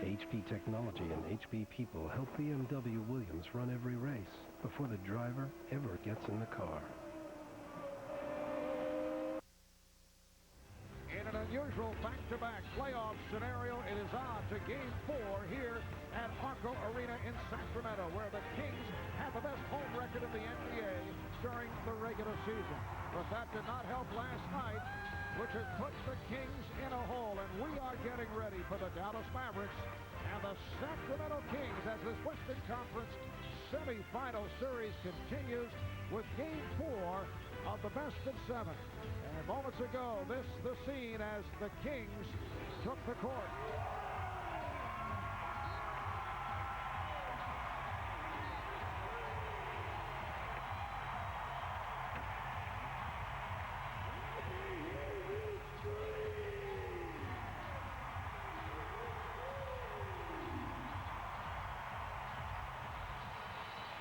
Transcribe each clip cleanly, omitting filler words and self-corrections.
HP technology and HP people help BMW Williams run every race before the driver ever gets in the car. In an unusual back-to-back playoff scenario, it is on to Game 4 here at Arco Arena in Sacramento, where the Kings had the best home record in the NBA during the regular season. But that did not help last night, which has put the Kings in a hole, and we are getting ready for the Dallas Mavericks and the Sacramento Kings as this Western Conference semifinal series continues with Game 4 of the best of 7. And moments ago, this the scene as the Kings took the court.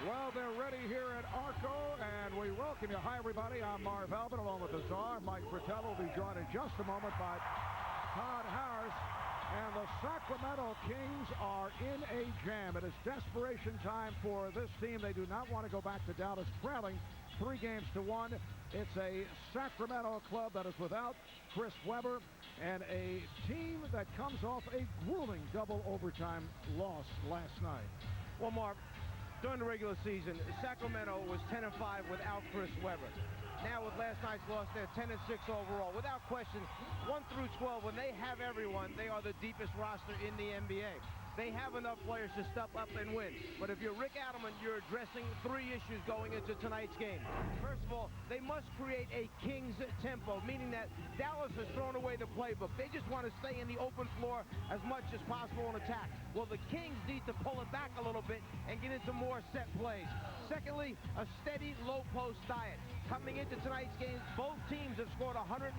Well, they're ready here at Arco, and we welcome you. Hi, everybody. I'm Marv Albin, along with the Czar. Mike Fratello will be joined in just a moment by Todd Harris. And the Sacramento Kings are in a jam. It is desperation time for this team. They do not want to go back to Dallas trailing 3-1. It's a Sacramento club that is without Chris Webber and a team that comes off a grueling double overtime loss last night. Well, Marv, during the regular season, Sacramento was 10-5 without Chris Webber. Now with last night's loss, they're 10-6 overall. Without question, 1 through 12, when they have everyone, they are the deepest roster in the NBA. They have enough players to step up and win. But if you're Rick Adelman, you're addressing 3 issues going into tonight's game. First of all, they must create a Kings tempo, meaning that Dallas has thrown away the playbook. They just want to stay in the open floor as much as possible in attack. Well, the Kings need to pull it back a little bit and get into more set plays. Secondly, a steady low-post diet. Coming into tonight's game, both teams have scored 140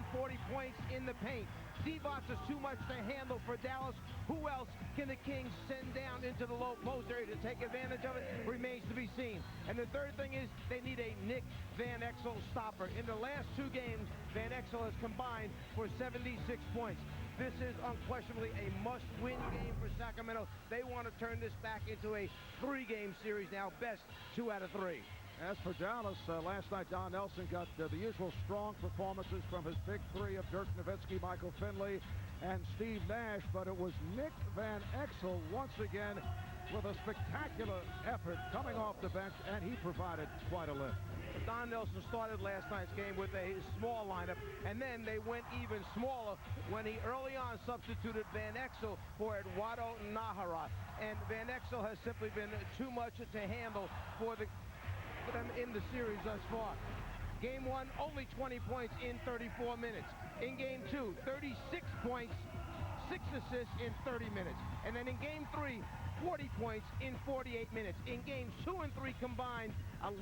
points in the paint. D.Divac is too much to handle for Dallas. Who else can the Kings send down into the low post area to take advantage of it? Remains to be seen. And the third thing is they need a Nick Van Exel stopper. In the last 2 games, Van Exel has combined for 76 points. This is unquestionably a must-win game for Sacramento. They want to turn this back into a 3-game series now, best 2 out of 3. As for Dallas, last night Don Nelson got the usual strong performances from his big 3 of Dirk Nowitzki, Michael Finley, and Steve Nash, but it was Nick Van Exel once again with a spectacular effort coming off the bench, and he provided quite a lift. Don Nelson started last night's game with a small lineup, and then they went even smaller when he early on substituted Van Exel for Eduardo Nahara. And Van Exel has simply been too much to handle for them in the series thus far. Game 1, only 20 points in 34 minutes. In Game 2, 36 points, 6 assists in 30 minutes. And then in Game 3, 40 points in 48 minutes. In Games 2 and 3 combined,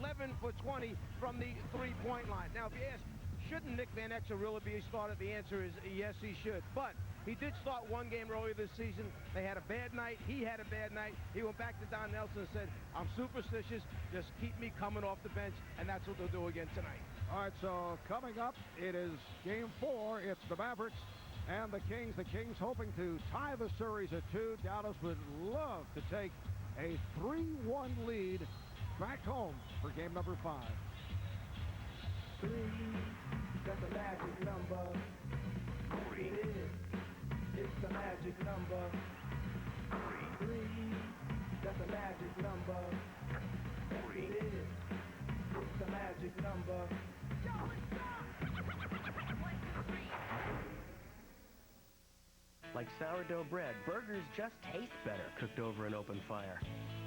11 for 20 from the three-point line. Now, if you ask, shouldn't Nick Van Exel really be a starter? The answer is yes, he should. But he did start 1 game earlier this season. They had a bad night. He had a bad night. He went back to Don Nelson and said, I'm superstitious. Just keep me coming off the bench, and that's what they'll do again tonight. All right, so coming up, it is Game 4. It's the Mavericks and the Kings. The Kings hoping to tie the series at 2. Dallas would love to take a 3-1 lead back home for game number 5. 3, that's a magic number. 3 it is. It's the magic number. 3, that's a magic number. 3 it is. It's the magic number. Like sourdough bread, burgers just taste better cooked over an open fire.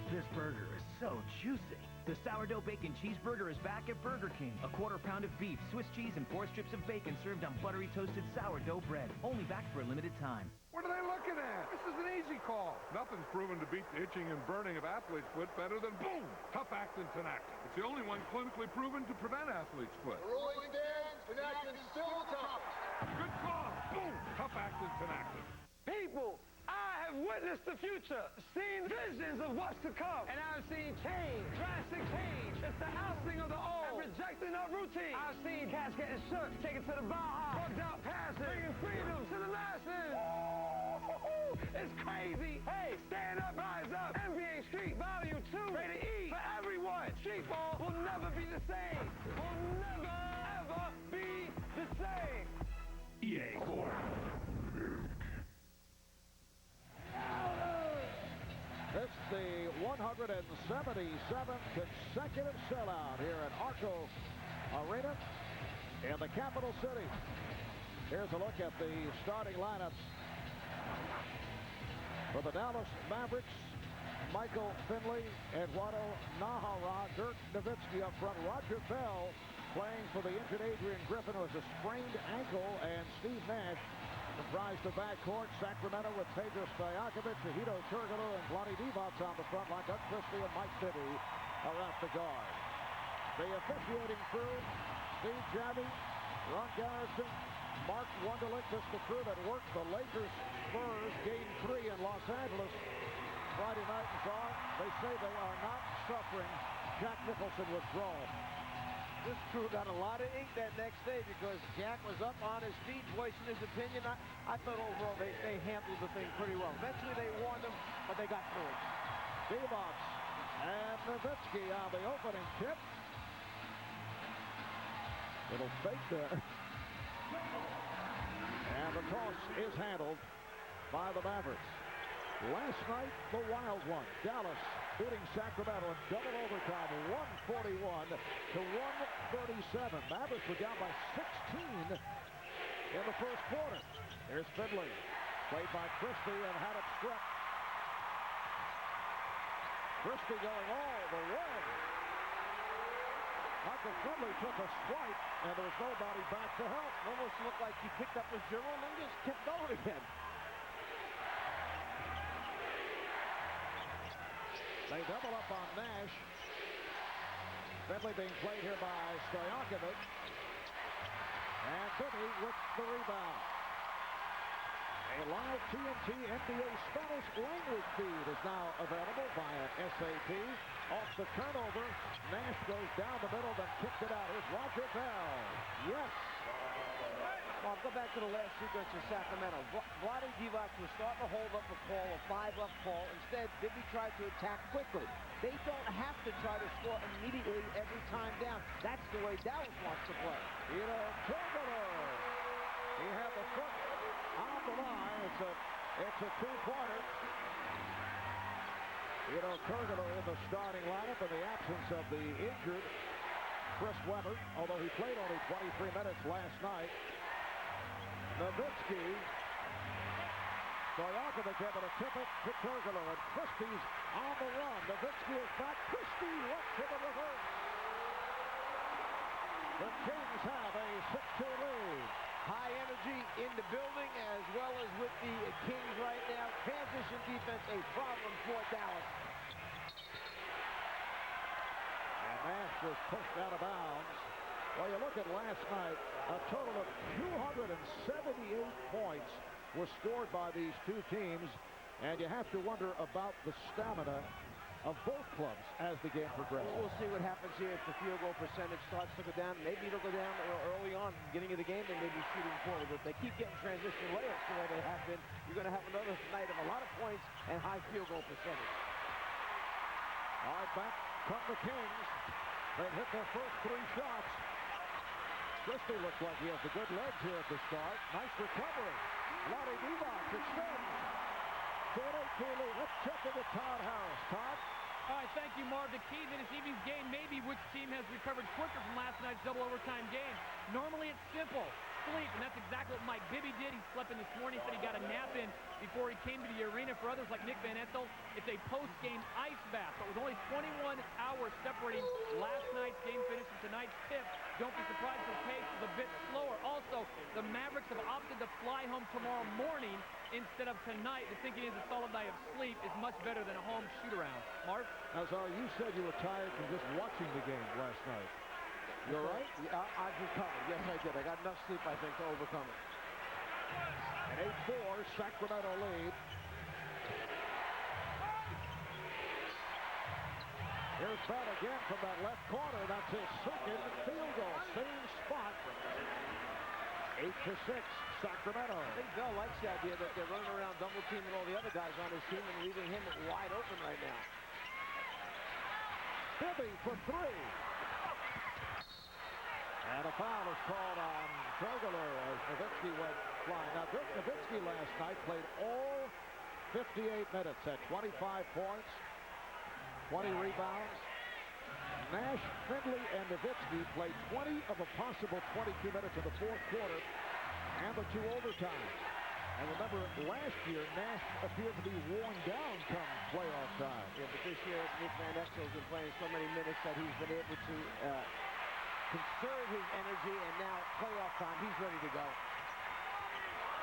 This burger is so juicy. The sourdough bacon cheeseburger is back at Burger King. A quarter pound of beef, Swiss cheese, and 4 strips of bacon served on buttery toasted sourdough bread. Only back for a limited time. What are they looking at? This is an easy call. Nothing's proven to beat the itching and burning of athlete's foot better than boom, tough actin Tinactin. It's the only one clinically proven to prevent athlete's foot. The ruling stands. Tinactin's still tough. Good call. Boom, tough actin Tinactin. People, I have witnessed the future, seen visions of what's to come, and I've seen change, drastic change. It's the ousting of the old and rejecting of routine. I've seen cats getting shook, taken to the Baja, bugged out passes, bringing freedom to the masses. It's crazy. Hey, stand up, rise up. NBA Street Volume 2, rated E for everyone. Street ball will never be the same. Will never, ever be the same. EA Core. It's the 177th consecutive sellout here at Arco Arena in the capital city. Here's a look at the starting lineups for the Dallas Mavericks. Michael Finley, Eduardo Nahara, Dirk Nowitzki up front. Roger Bell playing for the injured Adrian Griffin, who has a sprained ankle, and Steve Nash comprised the backcourt. Sacramento with P.Stojakovic, H.Turkoglu, and V.Divac on the front line. D.Christie and M.Bibby are at the guard. The officiating crew: Steve Javi, Ron Garrison, Mark Wunderlich. This is the crew that worked the Lakers-Spurs Game 3 in Los Angeles Friday night and saw. They say they are not suffering Jack Nicholson withdrawal. This crew got a lot of ink that next day because Jack was up on his feet voicing his opinion. I thought overall they handled the thing pretty well. Eventually they warned him, but they got through it. Divac and Nowitzki on the opening tip. Little fake there. And the toss is handled by the Mavericks. Last night, the Wild won. Dallas beating Sacramento in double overtime, 141 to 137. Mavericks were down by 16 in the first quarter. Here's Finley, played by Christie, and had it struck. Christie going all the way. Michael Finley took a swipe, and there was nobody back to help. Almost looked like he picked up his dribble and then just kept going again. They double up on Nash. Finley being played here by Stojakovic. And Bibby with the rebound. A live TNT NBA Spanish language feed is now available via SAP. Off the turnover, Nash goes down the middle, then kicked it out. Here's Roger Bell. Yes. Well, I'll go back to the last sequence in Sacramento. V.Divac was starting to hold up a call, a 5-up call. Instead, Bibby tried to attack quickly. They don't have to try to score immediately every time down. That's the way Dallas wants to play. H.Turkoglu. He had the foot on the line. It's a two-pointer. H.Turkoglu in the starting lineup in the absence of the injured Chris Webber, although he played only 23 minutes last night. Nowitzki. Stojakovic able to tip it to Turkoglu, and Christie's on the run. Nowitzki is back. Christie went to the reverse. The Kings have a 6-2 lead. High energy in the building as well as with the Kings right now. Transition defense a problem for Dallas. And Nash was pushed out of bounds. Well, you look at last night, a total of 278 points were scored by these two teams, and you have to wonder about the stamina of both clubs as the game progresses. We'll see what happens here if the field goal percentage starts to go down. Maybe it'll go down early on, beginning of the game. They may be shooting poorly, but if they keep getting transition layups the way they have been, you're going to have another night of a lot of points and high field goal percentage. All right, back come the Kings. They've hit their first 3 shots. Christie looks like he has the good legs here at the start. Nice recovery. V.Divac extends. 4-8 lead. Let's check in with Todd Harris. Todd? All right, thank you, Marv. The key to this evening's game may be which team has recovered quicker from last night's double overtime game. Normally it's simple. Sleep, and that's exactly what M.Bibby did. He slept in this morning, said he got a nap in before he came to the arena. For others like Nick Van Exel, it's a post-game ice bath. So it was only 21 hours separating last night's game finish and tonight's tip. Don't be surprised if the pace is a bit slower. Also, the Mavericks have opted to fly home tomorrow morning instead of tonight. The thinking is a solid night of sleep is much better than a home shoot-around. Marv? Azar, you said you were tired from just watching the game last night. You all right? Yeah, I've recovered. Yes, I did. I got enough sleep, I think, to overcome it. An 8-4 Sacramento lead. Here's Bell again from that left corner. That's his second field goal. 8-6, Sacramento. I think Bell likes the idea that they're running around double teaming all the other guys on his team and leaving him wide open right now. Bibby for three. And a foul is called on H.Turkoglu as Nowitzki went flying. Now, Dirk Nowitzki last night played all 58 minutes at 25 points, 20 rebounds. Nash, Findlay, and Nowitzki played 20 of a possible 22 minutes in the fourth quarter and the 2 overtimes. And remember, last year, Nash appeared to be worn down come playoff time. Yeah, but this year, Nick Van Exel's been playing so many minutes that he's been able to conserve his energy, and now playoff time, he's ready to go.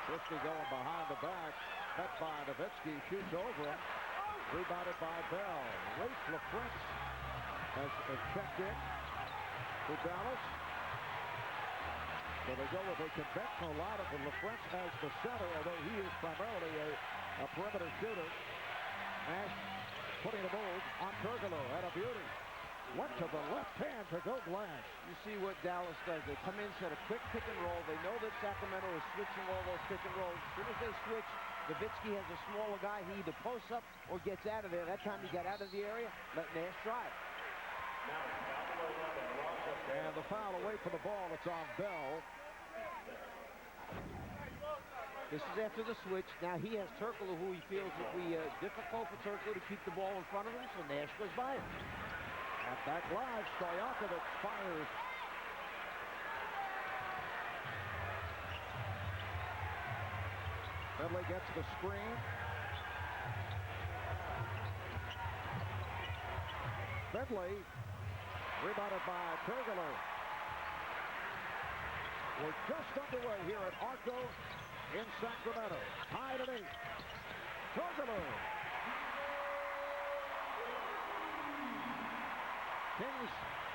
Christie going behind the back, met by Nowitzki, shoots over him, rebounded by Bell. Race LaFrance has checked in to Dallas. So they go with a conventional lineup with LaFrance as the center, although he is primarily a perimeter shooter. Nash putting the move on H.Turkoglu, and a beauty. Went to the left hand to go glass. You see what Dallas does. They come in, set a quick pick and roll. They know that Sacramento is switching all those pick and rolls. As soon as they switch, Nowitzki has a smaller guy. He either posts up or gets out of there. That time he got out of the area, let Nash drive. And the foul away from the ball. It's on Bell. This is after the switch. Now he has H.Turkoglu, who he feels will be difficult for H.Turkoglu to keep the ball in front of him, so Nash goes by him. And back live, P.Stojakovic fires. Findlay gets the screen. Findlay rebounded by H.Turkoglu. We're just underway here at Arco in Sacramento. Tied at 8. H.Turkoglu. Kings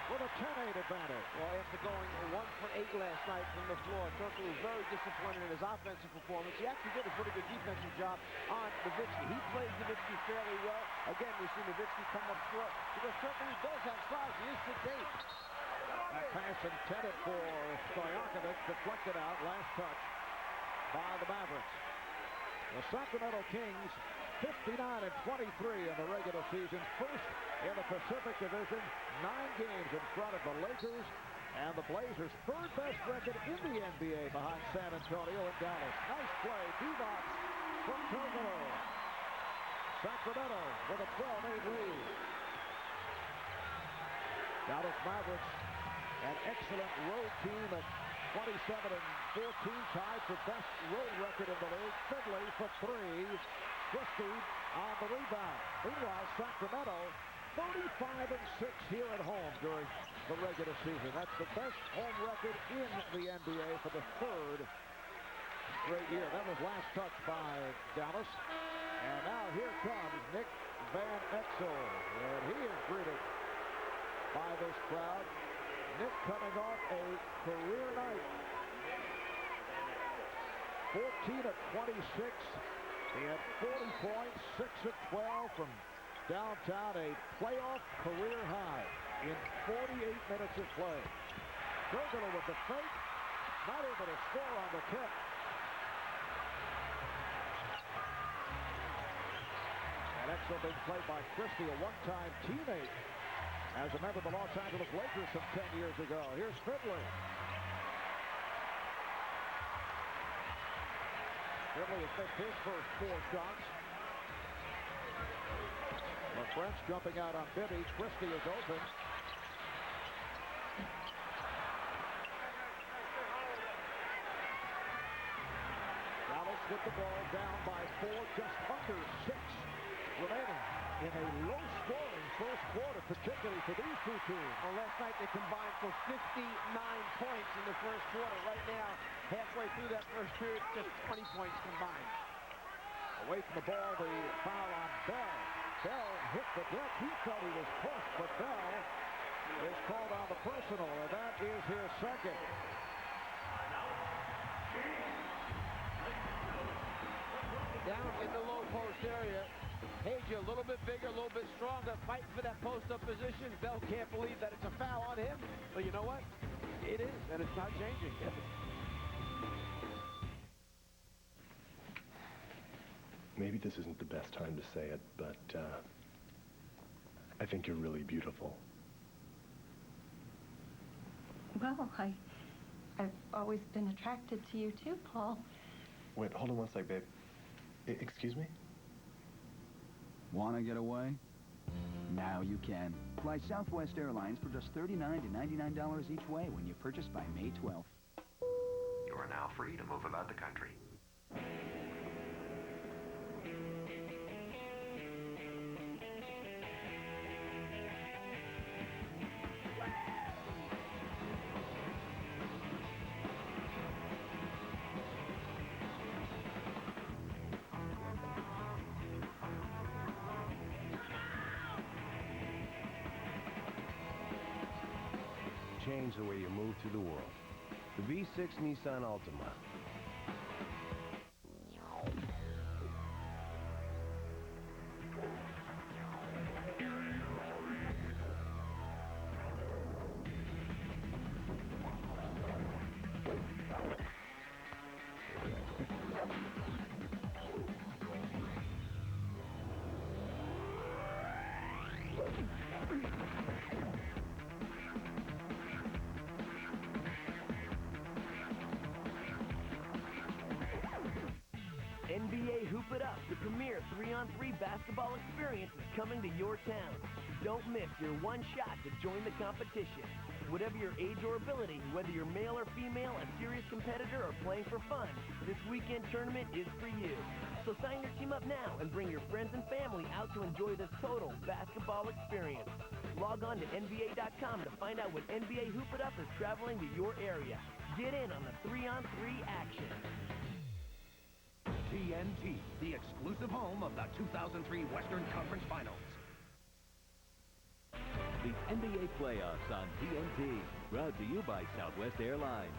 with a 10-8 advantage. Well, after going 1 for 8 last night from the floor, H.Turkoglu was very disappointed in his offensive performance. He actually did a pretty good defensive job on Nowitzki. He plays Nowitzki fairly well. Again, we see Nowitzki come up short because H.Turkoglu does have size. He is 6'8". That pass intended for P.Stojakovic, deflected out, last touch by the Mavericks. The Sacramento Kings 59-23 in the regular season, first in the Pacific Division, 9 games in front of the Lakers, and the Blazers' third best record in the NBA behind San Antonio and Dallas. Nice play, V.Divac from H.Turkoglu. Sacramento with a 12-8 lead. Dallas Mavericks, an excellent road team at 27-14, tied for best road record in the league. Findlay for 3. Christie on the rebound. Meanwhile, Sacramento 35-6 here at home during the regular season. That's the best home record in the NBA for the 3rd straight year. That was last touch by Dallas. And now here comes Nick Van Exel. And he is greeted by this crowd. Nick coming off a career night. 14 of 26. He had 40 points, 6 of 12 from downtown, a playoff career high in 48 minutes of play. H.Turkoglu with the fake, not able to score on the tip. And Exel being played by Christie, a one-time teammate as a member of the Los Angeles Lakers some 10 years ago. Here's Findlay. Findlay has missed his first 4 shots. LaFrance jumping out on Bibby. Christie is open. Dallas with the ball down by 4, just under 6 remaining in a low-scoring first quarter, particularly for these two teams. Well, last night they combined for 59 points in the first quarter. Right now, halfway through that first period, just 20 points combined. Away from the ball, the foul on Bell. Bell hit the deck. He thought he was pushed, but Bell is called on the personal, and that is his second. Down in the low post area. Page a little bit bigger, a little bit stronger, fighting for that post-up position. Bell can't believe that it's a foul on him, but you know what? It is, and it's not changing. maybe this isn't the best time to say it, but I think you're really beautiful. Well, I've always been attracted to you too, Paul. Wait, hold on one sec, babe. Excuse me? Want to get away? Now you can. Fly Southwest Airlines for just $39 to $99 each way when you purchase by May 12th. You are now free to move about the country. Change the way you move through the world. The V6 Nissan Altima. NBA Hoop It Up, the premier 3-on-3 basketball experience, is coming to your town. Don't miss your one shot to join the competition. Whatever your age or ability, whether you're male or female, a serious competitor, or playing for fun, this weekend tournament is for you. So sign your team up now and bring your friends and family out to enjoy this total basketball experience. Log on to NBA.com to find out when NBA Hoop It Up is traveling to your area. Get in on the 3-on-3 action. TNT, the exclusive home of the 2003 Western Conference Finals. The NBA playoffs on TNT, brought to you by Southwest Airlines.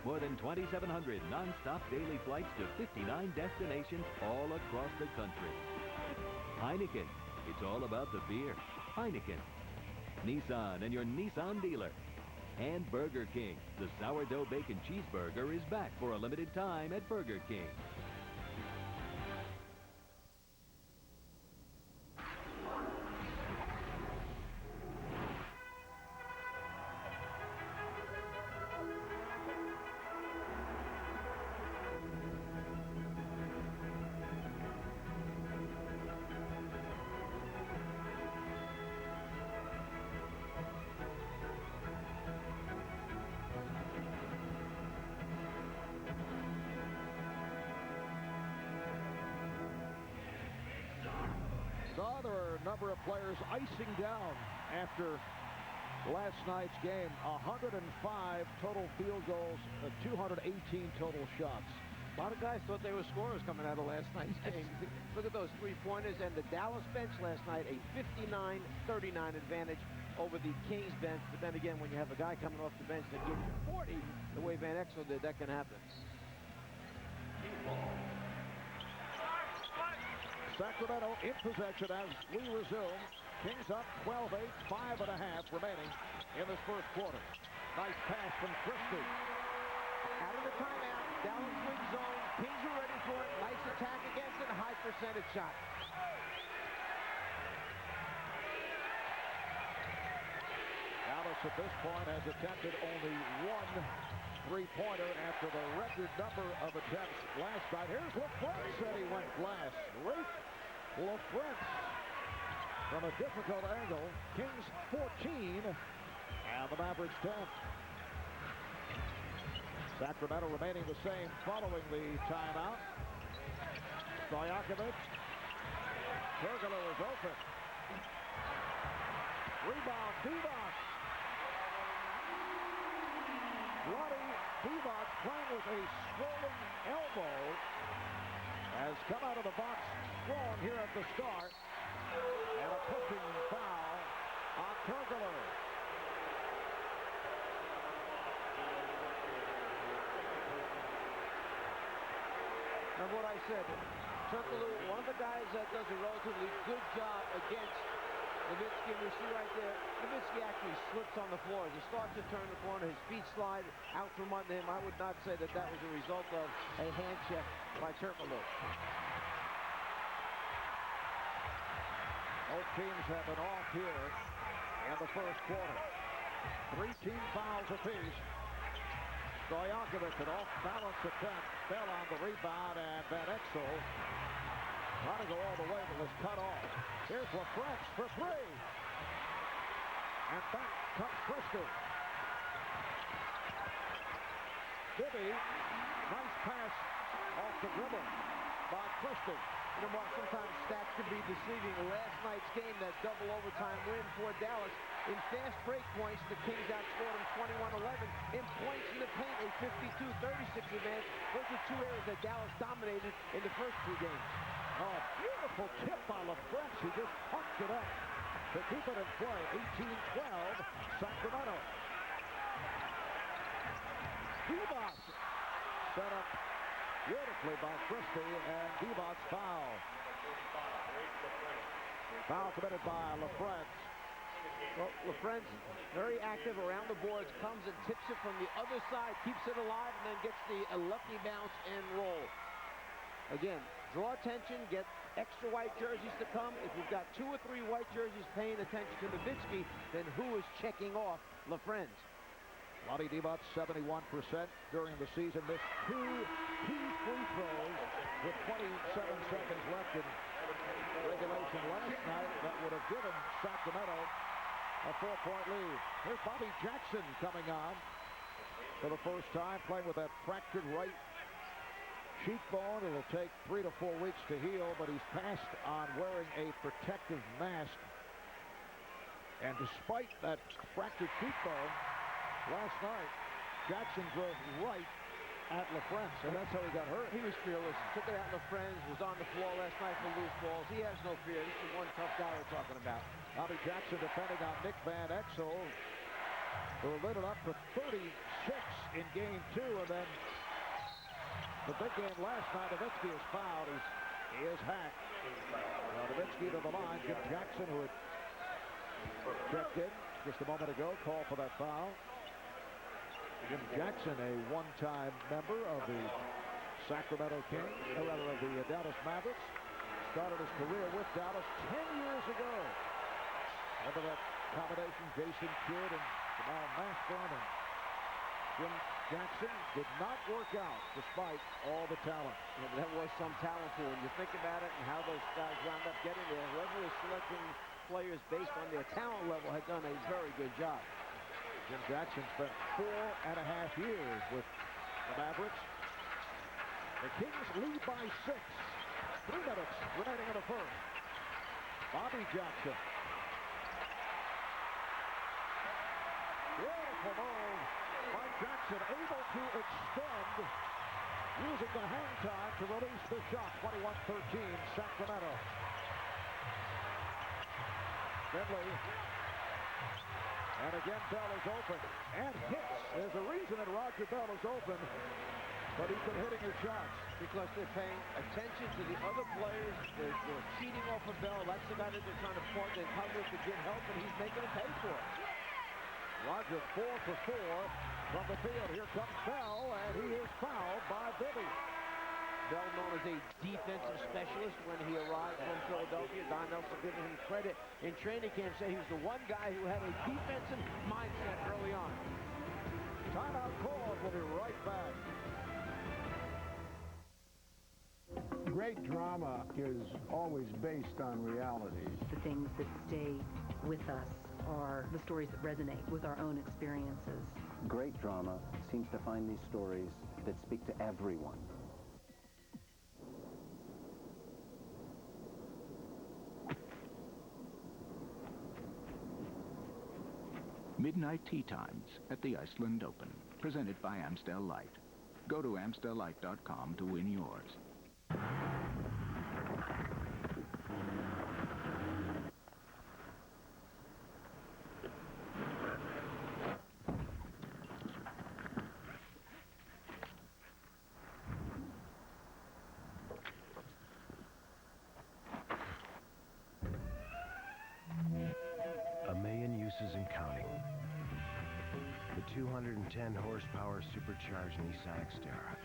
More than 2,700 non-stop daily flights to 59 destinations all across the country. Heineken, it's all about the beer. Heineken. Nissan and your Nissan dealer. And Burger King, the sourdough bacon cheeseburger is back for a limited time at Burger King. There are a number of players icing down after last night's game. 105 total field goals, 218 total shots. A lot of guys thought they were scorers coming out of last night's game. Look at those three-pointers. And the Dallas bench last night, a 59-39 advantage over the Kings bench. But then again, when you have a guy coming off the bench that gives you 40, the way Van Exel did, that can happen. Sacramento in possession as we resume. Kings up 12-8, 5.5 remaining in this first quarter. Nice pass from Christie. Out of the timeout, Dallas swing zone. Kings are ready for it. Nice attack against it. High percentage shot. Dallas at this point has attempted only one three-pointer after the record number of attempts last night. Here's LaFrentz, said he went glass. Rafe LaFrentz from a difficult angle. Kings 14 and the Mavericks 10. Sacramento remaining the same following the timeout. Stojakovic. Turkoglu is open. Rebound, V.Divac. V.Divac playing with a swollen elbow has come out of the box strong here at the start. And a pushing foul on Turkoglu. Remember what I said. Turkoglu, one of the guys that does a relatively good job against Nowitzki, and you see right there, Nowitzki actually slips on the floor. As he starts to turn the corner, his feet slide out from under him. I would not say that that was a result of a hand check by Turkoglu. Both teams have been off here in the first quarter. 3 team fouls apiece. Stojakovic, an off-balance attempt, fell on the rebound, and Van Exel trying to go all the way, but was cut off. Here's LaFrance for 3. And back comes Christie. Bibby, nice pass off the dribble by Christie. You know, Mark, sometimes stats can be deceiving. Last night's game, that double overtime win for Dallas. In fast break points, the Kings outscored them 21-11. In points in the paint, a 52-36 advantage. Those are 2 areas that Dallas dominated in the first 2 games. Oh, beautiful tip by LaFrance. He just pumped it up to keep it in play. 18-12, Sacramento. D.Divac set up beautifully by Christie, and D.Divac's foul. Foul committed by LaFrance. Well, LaFrance, very active around the boards, comes and tips it from the other side, keeps it alive, and then gets the lucky bounce and roll. Again, draw attention, get extra white jerseys to come. If you've got 2 or 3 white jerseys paying attention to Nowitzki, then who is checking off LaFrance? Lonnie Divac, 71% during the season. Missed 2 key free throws with 27 seconds left in regulation last night. That would have given Sacramento a 4-point lead. Here's B.Jackson coming on for the first time, playing with that fractured right cheekbone. It'll take 3 to 4 weeks to heal, but he's passed on wearing a protective mask. And despite that fractured cheekbone, last night, Jackson drove right at LaFrance, and that's how he got hurt. He was fearless. Took it out LaFrance, was on the floor last night for loose balls. He has no fear. This is one tough guy we're talking about. B.Jackson defending on Nick Van Exel, who lit it up for 36 in game 2, and then the big game last night, Nowitzki is fouled. He is hacked. Nowitzki to the line. Jim Jackson, who had checked in just a moment ago, called for that foul. Jim Jackson, a one-time member of the Sacramento Kings, or rather of the Dallas Mavericks, started his career with Dallas 10 years ago. Remember that combination, Jason Kidd and Jamal Mashburn, and Jim Jackson did not work out despite all the talent. Yeah, but that was some talent pool. When you think about it and how those guys wound up getting there, whoever was selecting players based on their talent level had done a very good job. Jim Jackson spent 4.5 years with the Mavericks. The Kings lead by 6. 3 minutes remaining in the first. B.Jackson. Beautiful move. B.Jackson able to extend, using the hang time to release the shot. 21-13, Sacramento. Finley. And again, Bell is open and hits. There's a reason that Roger Bell is open, but he's been hitting his shots. Because they're paying attention to the other players. They're cheating off of Bell. That's the guy that they're trying to point and cover to get help, and he's making it pay for it. Roger 4 for 4 from the field. Here comes Bell, and he is fouled by Bibby. Bell, known as a defensive specialist when he arrived from Philadelphia. Don Nelson giving him credit in training camp, said he was the one guy who had a defensive mindset early on. Timeout call. We'll be right back. Great drama is always based on reality. The things that stay with us are the stories that resonate with our own experiences. Great drama seems to find these stories that speak to everyone. Midnight Tea Times at the Iceland Open, presented by Amstel Light. Go to AmstellLight.com to win yours. A million uses and counting. The 210 horsepower supercharged Nissan Xterra.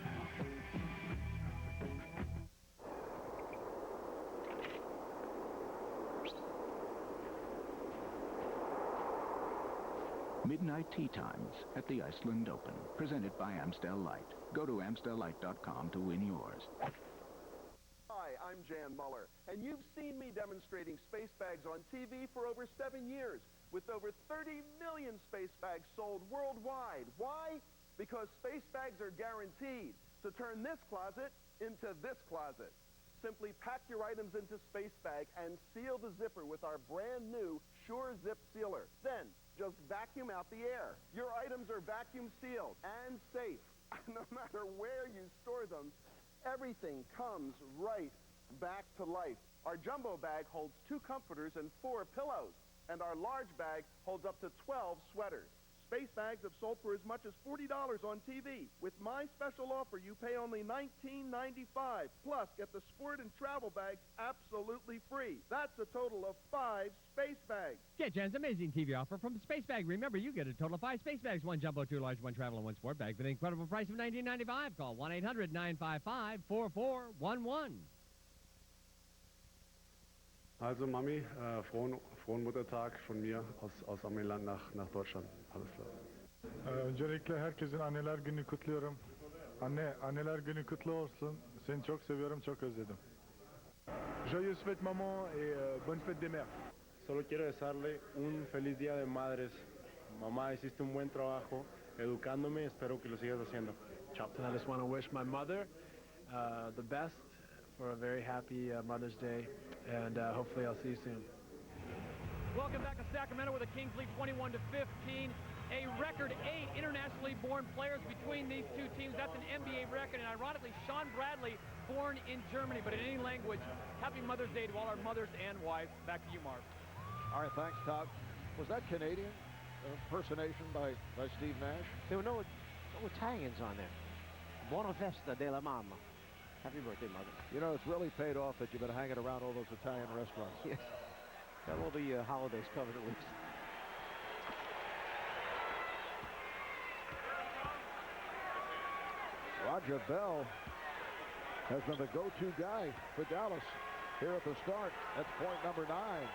Midnight Tea Times at the Iceland Open, presented by Amstel Light. Go to AmstelLight.com to win yours. Hi, I'm Jan Muller, and you've seen me demonstrating space bags on TV for over 7 years, with over 30 million space bags sold worldwide. Why? Because space bags are guaranteed to turn this closet into this closet. Simply pack your items into space bag and seal the zipper with our brand new Sure Zip Sealer. Then, just vacuum out the air. Your items are vacuum sealed and safe. No matter where you store them, everything comes right back to life. Our jumbo bag holds 2 comforters and 4 pillows, and our large bag holds up to 12 sweaters. Space bags have sold for as much as $40 on TV. With my special offer, you pay only $19.95. Plus, get the sport and travel bags absolutely free. That's a total of 5 space bags. Get Jen's amazing TV offer from the Space Bag. Remember, you get a total of 5 space bags, 1 jumbo, 2 large, 1 travel, and 1 sport bag for the incredible price of $19.95. Call 1-800-955-4411. Also Mami, frohen Muttertag von mir aus Amiland nach Deutschland. Alles klar. Öncelikle herkesin anneler günü kutluyorum. Anneler günü kutlu olsun. Seni çok seviyorum, çok özledim. Joyeuse fête maman et bonne fête des mères. Solo quiero desearle un feliz día de madres. Mamá, hiciste un buen trabajo educándome. Espero que lo sigas haciendo. Chao. And I just want to wish my mother the best for a very happy Mother's Day, and hopefully I'll see you soon. Welcome back to Sacramento, where the Kings lead 21-15. A record 8 internationally born players between these two teams. That's an NBA record, and ironically, Sean Bradley, born in Germany, but in any language. Happy Mother's Day to all our mothers and wives. Back to you, Marv. All right, thanks, Todd. Was that Canadian impersonation by Steve Nash? There were no Italians on there. Buona festa della mamma. Happy birthday, Mother. You know, it's really paid off that you've been hanging around all those Italian restaurants. Yes. Got all the holidays covered at least. Roger Bell has been the go-to guy for Dallas here at the start. That's point number 9.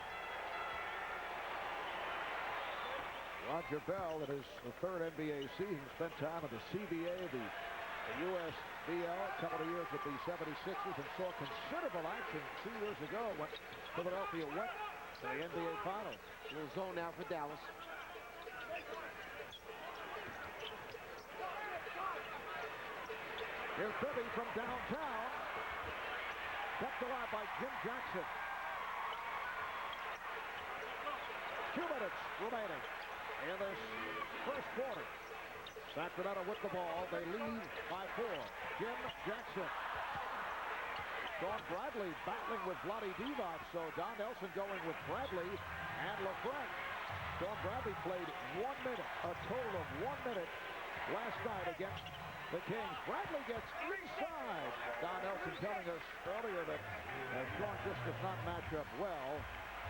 Roger Bell, in his 3rd NBA season, spent time at the CBA, the USBL, a couple of years with the 76ers, and saw considerable action 2 years ago when Philadelphia went to the NBA Finals. A little zone now for Dallas. Here's Bibby from downtown. Kept alive by J.Jackson. 2 minutes remaining in this first quarter. Sacramento with the ball. They lead by 4. J.Jackson. Sean Bradley battling with V.Divac, so Don Nelson going with Bradley and LaFrent. Sean Bradley played 1 minute, a total of 1 minute last night against the Kings. Bradley gets inside. Don Nelson telling us earlier that Sean just does not match up well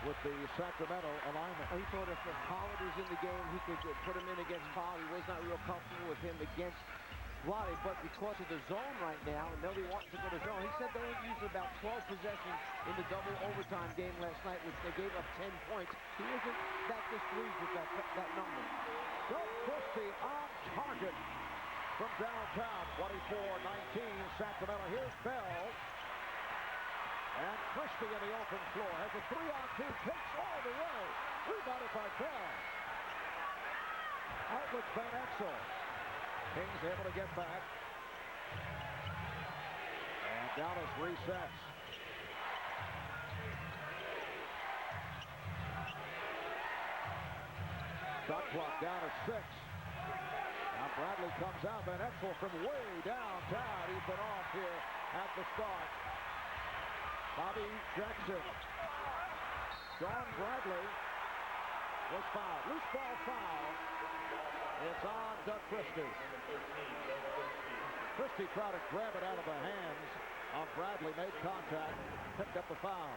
with the Sacramento alignment. He thought if Pollard was in the game, he could put him in against Pollard. He was not real comfortable with him against Vlade, but because of the zone right now, and nobody wants to go to zone, he said they only used about 12 possessions in the double overtime game last night, which they gave up 10 points. He wasn't that displeased with that number. D.Christie on target from downtown, 24-19, Sacramento. Here's Bell. And Christie in the open floor. Has a 3-on-2. Takes all the way. Rebounded by Bell. Out with Van Exel. Kings able to get back. And Dallas resets. Shot clock down to 6. Now Bradley comes out. Van Exel from way downtown. He's been off here at the start. Bobby Jackson. Sean Bradley was fouled. Loose ball foul. It's on D.Christie. Christie tried to grab it out of the hands of Bradley. Made contact. Picked up the foul.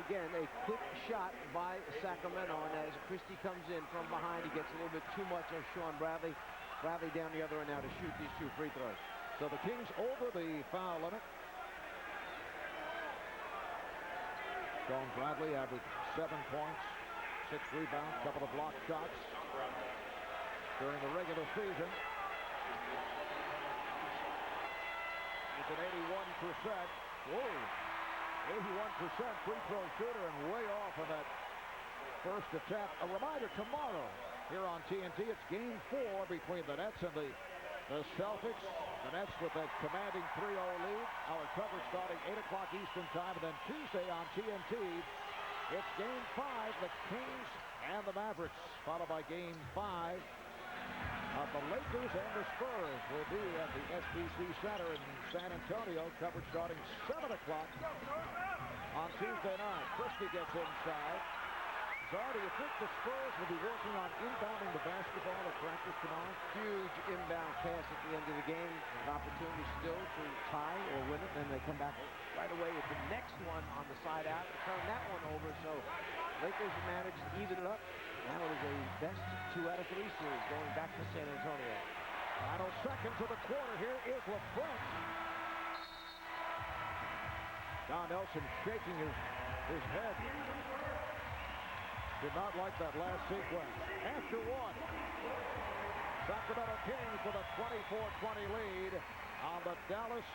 Again, a quick shot by Sacramento, and as Christie comes in from behind, he gets a little bit too much of Sean Bradley. Bradley down the other end now to shoot these 2 free throws. So the Kings over the foul limit. Sean Bradley averaged 7 points, 6 rebounds, couple of block shots during the regular season. He's an 81%. Whoa! 81% free throw shooter and way off of that first attempt. A reminder, tomorrow here on TNT, it's Game 4 between the Nets and the Celtics. The Nets with a commanding 3-0 lead. Our coverage starting 8 o'clock Eastern time. And then Tuesday on TNT, it's Game 5, the Kings and the Mavericks, followed by Game 5 of the Lakers and the Spurs. Will be at the SBC Center in San Antonio. Coverage starting 7 o'clock on Tuesday night. Christie gets inside. Czar, do you think the Spurs will be working on inbounding the basketball at practice tomorrow? Huge inbound pass at the end of the game. An opportunity still to tie or win it. Then they come back right away with the next one on the side out and turn that one over. So Lakers have managed to even it up. Now it is a best 2 out of 3 series going back to San Antonio. Final seconds of the quarter. Here is LeBron. Don Nelson shaking his head. Did not like that last sequence. After one, Sacramento Kings with a 24-20 lead on the Dallas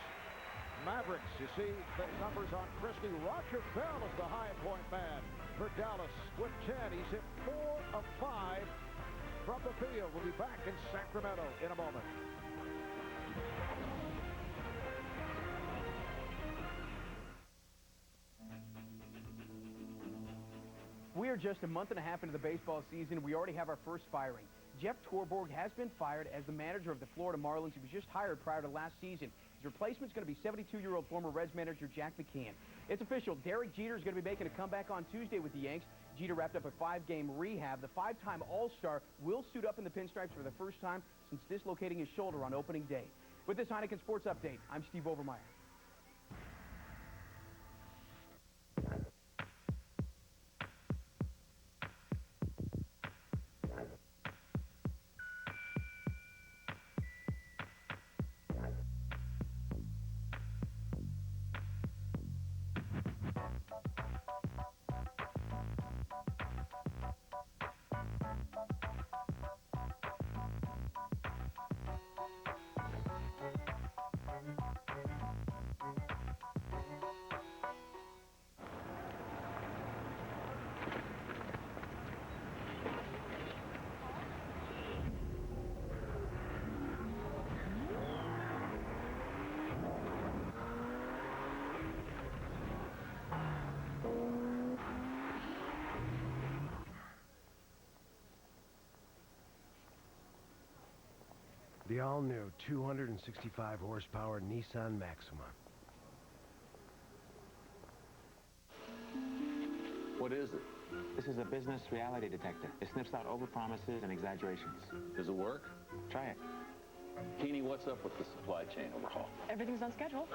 Mavericks. You see the numbers on Christie. Roger Bell is the high point man for Dallas with 10. He's hit 4 of 5 from the field. We'll be back in Sacramento in a moment. We are just a month and a half into the baseball season. We already have our first firing. Jeff Torborg has been fired as the manager of the Florida Marlins. He was just hired prior to last season. His replacement is going to be 72-year-old former Reds manager Jack McCann. It's official. Derek Jeter is going to be making a comeback on Tuesday with the Yanks. Jeter wrapped up a 5-game rehab. The 5-time All-Star will suit up in the pinstripes for the first time since dislocating his shoulder on opening day. With this Heineken Sports Update, I'm Steve Overmeyer. The all-new 265 horsepower Nissan Maxima. What is it? This is a business reality detector. It sniffs out overpromises and exaggerations. Does it work? Try it. Keeney, what's up with the supply chain overhaul? Everything's on schedule.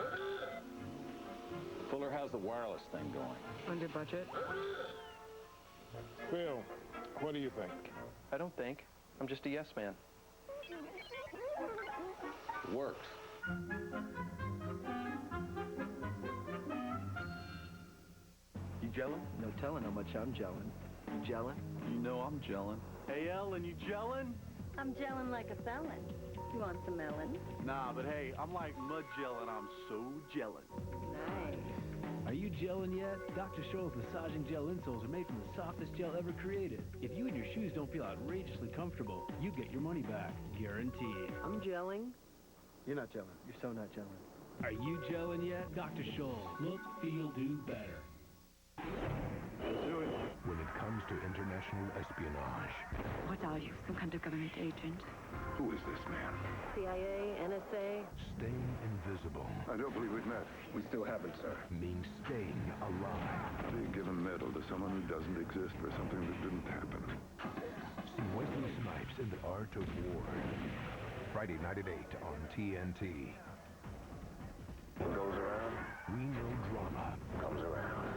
Fuller, how's the wireless thing going? Under budget. Phil, what do you think? I don't think. I'm just a yes man. It works. You gelling? No telling how much I'm gelling. You gelling? You know I'm gelling. Hey, Ellen, you gelling? I'm gelling like a felon. You want some melon? Nah, but hey, I'm like mud gelling. I'm so gelling. Nice. Are you gelling yet? Dr. Scholl's massaging gel insoles are made from the softest gel ever created. If you and your shoes don't feel outrageously comfortable, you get your money back. Guaranteed. I'm gelling. You're not gelling. You're so not gelling. Are you gelling yet? Dr. Scholl. Look, feel, do better. Do it. When it comes to international espionage. What are you, some kind of government agent? Who is this man? CIA, NSA. Staying invisible. I don't believe we've met. We still haven't, sir. Means staying alive. Being given medal to someone who doesn't exist for something that didn't happen. See Wesley Snipes in The Art of War. Friday night at 8 on TNT. What goes around? We know drama comes around.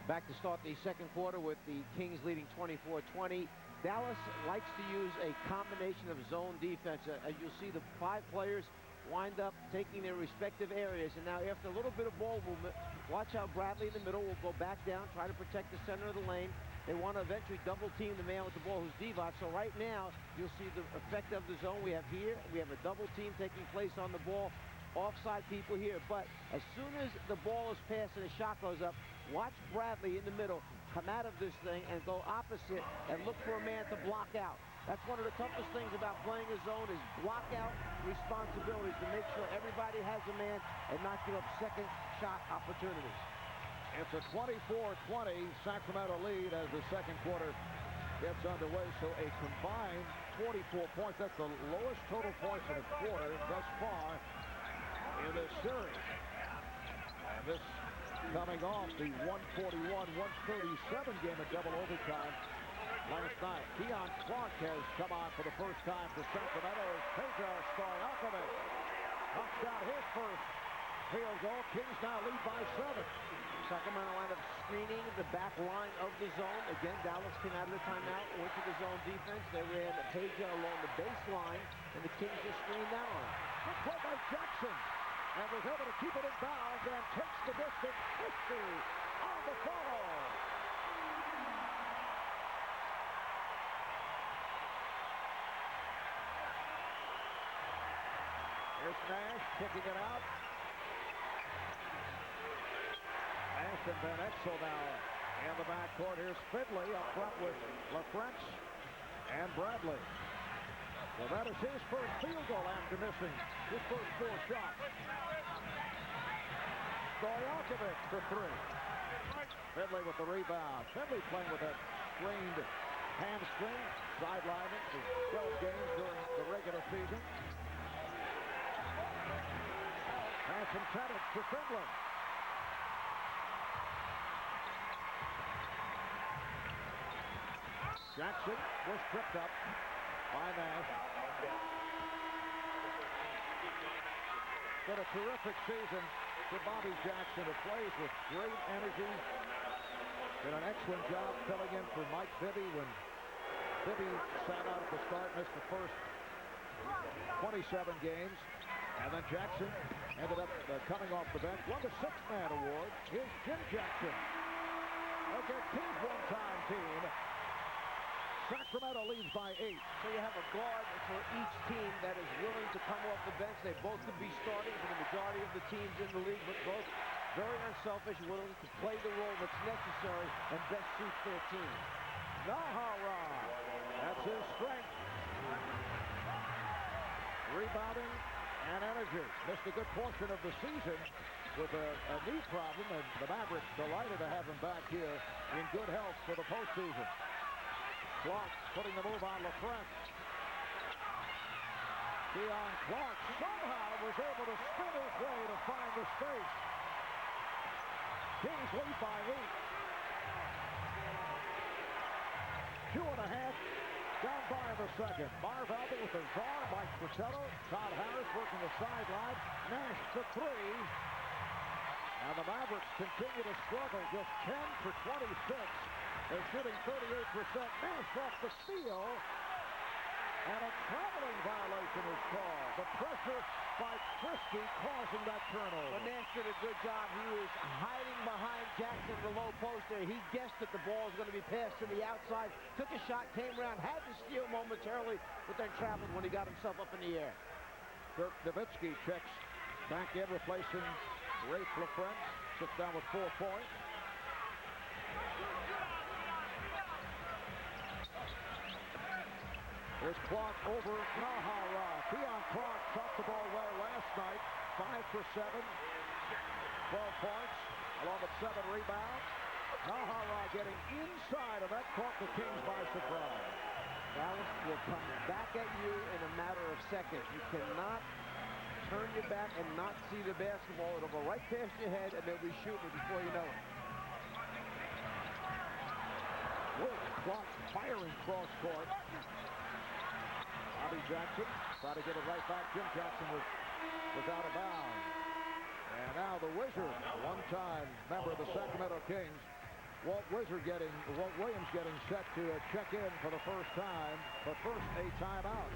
Back to start the second quarter with the Kings leading 24-20. Dallas likes to use a combination of zone defense. As you'll see, the 5 players wind up taking their respective areas. And now after a little bit of ball movement, watch how Bradley in the middle will go back down, try to protect the center of the lane. They want to eventually double team the man with the ball, who's D.Divac. So right now, you'll see the effect of the zone we have here. We have a double team taking place on the ball. Offside people here. But as soon as the ball is passed and the shot goes up, watch Bradley in the middle come out of this thing and go opposite and look for a man to block out. That's one of the toughest things about playing a zone is block out responsibilities to make sure everybody has a man and not give up second shot opportunities. It's a 24-20 Sacramento lead as the second quarter gets underway. So a combined 44 points. That's the lowest total points in a quarter thus far in this series. And this coming off the 141-137 game of double overtime last night. Keon Clark has come on for the first time for Sacramento. P.Stojakovic knocks down his first field goal. Kings now lead by 7. Sacramento wound up screening the back line of the zone. Again, Dallas came out of the timeout, went to the zone defense. They ran a Pedro along the baseline, and the Kings just screened that on. Good play by Jackson, and was able to keep it in bounds and takes the distance. D.Christie on the follow. Here's Nash kicking it out. Nash and Van Exel now in the backcourt. Here's Findlay up front with LaFrance and Bradley. So that is his first field goal after missing his first 4 shots. Stojakovic for 3. Findlay with the rebound. Findlay playing with that strained hamstring, sidelining for 12 games during the regular season. Pass intended for Findlay. Jackson was tripped up by Nash. Been a terrific season for Bobby Jackson, who plays with great energy. Did an excellent job filling in for M.Bibby when Bibby sat out at the start, missed the first 27 games. And then Jackson ended up coming off the bench. Won the 6th-man award. Here's J.Jackson. Okay, Kings one-time team. Sacramento leads by 8. So you have a guard for each team that is willing to come off the bench. They both could be starting for the majority of the teams in the league, but both very unselfish, willing to play the role that's necessary and best suits their team. Nahara. That's his strength. Rebounding and energy. Missed a good portion of the season with a knee problem, and the Mavericks delighted to have him back here in good health for the postseason. Clark putting the move on LaFrance. Keon Clark somehow was able to spin his way to find the space. Kings lead by 8. 2.5 down by the second. Marv Albert with the czar, Mike Fratello, Todd Harris working the sideline. Nash for 3. And the Mavericks continue to struggle. Just 10 for 26. They're shooting 38%. Nash off the steal. And a traveling violation is called. The pressure by Christie causing that turnover. But Nash did a good job. He was hiding behind Jackson in the low post there. He guessed that the ball was going to be passed to the outside. Took a shot, came around, had to steal momentarily, but then traveled when he got himself up in the air. Dirk Nowitzki checks back in, replacing Rafe LaFrance. Sits down with 4 points. Here's Clark over Nahara. Keon Clark shot the ball well last night. 5 for 7. 12 points, along with 7 rebounds. Nahara getting inside of that, caught the Kings by surprise. Dallas will come back at you in a matter of seconds. You cannot turn your back and not see the basketball. It'll go right past your head, and they'll be shooting it before you know it. Clark firing cross court. Bobby Jackson trying to get it right back. J.Jackson was out of bounds. And now the Wizard, one-time member of the Sacramento Kings, Walt Williams getting set to check in for the first time, but first a timeout.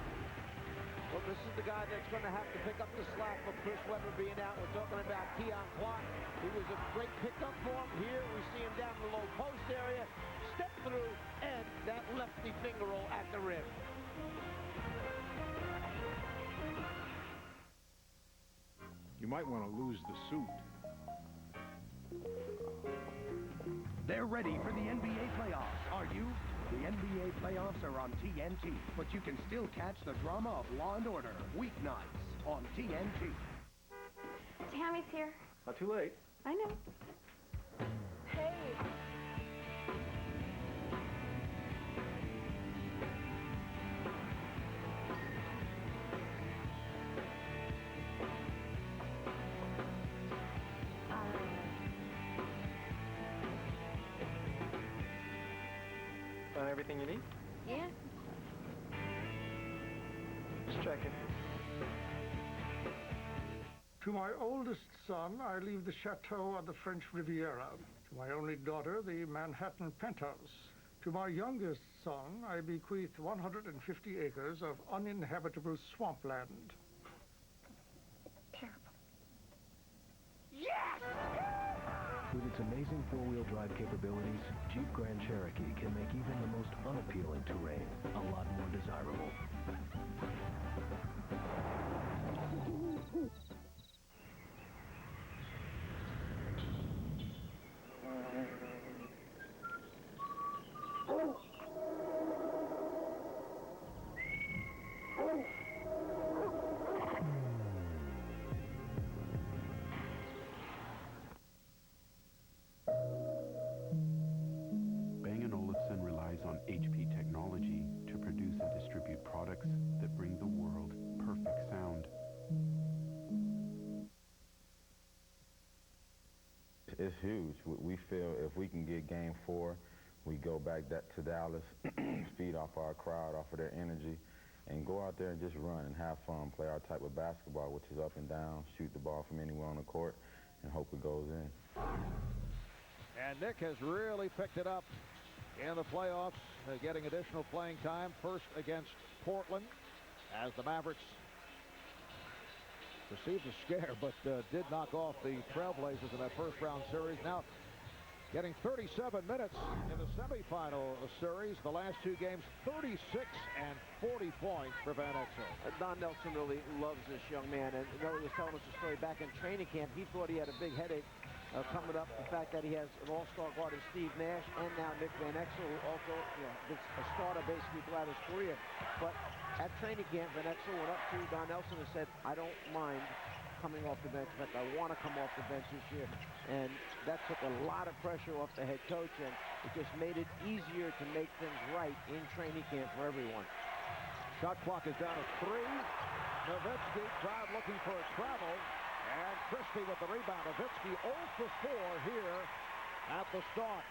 Well, this is the guy that's going to have to pick up the slack for Chris Webber being out. We're talking about Keon Clark. He was a great pickup for him. Here we see him down the low post area, step through, and that lefty finger roll at the rim. You might want to lose the suit. They're ready for the NBA playoffs. Are you? The NBA playoffs are on TNT, but you can still catch the drama of Law & Order weeknights on TNT. Tammy's here. Not too late. I know. Hey. Found everything you need? Yeah. Just checking. To my oldest son, I leave the chateau on the French Riviera. To my only daughter, the Manhattan penthouse. To my youngest son, I bequeath 150 acres of uninhabitable swampland. Terrible. Yes! With its amazing four-wheel drive capabilities, Jeep Grand Cherokee can make even the most unappealing terrain a lot more desirable. Bang & Olufsen relies on HP technology to produce and distribute products that bring the world perfect sound. It's huge. We feel if we can get Game 4, we go back to Dallas, feed off our crowd, off of their energy, and go out there and just run and have fun, play our type of basketball, which is up and down, shoot the ball from anywhere on the court, and hope it goes in. And Nick has really picked it up in the playoffs, getting additional playing time, first against Portland, as the Mavericks received a scare, but did knock off the Trailblazers in that first-round series. Now getting 37 minutes in the semifinal series. The last two games, 36 and 40 points for Van Exel. Don Nelson really loves this young man, and he was telling us a story back in training camp. He thought he had a big headache coming up. The fact that he has an all-star guard in Steve Nash and now Nick Van Exel, who also been a starter basically throughout his career. But at training camp, Van Exel went up to Don Nelson and said, "I don't mind coming off the bench. In fact, I want to come off the bench this year." And that took a lot of pressure off the head coach, and it just made it easier to make things right in training camp for everyone. Shot clock is down to 3. Nowitzki, crowd looking for a travel, and Christie with the rebound. Nowitzki 0 for 4 here at the start.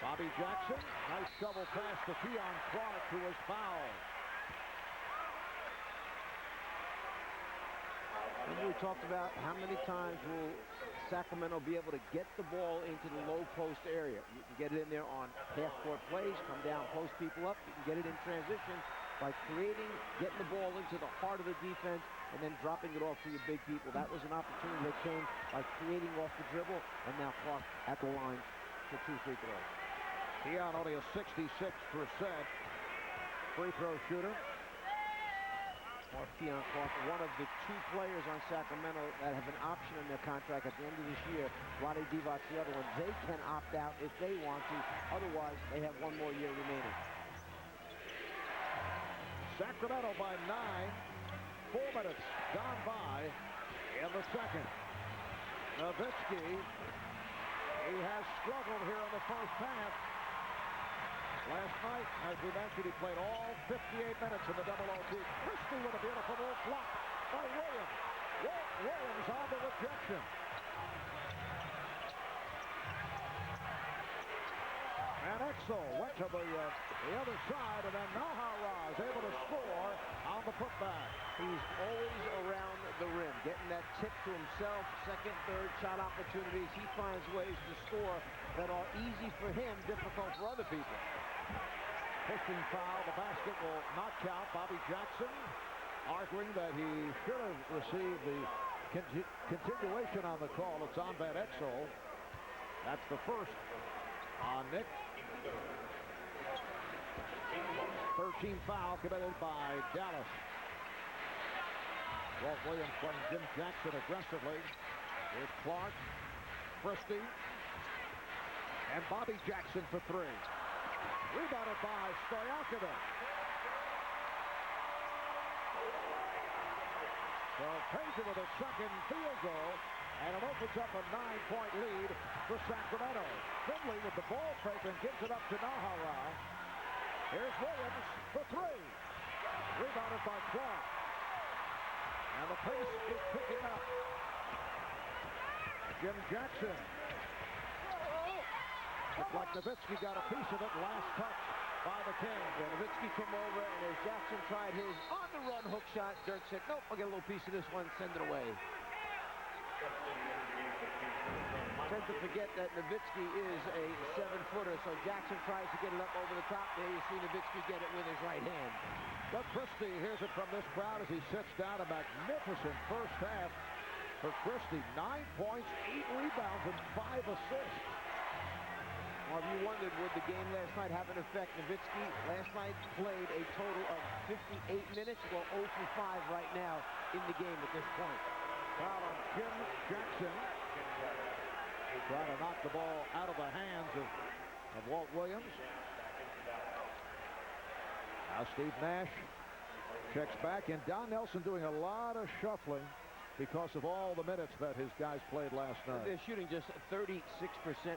Bobby Jackson, nice shovel pass to Keon Clark, who was fouled. Remember we talked about how many times will Sacramento be able to get the ball into the low post area. You can get it in there on half-court plays, come down, post people up. You can get it in transition by getting the ball into the heart of the defense and then dropping it off to your big people. That was an opportunity that came by creating off the dribble, and now Clark at the line for 2 free throws. Keon only a 66% free throw shooter. Keon Clark, one of the 2 players on Sacramento that have an option in their contract at the end of this year. V.Divac, the other one. They can opt out if they want to. Otherwise, they have 1 more year remaining. Sacramento by 9. 4 minutes gone by in the second. Nowitzki, he has struggled here in the first half. Last night, as we mentioned, he played all 58 minutes in the double OT. Christie with a beautiful move blocked by Williams. Williams on the rejection. Van Exel went to the other side, and then Nahara is able to score on the putback. He's always around the rim, getting that tip to himself, second, third shot opportunities. He finds ways to score that are easy for him, difficult for other people. pushing foul. The basket will not count. Bobby Jackson arguing that he should have received the continuation on the call. It's on Van Exel. That's the first on Nick. 13 foul committed by Dallas. Walt Williams playing Jim Jackson aggressively. Here's Clark, Christie, and Bobby Jackson for three. Rebounded by Stojakovic. So pays it with a second field goal, and it opens up a 9-point lead for Sacramento. Finley with the ball fake and gives it up to Nahara. Here's Williams for three. Rebounded by Clark. And the pace is picking up. Jim Jackson. Looks like Nowitzki got a piece of it. Last touch by the Kings. And Nowitzki came over, and as Jackson tried his on-the-run hook shot, Dirk said, nope, I'll get a little piece of this one, send it away. Tend to forget that Nowitzki is a 7-footer, so Jackson tries to get it up over the top. There you see Nowitzki get it with his right hand. D.Christie hears it from this crowd as he sits down. A magnificent first half for Christie. 9 points, 8 rebounds, and 5 assists. Well, if you wondered, would the game last night have an effect? Nowitzki last night played a total of 58 minutes. Well, 0 for 5 right now in the game at this point. Foul on Jim Jackson. Trying to knock the ball out of the hands of Walt Williams. Now Steve Nash checks back, and Don Nelson doing a lot of shuffling because of all the minutes that his guys played last night. They're shooting just 36%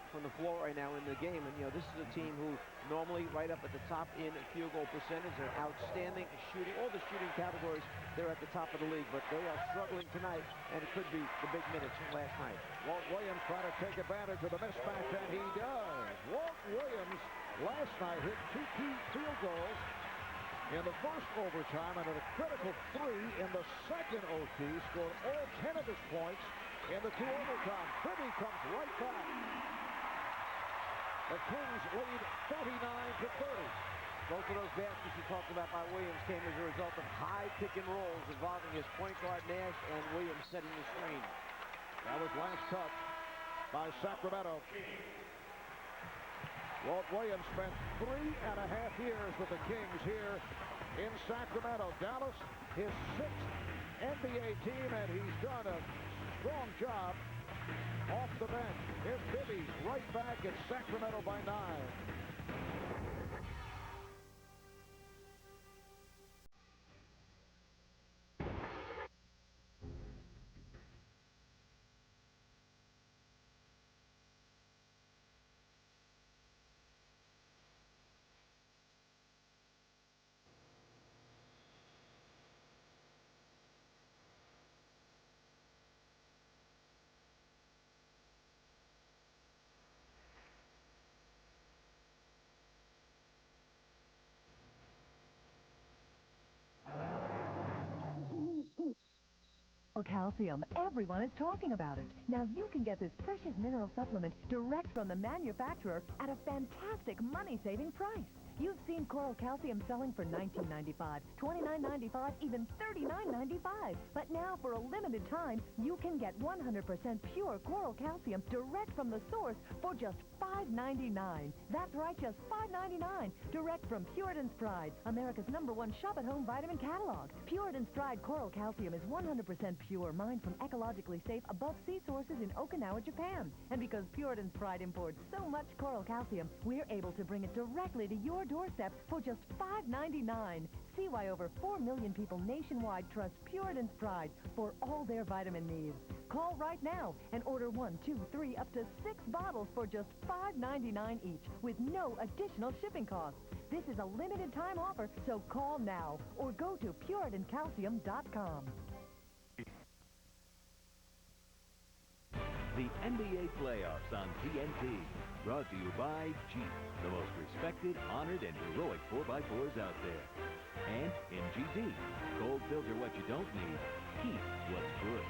from the floor right now in the game. And, you know, this is a team who normally right up at the top in field goal percentage. They're outstanding shooting. All the shooting categories, they're at the top of the league. But they are struggling tonight, and it could be the big minutes from last night. Walt Williams trying to take advantage of the mismatch, and he does. Walt Williams last night hit 2 key field goals in the first overtime, and at a critical 3 in the second OT, scored all 10 of his points in the 2 overtime. Bibby comes right back. The Kings lead 49-30. Both of those baskets you talked about by Williams came as a result of high pick and rolls involving his point guard Nash and Williams setting the screen. That was last touch by Sacramento. Walt Williams spent 3.5 years with the Kings here in Sacramento. Dallas, his 6th NBA team, and he's done a strong job off the bench. Here's Bibby right back at Sacramento by 9. Calcium. Everyone is talking about it. Now you can get this precious mineral supplement direct from the manufacturer at a fantastic money-saving price. You've seen Coral Calcium selling for $19.95, $29.95, even $39.95. But now, for a limited time, you can get 100% pure Coral Calcium direct from the source for just $5.99. That's right, just $5.99. Direct from Puritan's Pride, America's #1 shop-at-home vitamin catalog. Puritan's Pride Coral Calcium is 100% pure, mined from ecologically safe above-sea sources in Okinawa, Japan. And because Puritan's Pride imports so much Coral Calcium, we're able to bring it directly to your doorstep for just $5.99. See why over 4 million people nationwide trust Puritan's Pride for all their vitamin needs. Call right now and order 1, 2, 3, up to 6 bottles for just $5.99 each with no additional shipping costs. This is a limited time offer, so call now or go to PuritanCalcium.com. The NBA playoffs on TNT. Brought to you by Jeep, the most respected, honored, and heroic 4x4s out there. And MGD. Cold filter what you don't need. Heat what's good.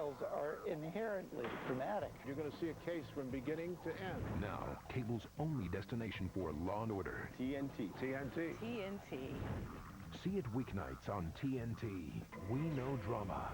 styles are inherently dramatic. You're going to see a case from beginning to end. Now, cable's only destination for Law and Order. TNT. TNT. TNT. See it weeknights on TNT. We know drama.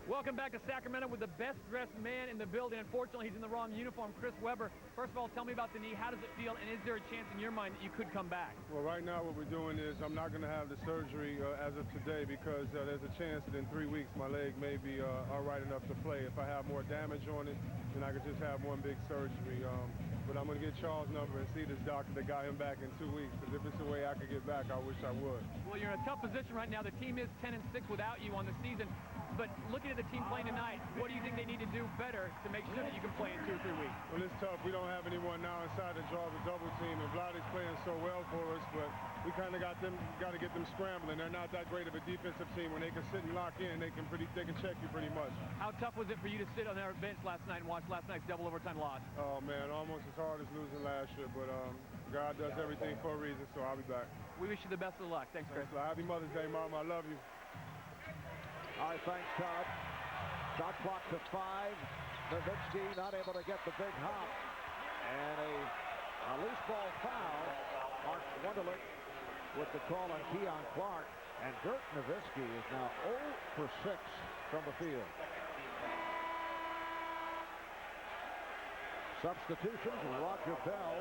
Welcome back to Sacramento with the best-dressed man in the building. Unfortunately, he's in the wrong uniform, Chris Webber. First of all, tell me about the knee. How does it feel, and is there a chance in your mind that you could come back? Well, right now what we're doing is I'm not going to have the surgery as of today because there's a chance that in 3 weeks my leg may be all right enough to play. If I have more damage on it, then I could just have one big surgery. But I'm going to get Charles' number and see this doctor that got him back in 2 weeks, because if it's a way I could get back, I wish I would. Well, you're in a tough position right now. The team is 10-6 without you on the season. But looking at the team playing tonight, what do you think they need to do better to make sure that you can play in 2 or 3 weeks? Well, it's tough. We don't have anyone now inside that draws a double team, and Vlad's playing so well for us, but we kind of got to get them scrambling. They're not that great of a defensive team. When they can sit and lock in, they can check you pretty much. How tough was it for you to sit on their bench last night and watch last night's double overtime loss? Oh, man, almost as hard as losing last year, but God does everything for a reason, so I'll be back. We wish you the best of luck. Thanks, Chris. Happy Mother's Day, Mom. I love you. All right, thanks, Todd. Shot clock to 5. Nowitzki not able to get the big hop. And a loose ball foul. Mark Wunderlich with the call on Keon Clark. And Dirk Nowitzki is now 0 for 6 from the field. Substitutions, Roger Bell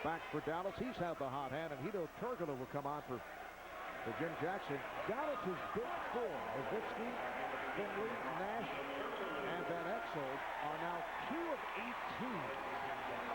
back for Dallas. He's had the hot hand, and H.Turkoglu will come on for J.Jackson. Dallas's big four, Nowitzki, Finley, Nash, and Van Exel are now 2 of 18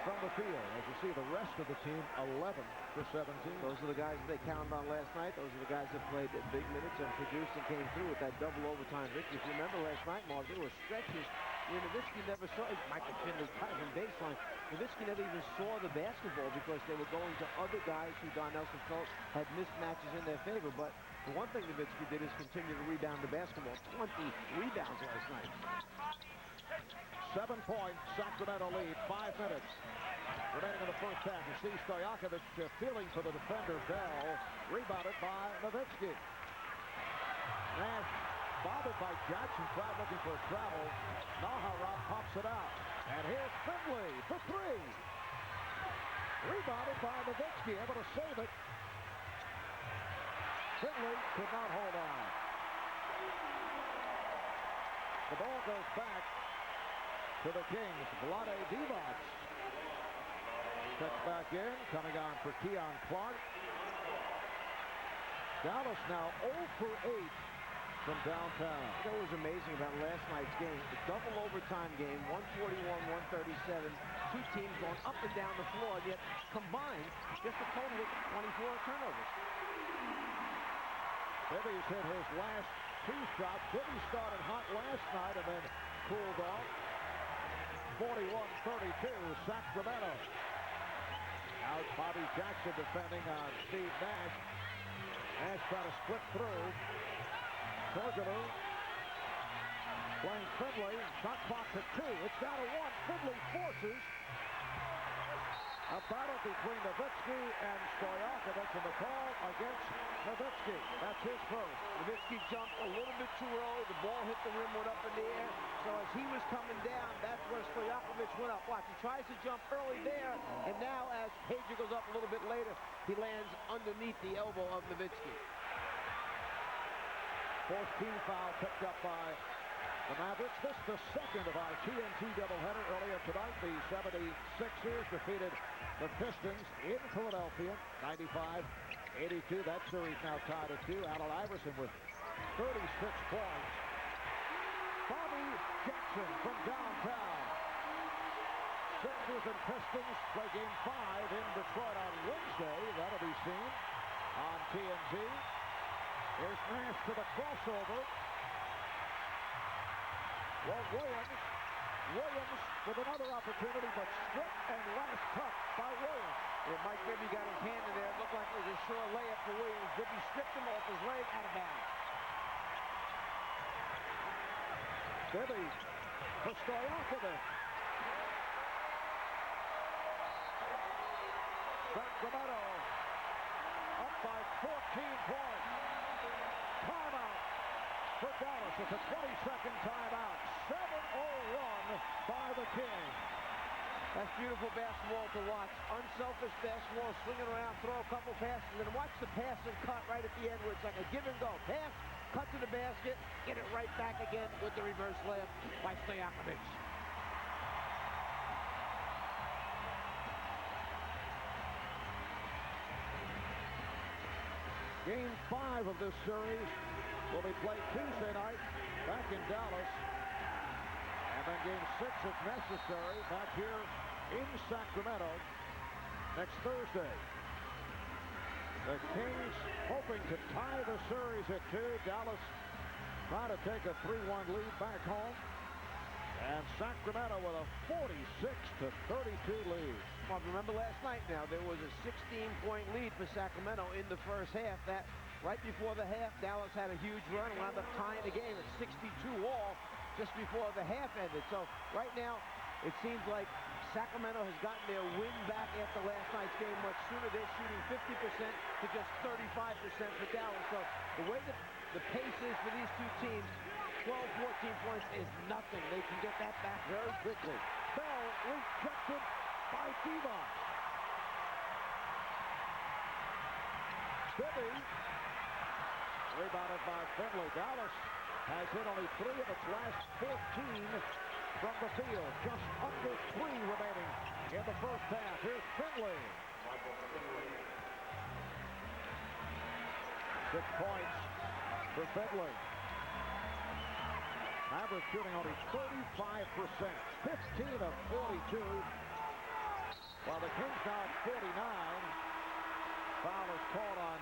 from the field. As you see, the rest of the team, 11 for 17. Those are the guys that they counted on last night. Those are the guys that played at big minutes and produced and came through with that double overtime victory. If you remember last night, Marv, there were stretches where Nowitzki never saw it. Michael Finley tied from baseline. Nowitzki never even saw the basketball because they were going to other guys who Don Nelson felt had mismatches in their favor. But the one thing Nowitzki did is continue to rebound the basketball. 20 rebounds last night. 7-point Sacramento lead, 5 minutes remaining in the first half. You see Stojakovic feeling for the defender, Bell, rebounded by Nowitzki. Nash bothered by Jackson, crowd looking for a travel. Naharov pops it out. And here's Finley for 3. Rebounded by Nowitzki, able to save it. Finley could not hold on. The ball goes back to the Kings. V.Divac checks back in, coming on for Keon Clark. Dallas now 0 for 8 from downtown. That was amazing about last night's game. The double overtime game, 141-137. Two teams going up and down the floor, yet combined, just a total of 24 turnovers. Bibby's hit his last 2 shots. Bibby started hot last night and then cooled off. 41-32, Sacramento. Out Bobby Jackson defending on Steve Nash. Nash trying to split through. Turkoglu playing Finley. Shot clock to 2. It's down to 1. Finley forces a battle between Nowitzki and Stojakovic, and the call against Nowitzki. That's his first. Nowitzki jumped a little bit too early. The ball hit the rim, went up in the air. So as he was coming down, that's where Stojakovic went up. Watch, he tries to jump early there, and now as Pager goes up a little bit later, he lands underneath the elbow of Nowitzki. Fourth team foul picked up by the Mavericks. This is the second of our TNT doubleheader. Earlier tonight, the 76ers defeated the Pistons in Philadelphia, 95-82. That series now tied at 2. Allen Iverson with 36 points. Bobby Jackson from downtown. Sixers and Pistons play game 5 in Detroit on Wednesday. That'll be seen on TNT. Here's Nash to the crossover. Well, Williams with another opportunity, but stripped and last cut by Williams. Well, Mike Bibby got his hand in there. It looked like it was a sure layup for Williams. Bibby stripped him off his leg, out of bounds. Bibby for Stojakovic. Sacramento up by 14 points. Timeout. for Dallas. It's a 22nd timeout. 7-0 run by the Kings. That's beautiful basketball to watch. Unselfish basketball, swinging around, throw a couple passes, and watch the pass and cut right at the end where it's like a give and go. Pass, cut to the basket, get it right back again with the reverse layup by Stojakovic. Game 5 of this series will be played Tuesday night back in Dallas. And then Game 6, if necessary, back here in Sacramento next Thursday. The Kings hoping to tie the series at 2. Dallas trying to take a 3-1 lead back home. And Sacramento with a 46-32 lead. Well, remember last night now, there was a 16-point lead for Sacramento in the first half. That right before the half, Dallas had a huge run, wound up tying the game at 62 all just before the half ended. So right now, it seems like Sacramento has gotten their win back after last night's game much sooner. They're shooting 50% to just 35% for Dallas. So the way that the pace is for these two teams, 12, 14 points is nothing. They can get that back very quickly. Bell rejected by D.Vac. M.Bibby rebounded by Finley. Dallas has hit only 3 of its last 14 from the field. Just under 3 remaining in the first half. Here's Finley. 6 points for Finley. Mavericks shooting only 35%. 15 of 42. While the Kings now at 49. Foul is called on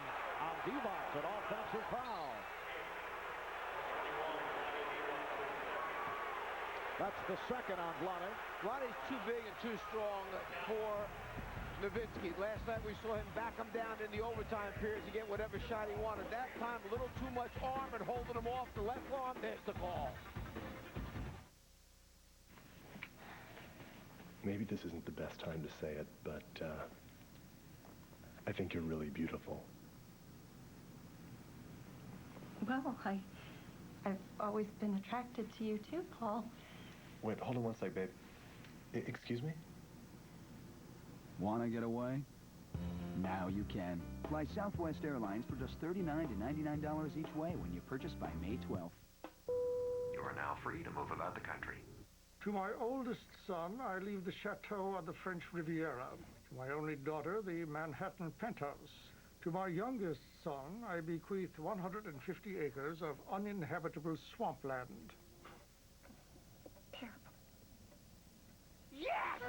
D.Vac, an offensive foul. That's the second on Vlade. Vlade's too big and too strong for Nowitzki. Last night we saw him back him down in the overtime period to get whatever shot he wanted. That time a little too much arm and holding him off the left arm. There's the call. Maybe this isn't the best time to say it, but I think you're really beautiful. Well, I've always been attracted to you too, Paul. Wait, hold on one sec, babe. Excuse me? Want to get away? Now you can. Fly Southwest Airlines for just $39 to $99 each way when you purchase by May 12th. You are now free to move about the country. To my oldest son, I leave the chateau on the French Riviera. To my only daughter, the Manhattan penthouse. To my youngest son, I bequeath 150 acres of uninhabitable swampland. Yes!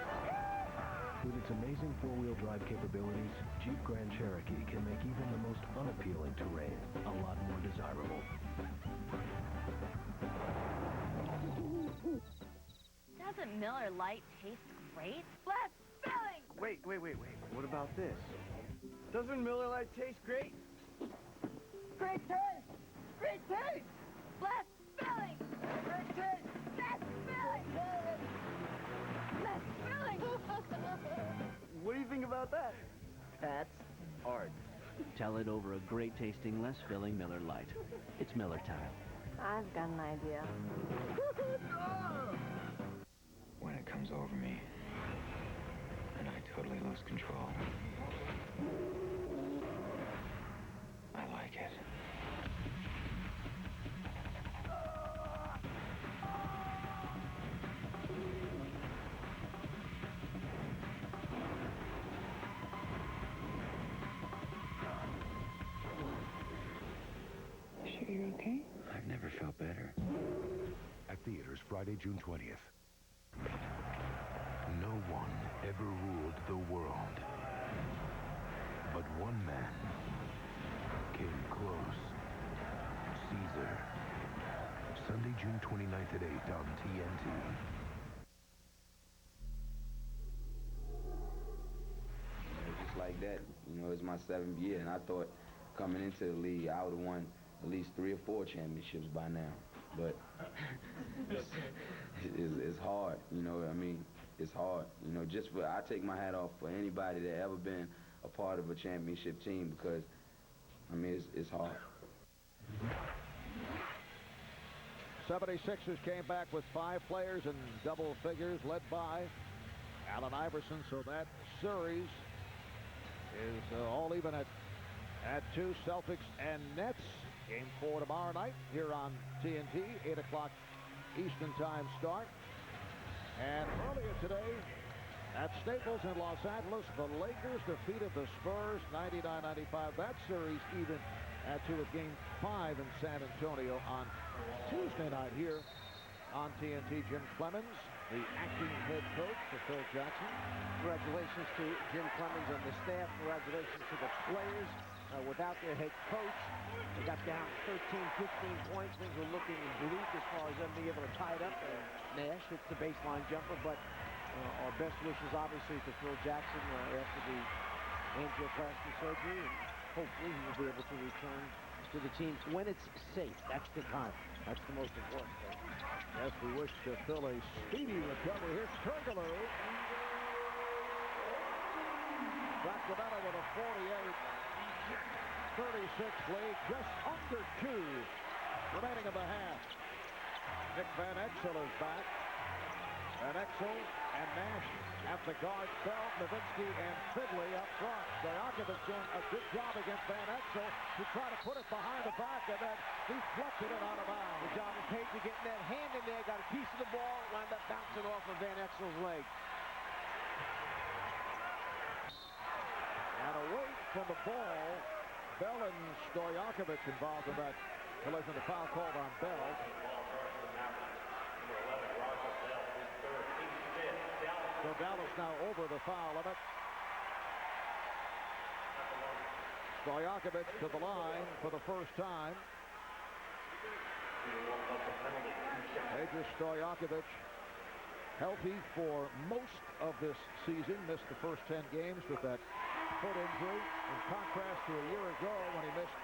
With its amazing four-wheel drive capabilities, Jeep Grand Cherokee can make even the most unappealing terrain a lot more desirable. Doesn't Miller Lite taste great? Less filling! Wait. What about this? Doesn't Miller Lite taste great? Great taste! Great taste! Less filling! Great taste! Less filling! Less filling! What do you think about that? That's art. Tell it over a great-tasting, less-filling Miller Lite. It's Miller time. I've got an idea. When it comes over me, and I totally lose control, I like it. Sure you're okay? I've never felt better. At theaters Friday, June 20th. No one ever ruled the world. But one man came close. Caesar. Sunday, June 29th at 8 on TNT. Just like that, it's my 7th year, and I thought coming into the league, I would have won at least 3 or 4 championships by now. But it's hard, It's hard, I take my hat off for anybody that ever been a part of a championship team because, it's hard. 76ers came back with 5 players in double figures, led by Allen Iverson. So that series is all even at 2. Celtics and Nets. Game 4 tomorrow night here on TNT. 8 o'clock Eastern Time start. And earlier today at Staples in Los Angeles, the Lakers defeated the Spurs 99-95. That series even at 2 at Game 5 in San Antonio on Tuesday night here on TNT. Jim Clemens, the acting head coach for Phil Jackson. Congratulations to Jim Clemens and the staff. Congratulations to the players. Without their head coach, they got down 13, 15 points. Things were looking bleak as far as them being able to tie it up. Nash hits the baseline jumper, but our best wishes, obviously, to Phil Jackson after the angioplasty surgery. And hopefully he will be able to return to the team when it's safe. That's the time. That's the most important thing. Yes, we wish Phil a speedy recovery. Here's Turkoglu. Sacramento with a 48-36 lead, just under 2 remaining in the half. Nick Van Exel is back. Van Exel and Nash at the guard. Bell, Nowitzki, and Findlay up front. Stojakovic doing a good job against Van Exel to try to put it behind the back, and then deflected it out of bounds. Good job of Page to getting that hand in there, got a piece of the ball, wound up bouncing off of Van Exel's leg. And away from the ball, Bell and Stojakovic involved in that collision. The foul called on Bell. So Dallas now over the foul limit. Stojakovic to the line for the first time. Major Stojakovic healthy for most of this season. Missed the first 10 games with that foot injury, in contrast to a year ago when he missed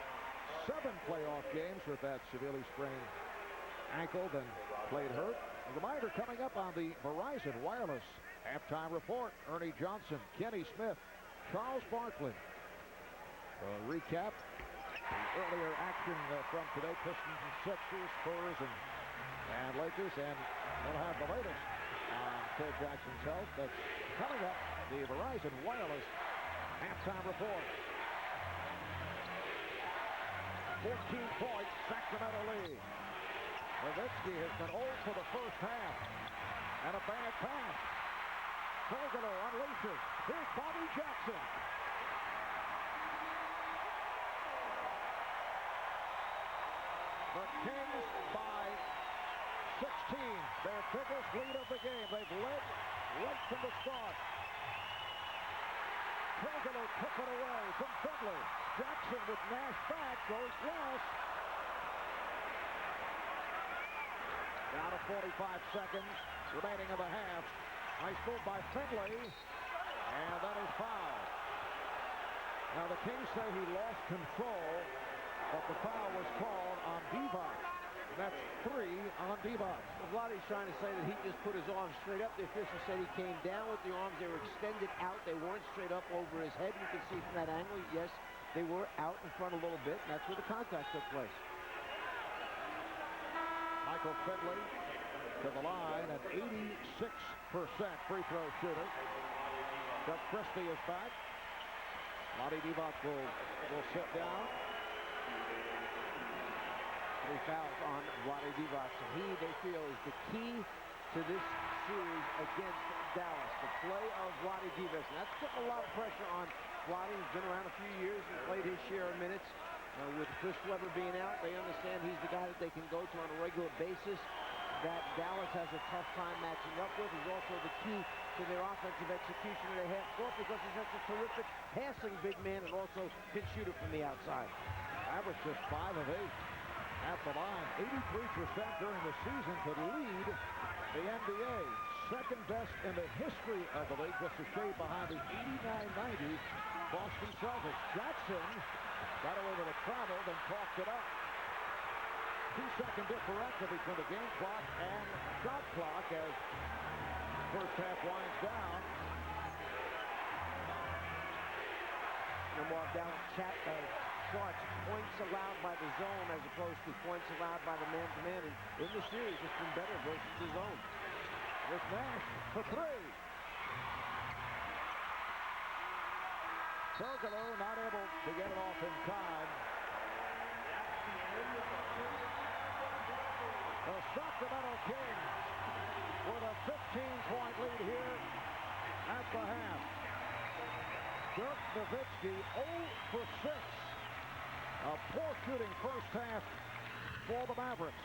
7 playoff games with that severely sprained ankle, then played hurt. A reminder coming up on the Verizon Wireless halftime report. Ernie Johnson, Kenny Smith, Charles Barkley. Recap the earlier action from today. Pistons and Sixers, Spurs and Lakers, and we'll have the latest on Phil Jackson's health. That's coming up, the Verizon Wireless halftime report. 14 points, Sacramento lead. Nowitzki has been old for the first half. And a bad pass. Turkoglu unleashes. Here's B.Jackson. The Kings by 16. Their biggest lead of the game. They've led right from the start. Turkoglu took it away from Findlay. Jackson with Nash back goes last. Down to 45 seconds remaining in the half. Nice move by Findlay, and that is foul. Now the Kings say he lost control, but the foul was called on D.Vac. That's 3 on D.Vac. Vladdy's trying to say that he just put his arms straight up. The official said he came down with the arms. They were extended out. They weren't straight up over his head. You can see from that angle, yes, they were out in front a little bit, and that's where the contact took place. Michael Findlay to the line, an 86% free throw shooter. D.Christie is back. V.Divac will sit down. 3 fouls on V.Divac. So they feel is the key to this series against Dallas. The play of V.Divac. And that's putting a lot of pressure on Vladdy. He's been around a few years and played his share of minutes. With Chris Webber being out, they understand he's the guy that they can go to on a regular basis that Dallas has a tough time matching up with. He's also the key to their offensive execution in the half court because he's such a terrific passing big man and also can shoot it from the outside. Average just 5 of 8 at the line. 83% during the season to lead the NBA. Second best in the history of the league, just a shade behind the 89-90 Boston Celtics. Jackson got away with a travel, then talked it up. 2-second differential between the game clock and shot clock as first half winds down. No more Dallas chat charts, points allowed by the zone as opposed to points allowed by the man-to-man. And in the series, it's been better versus the zone. With Nash for three. H.Turkoglu not able to get it off in time. The Sacramento Kings with a 15-point lead here at the half. Dirk Nowitzki 0 for 6. A poor shooting first half for the Mavericks.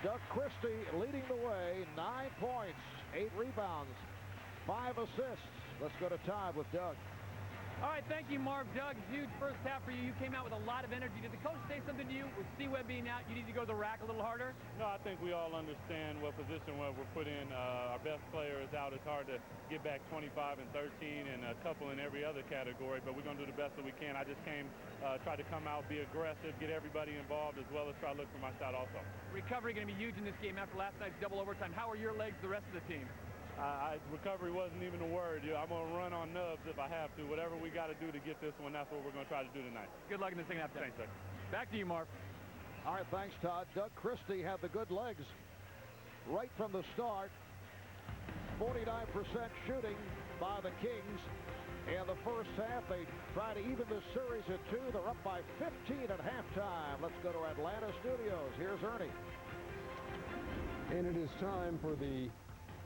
D.Christie leading the way, 9 points, 8 rebounds, 5 assists. Let's go to Todd with Doug. All right, thank you, Marv. Doug, huge first half for you. You came out with a lot of energy. Did the coach say something to you with C-Webb being out? You need to go to the rack a little harder? No, I think we all understand what position we're put in. Our best player is out. It's hard to get back 25 and 13 and a couple in every other category, but we're going to do the best that we can. I just came, try to come out, be aggressive, get everybody involved, as well as try to look for my shot also. Recovery going to be huge in this game after last night's double overtime. How are your legs, the rest of the team? Recovery wasn't even a word. I'm going to run on nubs if I have to. Whatever we got to do to get this one, that's what we're going to try to do tonight. Good luck in the second half. Thanks, sir. Back to you, Marv. All right, thanks, Todd. D.Christie had the good legs right from the start. 49% shooting by the Kings. In the first half, they try to even the series at 2. They're up by 15 at halftime. Let's go to Atlanta Studios. Here's Ernie. And it is time for the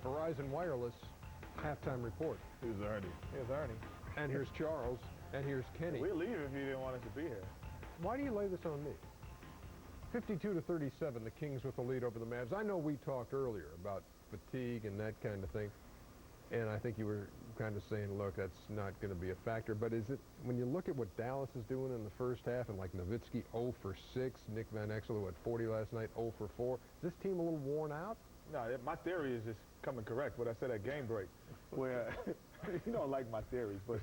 Verizon Wireless halftime report. Here's Ernie. Here's Ernie. And here's Charles. And here's Kenny. We'll leave if you didn't want us to be here. Why do you lay this on me? 52-37, the Kings with the lead over the Mavs. I know we talked earlier about fatigue and that kind of thing. And I think you were kind of saying, look, that's not going to be a factor. But is it, when you look at what Dallas is doing in the first half, and like Nowitzki 0 for 6, Nick Van Exel, who had 40 last night, 0 for 4, is this team a little worn out? No, my theory is just coming correct what I said at game break, where you don't like my theories, but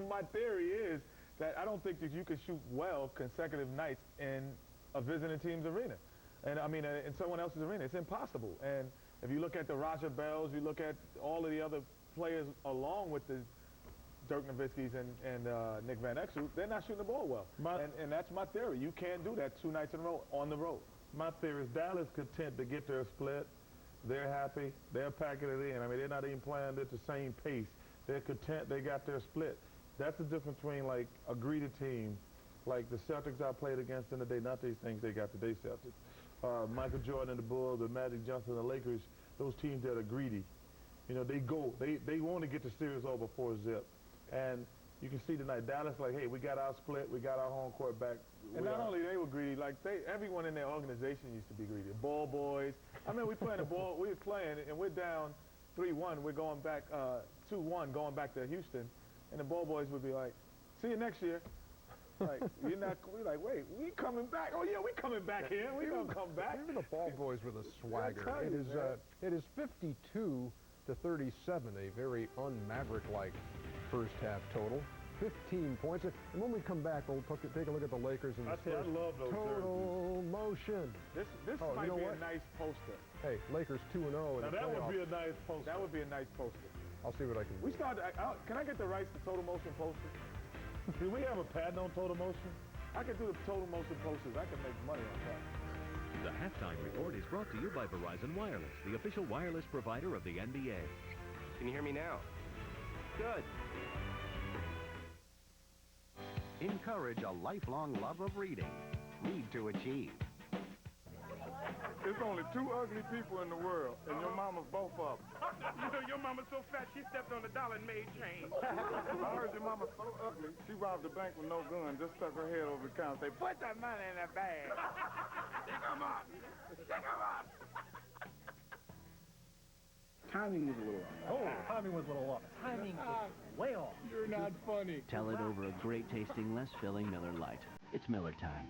my theory is that I don't think that you can shoot well consecutive nights in a visiting team's arena. And I mean, in someone else's arena. It's impossible. And if you look at the Roger Bells, you look at all of the other players along with the Dirk Nowitzkis and Nick Van Exel, they're not shooting the ball well. And that's my theory. You can't do that 2 nights in a row on the road. My theory is Dallas content to get their split. They're happy. They're packing it in. I mean, they're not even playing at the same pace. They're content. They got their split. That's the difference between, like, a greedy team, like the Celtics I played against in the day, not these things they got today, Celtics. Michael Jordan and the Bulls, the Magic Johnson and the Lakers, those teams that are greedy. You know, they want to get the series over before zip. And you can see tonight, Dallas like, hey, we got our split, we got our home court back. And not only they were greedy, like everyone in their organization used to be greedy. Ball boys. I mean, we playing the ball, we were playing, and we're down 3-1. We're going back 2-1, going back to Houston, and the ball boys would be like, see you next year. Like, we're like, wait, we coming back. Oh, yeah, we coming back here. We going to come back. Here are the ball boys with a swagger. It is 52-37, a very un-Maverick-like first half total. 15 points. And when we come back, we'll take a look at the Lakers and the I love those total motion. This might be a nice poster. Hey, Lakers 2-0 in the playoffs. That would be a nice poster. That would be a nice poster. I'll see what I can do. Can I get the rights to total motion posters? Do we have a patent on total motion? I can do the total motion posters. I can make money on that. The halftime report is brought to you by Verizon Wireless, the official wireless provider of the NBA. Can you hear me now? Good. Encourage a lifelong love of reading. Read to achieve. There's only 2 ugly people in the world, and your mama's both of them. You know, your mama's so fat, she stepped on the dollar and made change. I heard your mama's so ugly, she robbed the bank with no gun, just stuck her head over the counter and say, put that money in that bag. Stick 'em up. Stick 'em up. Timing was a little off. Oh, timing was a little off. Timing was way off. You're not funny. Tell it over a great tasting, less filling Miller Lite. It's Miller time.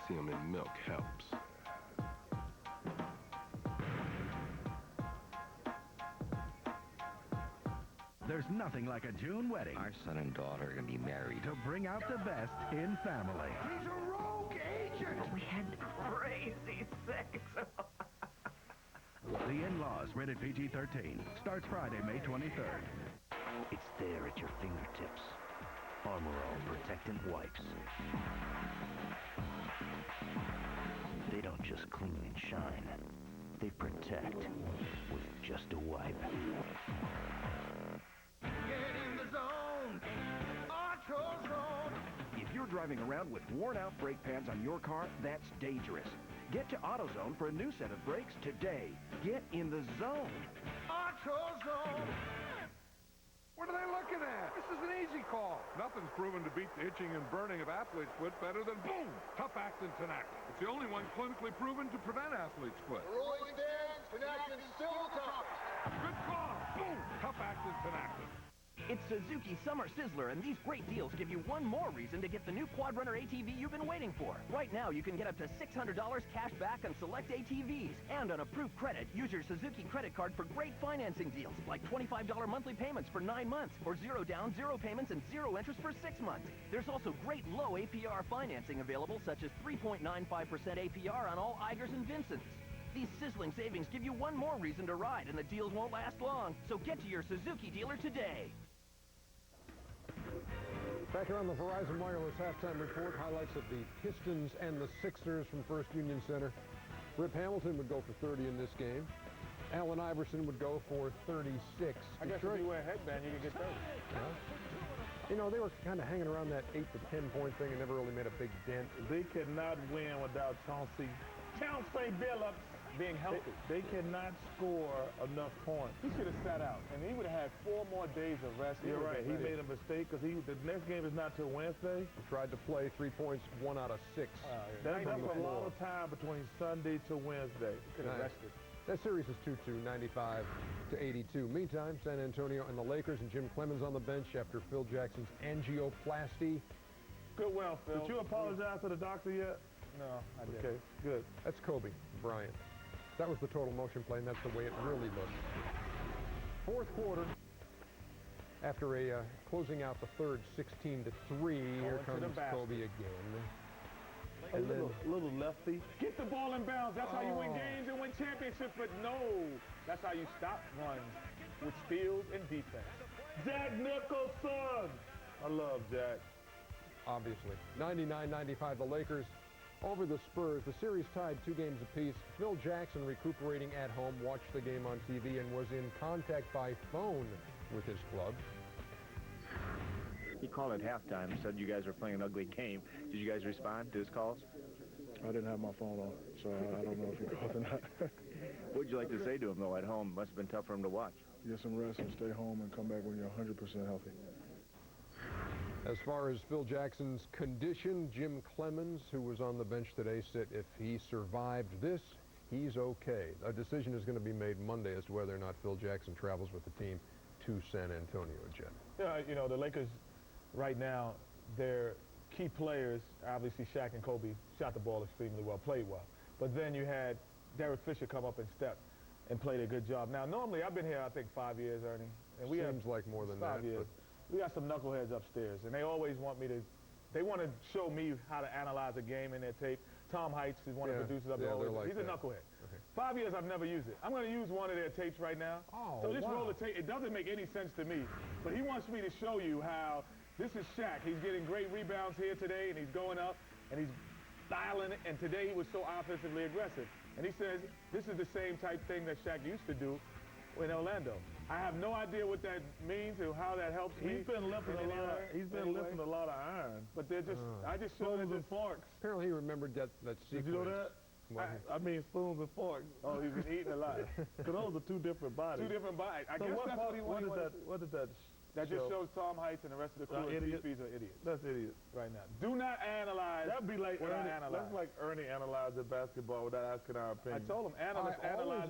calcium in milk helps. There's nothing like a June wedding. Our son and daughter are going to be married. To bring out the best in family. He's a rogue agent! We had crazy sex. The In-Laws, rated PG-13. Starts Friday, May 23rd. It's there at your fingertips. Armor All Protectant Wipes. They don't just clean and shine. They protect with just a wipe. Get in the zone! AutoZone! If you're driving around with worn-out brake pads on your car, that's dangerous. Get to AutoZone for a new set of brakes today. Get in the zone. AutoZone! What are they looking at? This is an easy call. Nothing's proven to beat the itching and burning of athlete's foot better than, boom, tough-actin Tinactin. It's the only one clinically proven to prevent athlete's foot. The rolling stands, Tinactin's still the toughest. Good call. Boom, tough-actin Tinactin. It's Suzuki Summer Sizzler, and these great deals give you one more reason to get the new Quad Runner ATV you've been waiting for. Right now, you can get up to $600 cash back on select ATVs. And on approved credit, use your Suzuki credit card for great financing deals, like $25 monthly payments for 9 months, or 0 down, 0 payments, and 0 interest for 6 months. There's also great low APR financing available, such as 3.95% APR on all Eigers and Vincents. These sizzling savings give you one more reason to ride, and the deals won't last long. So get to your Suzuki dealer today. Back here on the Verizon Wireless Halftime Report, highlights of the Pistons and the Sixers from First Union Center. Rip Hamilton would go for 30 in this game. Allen Iverson would go for 36. I guess if you wear a headband, you can get 30. You know, they were kind of hanging around that 8 to 10 point thing and never really made a big dent. They could not win without Chauncey Billups being healthy. They cannot score enough points. He should have sat out, and he would have had 4 more days of rest. You're right. He made a mistake because the next game is not till Wednesday. He tried to play 3 points, 1 out of 6. That's a lot of time between Sunday to Wednesday. Could have rested. That series is 2-2, 95 to 82. Meantime, San Antonio and the Lakers, and Jim Clemens on the bench after Phil Jackson's angioplasty. Good well, Phil. Did you apologize to the doctor yet? No, I didn't. Okay, good. That's Kobe Bryant. That was the total motion play, and that's the way it really looked. Fourth quarter, after a closing out the third 16 to 3, here comes Kobe again. A little lefty. Get the ball in bounds. That's how you win games and win championships. But no, that's how you stop runs with steals and defense. Jack Nicholson. I love Jack. Obviously. 99-95, the Lakers over the Spurs. The series tied 2 games apiece. Phil Jackson, recuperating at home, watched the game on TV and was in contact by phone with his club. He called at halftime, said you guys were playing an ugly game. Did you guys respond to his calls? I didn't have my phone on, so I don't know if he called or not. What would you like to say to him, though, at home? Must have been tough for him to watch. Get some rest and stay home and come back when you're 100% healthy. As far as Phil Jackson's condition, Jim Clemens, who was on the bench today, said if he survived this, he's okay. A decision is going to be made Monday as to whether or not Phil Jackson travels with the team to San Antonio, Jeff. Yeah, you know, the Lakers right now, their key players, obviously Shaq and Kobe, shot the ball extremely well, played well. But then you had Derek Fisher come up and step and played a good job. Now, normally, I've been here, I think, 5 years, Ernie. And we Seems like more than 5 that. years. We got some knuckleheads upstairs, and they always want me to, they want to show me how to analyze a game in their tape. Tom Heights is one of the producers up there. Like He's a knucklehead. Okay. 5 years, I've never used it. I'm going to use one of their tapes right now. So just roll the tape. It doesn't make any sense to me, but he wants me to show you how this is Shaq. He's getting great rebounds here today, and he's going up, and he's dialing it, and today he was so offensively aggressive. And he says, this is the same type thing that Shaq used to do in Orlando. I have no idea what that means or how that helps me. He's been lifting a lot of iron. But they're just, I just showed it and forks. Apparently he remembered that sequence. Did you know that? I mean spoons and forks. Oh, he's been eating a lot. Because those are 2 different bodies. 2 different bodies. I guess that's what he wanted. What is that? That just shows Tom Heights and the rest of the crew. These are idiots. That's idiots. Right now. Do not analyze. That'd be like that's like Ernie analyzing basketball without asking our opinion. I told him analyze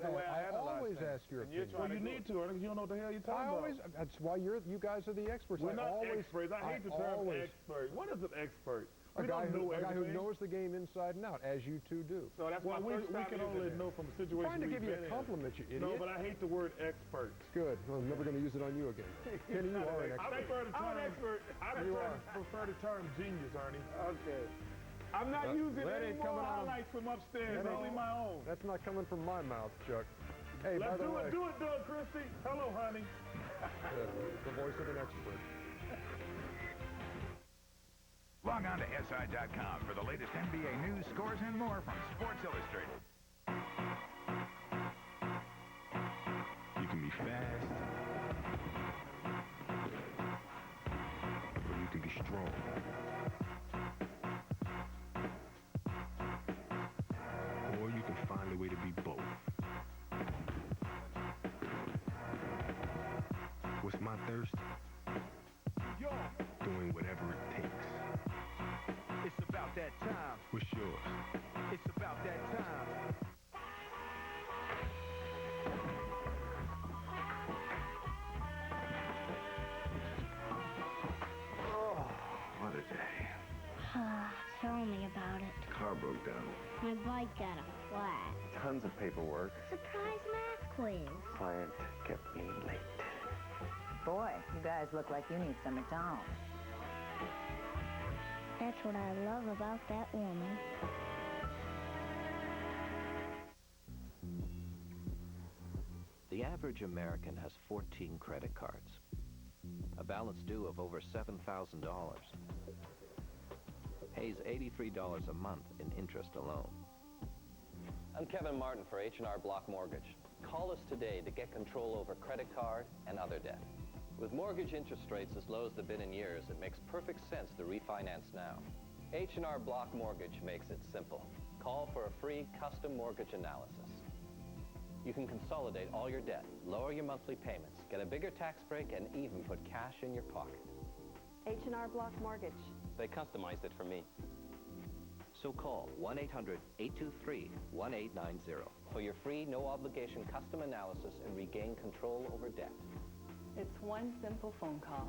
the way I analyze. I always ask your opinion. Well, you need to, Ernie, because you don't know what the hell you're talking about. That's why you guys are the experts. We're not experts. I hate the term expert. What is an expert? A guy who knows the game inside and out, as you two do. So that's why we can only know from a situation. I'm trying to give you a compliment, you idiot. No, but I hate the word expert. Good. Well, I'm never going to use it on you again. Kenny, you are an expert. I'm an expert. I prefer the term genius, Ernie. Okay. I'm not using any more highlights from upstairs. Only my own. That's not coming from my mouth, Chuck. Hey, Let's by the way. Do it, D.Christie. Hello, honey. The voice of an expert. Log on to SI.com for the latest NBA news, scores, and more from Sports Illustrated. You can be fast, or you can be strong. Or you can find a way to be both. What's my thirst? Doing whatever it takes. It's about that time. What's yours? It's about that time. Oh, what a day. Tell me about it. Car broke down. My bike got a flat. Tons of paperwork. Surprise math quiz. Client kept me late. Boy, you guys look like you need some McDonald's. That's what I love about that woman. The average American has 14 credit cards, a balance due of over $7,000, pays $83 a month in interest alone. I'm Kevin Martin for H&R Block Mortgage. Call us today to get control over credit card and other debt. With mortgage interest rates as low as they've been in years, it makes perfect sense to refinance now. H&R Block Mortgage makes it simple. Call for a free custom mortgage analysis. You can consolidate all your debt, lower your monthly payments, get a bigger tax break, and even put cash in your pocket. H&R Block Mortgage. They customized it for me. So call 1-800-823-1890 for your free, no-obligation custom analysis and regain control over debt. It's one simple phone call.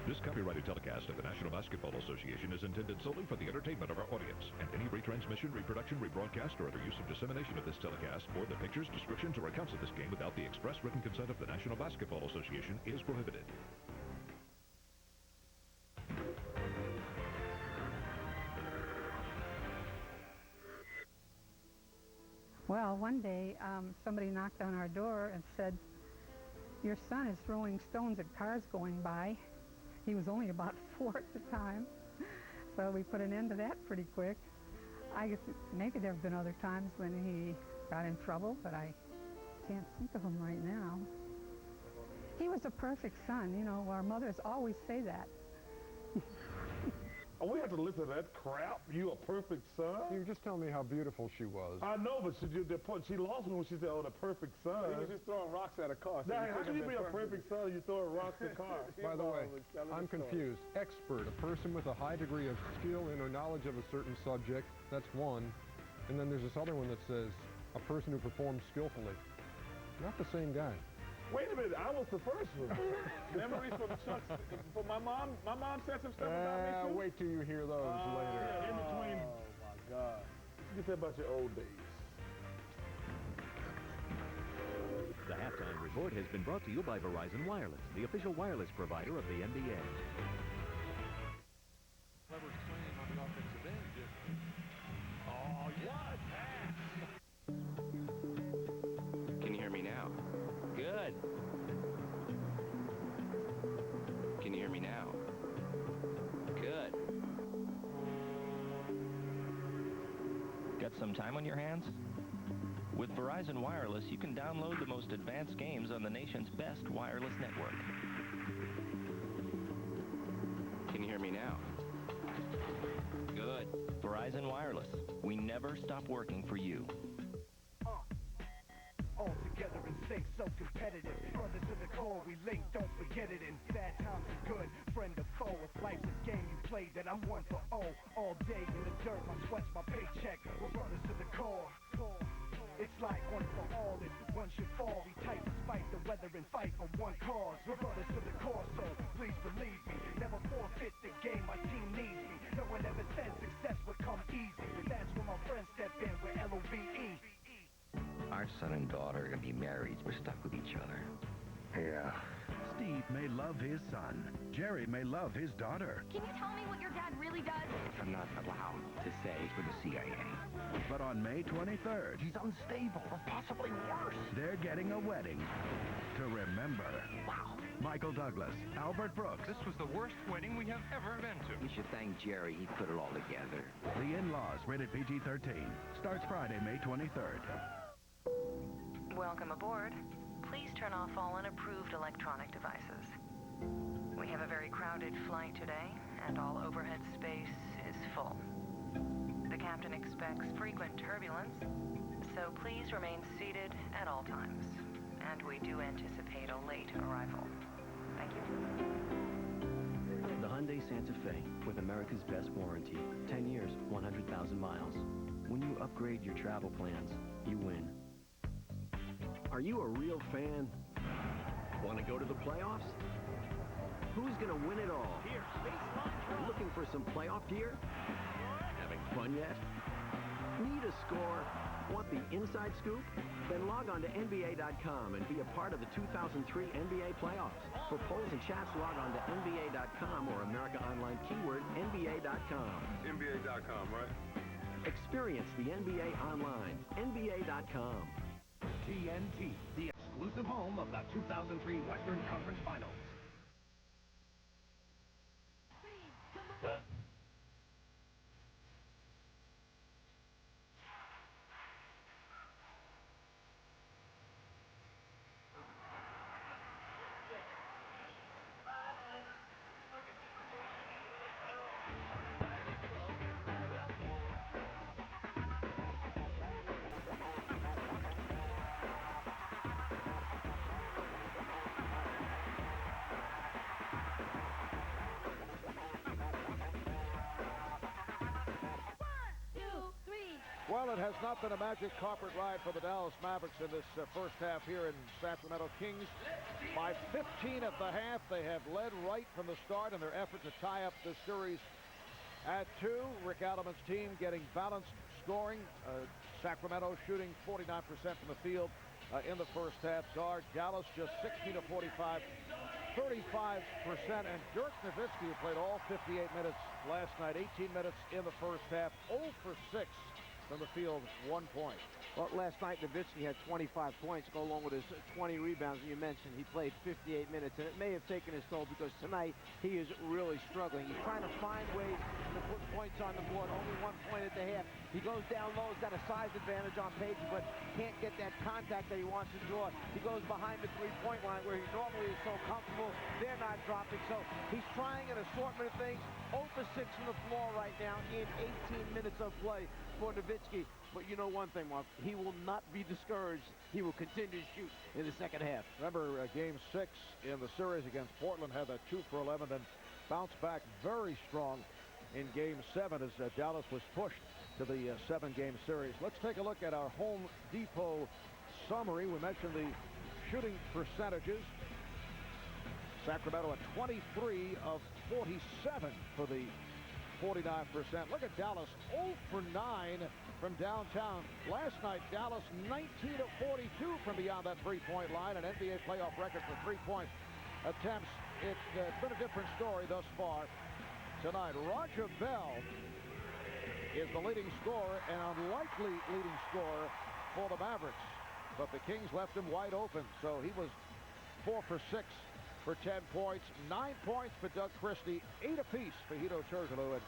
This copyrighted telecast of the National Basketball Association is intended solely for the entertainment of our audience, and any retransmission, reproduction, rebroadcast, or other use of dissemination of this telecast, or the pictures, descriptions, or accounts of this game without the express written consent of the National Basketball Association is prohibited. Well, one day, somebody knocked on our door and said, "Your son is throwing stones at cars going by." He was only about 4 at the time, so we put an end to that pretty quick. I guess maybe there have been other times when he got in trouble, but I can't think of him right now. He was a perfect son. You know, our mothers always say that. Oh, we have to listen to that crap. You a perfect son? You just tell me how beautiful she was. I know, but she lost me when she said, "Oh, the perfect son." He was just throwing rocks at a car. So how can you be a perfect son? You throwing rocks at a car. By the way, I'm confused. Expert, a person with a high degree of skill in or knowledge of a certain subject. That's one. And then there's this other one that says a person who performs skillfully. Not the same guy. Wait a minute, I was the first one. Memories from Chuck's. From my mom said some stuff about me too. Wait till you hear those later. Yeah, in between. Oh my God. You said about your old days. The halftime report has been brought to you by Verizon Wireless, the official wireless provider of the NBA. Clever swing on the offensive end. Oh, yes. Can you hear me now? Good. Can you hear me now? Good. Got some time on your hands? With Verizon Wireless, you can download the most advanced games on the nation's best wireless network. Can you hear me now? Good. Verizon Wireless. We never stop working for you. All together in sync, so competitive. Brothers to the core, we link, don't forget it. In bad times and good, friend or foe. If life's a game you play, then I'm one for all day in the dirt, my sweat's my paycheck. We're brothers to the core. It's like one for all, and one should fall. We tight despite the weather and fight for one cause, regardless of the cause. So please believe me, never forfeit the game. My team needs me. No one ever said success would come easy, but that's when my friends step in with LOVE. Our son and daughter are going to be married. We're stuck with each other. Yeah. Steve may love his son. Jerry may love his daughter. Can you tell me what your dad really does? I'm not allowed to say for the CIA. But on May 23rd, He's unstable, or possibly worse. they're getting a wedding to remember. Wow. Michael Douglas, Albert Brooks. This was the worst wedding we have ever been to. You should thank Jerry. He put it all together. The In-Laws, rated PG-13. Starts Friday, May 23rd. Welcome aboard. Please turn off all unapproved electronic devices. We have a very crowded flight today, and all overhead space is full. The captain expects frequent turbulence, so please remain seated at all times. And we do anticipate a late arrival. Thank you. The Hyundai Santa Fe, with America's best warranty. 10 years, 100,000 miles. When you upgrade your travel plans, you win. Are you a real fan? Want to go to the playoffs? Who's going to win it all? Looking for some playoff gear? Having fun yet? Need a score? Want the inside scoop? Then log on to NBA.com and be a part of the 2003 NBA playoffs. For polls and chats, log on to NBA.com or America Online keyword NBA.com. NBA.com, right? Experience the NBA online. NBA.com. TNT, the exclusive home of the 2003 Western Conference Finals. Well, it has not been a magic carpet ride for the Dallas Mavericks in this first half here in Sacramento. Kings by 15 at the half. They have led right from the start in their effort to tie up the series at 2. Rick Adelman's team getting balanced scoring. Sacramento shooting 49% from the field in the first half. Guard Dallas just 16 of 45, 35%. And Dirk Nowitzki, who played all 58 minutes last night, 18 minutes in the first half, 0 for 6. From the field, 1 point. Well, last night, Nowitzki had 25 points, go along with his 20 rebounds. And you mentioned he played 58 minutes, and it may have taken his toll because tonight he is really struggling. He's trying to find ways to put points on the board. Only 1 point at the half. He goes down low. He's got a size advantage on paper, but can't get that contact that he wants to draw. He goes behind the three-point line where he normally is so comfortable. They're not dropping, so he's trying an assortment of things. 0 for 6 from the floor right now in 18 minutes of play for Nowitzki. But you know one thing, Mark, he will not be discouraged. He will continue to shoot in the second half. Remember, Game 6 in the series against Portland had that 2 for 11, then bounced back very strong in Game 7 as Dallas was pushed to the 7-game series. Let's take a look at our Home Depot summary. We mentioned the shooting percentages. Sacramento at 23 of 47 for the 49%. Look at Dallas, 0 for 9 from downtown. Last night, Dallas 19 of 42 from beyond that three-point line, an NBA playoff record for three-point attempts. It's been a different story thus far tonight. Roger Bell is the leading scorer, an unlikely leading scorer for the Mavericks. But the Kings left him wide open, so he was 4 for 6 for 10 points. 9 points for D.Christie, 8 apiece for H.Turkoglu and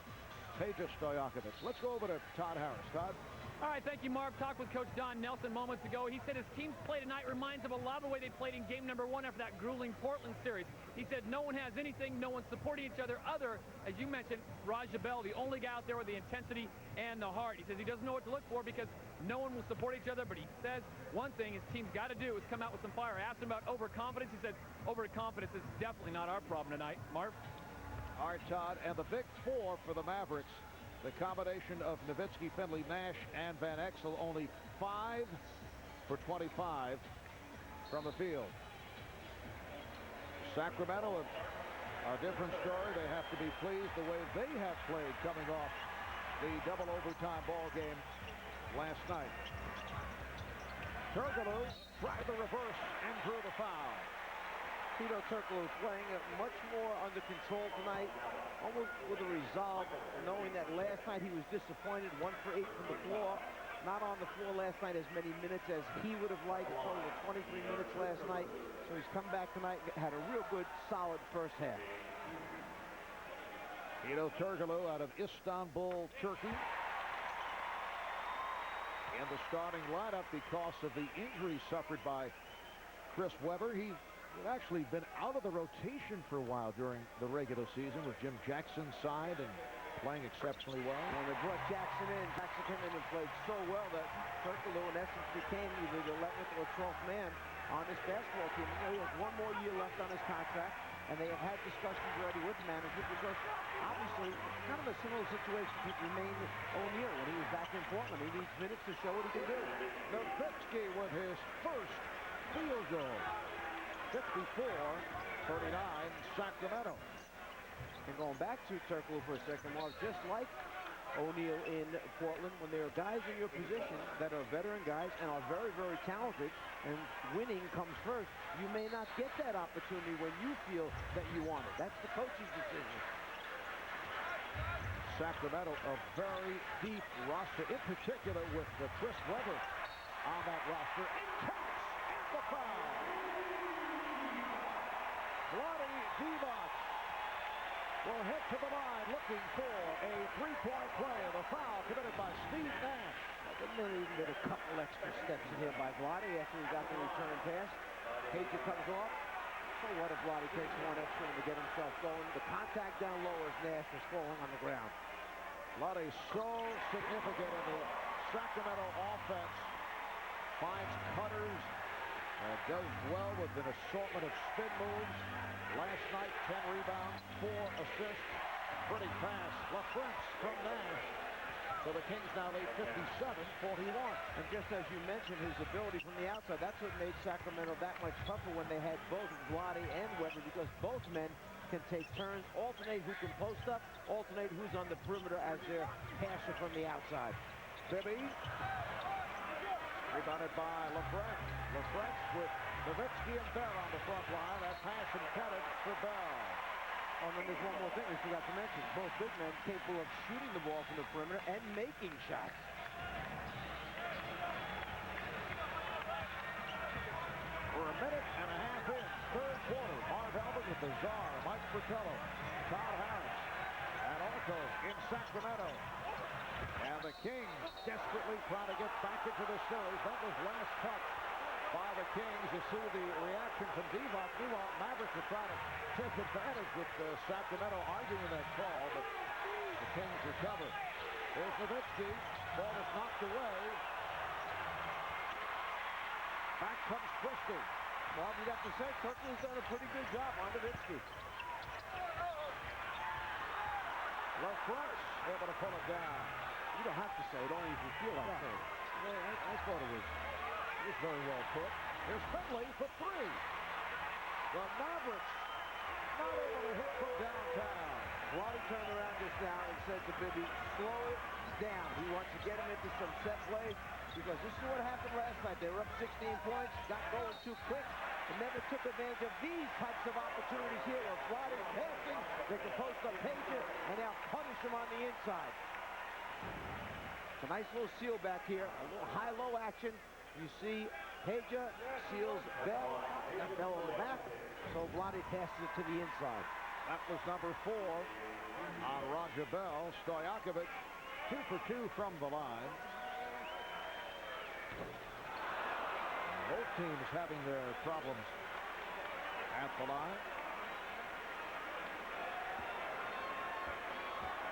P.Stojakovic. Let's go over to Todd Harris. Todd? All right, thank you, Mark. Talked with Coach Don Nelson moments ago. He said his team's play tonight reminds him a lot of the way they played in game number 1 after that grueling Portland series. He said no one has anything, no one's supporting each other other, as you mentioned, Raja Bell, the only guy out there with the intensity and the heart. He says he doesn't know what to look for because no one will support each other, but he says one thing his team's got to do is come out with some fire. I asked him about overconfidence. He said overconfidence is definitely not our problem tonight. Mark? All right, Todd, and the big 4 for the Mavericks. The combination of Nowitzki, Finley, Nash, and Van Exel, only 5 for 25 from the field. Sacramento, a different story. They have to be pleased the way they have played coming off the double overtime ball game last night. Turkoglu tried the reverse and drew the foul. H.Turkoglu playing much more under control tonight, almost with a resolve, knowing that last night he was disappointed, 1 for 8 from the floor. Not on the floor last night as many minutes as he would have liked. A total of 23 minutes last night. So he's come back tonight and had a real good, solid first half. H.Turkoglu out of Istanbul, Turkey. In the starting lineup because of the injury suffered by Chris Webber. He had actually been out of the rotation for a while during the regular season with Jim Jackson's side and playing exceptionally well. When they brought Jackson in, Jackson came in and played so well that Turkoglu in essence became either the 11th or 12th man on this basketball team. You know, he has 1 more year left on his contract, and they have had discussions already with management because obviously kind of a similar situation to remain O'Neal when he was back in Portland. He needs minutes to show what he can do. Nowitzki with his first field goal. 54-39 Sacramento. And going back to Turkoglu for a second, Mark, just like O'Neal in Portland, when there are guys in your position that are veteran guys and are very, very talented, and winning comes first, you may not get that opportunity when you feel that you want it. That's the coach's decision. Sacramento, a very deep roster, in particular with the Chris Webber on that roster. And counts and the foul. V.Divac will head to the line looking for a three-point play. The foul committed by Steve Nash. Didn't even get a couple extra steps in here by Vlade after he got the return pass. Pager comes off. So what if Vlade takes 1 extra to get himself going? The contact down low as Nash is falling on the ground. Vlade so significant in the Sacramento offense. Finds cutters. Does well with an assortment of spin moves. Last night, 10 rebounds, 4 assists. Pretty fast. LaFrance from Nash. So the Kings now lead 57-41. And just as you mentioned, his ability from the outside, that's what made Sacramento that much tougher when they had both Vlade and Webber, because both men can take turns, alternate who can post up, alternate who's on the perimeter as their passer from the outside. Bibby. Rebounded by LaFrance. LaFrance with Nowitzki and Bell on the front line. That pass intended for Bell. Oh, and then there's one more thing we forgot to mention. Both big men capable of shooting the ball from the perimeter and making shots. We're a minute and a half in, third quarter. Marv Albert with the czar, Mike Fratello, Todd Harris, and also in Sacramento. And the Kings desperately trying to get back into the series. That was last touch by the Kings. You see the reaction from D.Divac. Meanwhile, Mavericks are trying to take advantage with Sacramento arguing that call, but the Kings recover. There's Nowitzki. Ball is knocked away. Back comes Christie. Well, you'd have to say Turkoglu's done a pretty good job on Nowitzki. LaFrance able to pull it down. You don't have to say it, only if you feel like saying it. Yeah, I thought it was very well put. Here's Finley for 3. The Mavericks not able to hit from downtown. Vlade turned around just now and said to Bibby, slow it down. He wants to get him into some set plays because this is what happened last night. They were up 16 points, got going too quick, and never took advantage of these types of opportunities here where Vlade is passing, they can post up Pager, and now punish him on the inside. It's a nice little seal back here, a little high-low action. You see Pager seals Bell, and Bell on the back, so Vlade passes it to the inside. That was number 4 on Roger Bell. Stojakovic 2 for 2 from the line. Both teams having their problems at the line.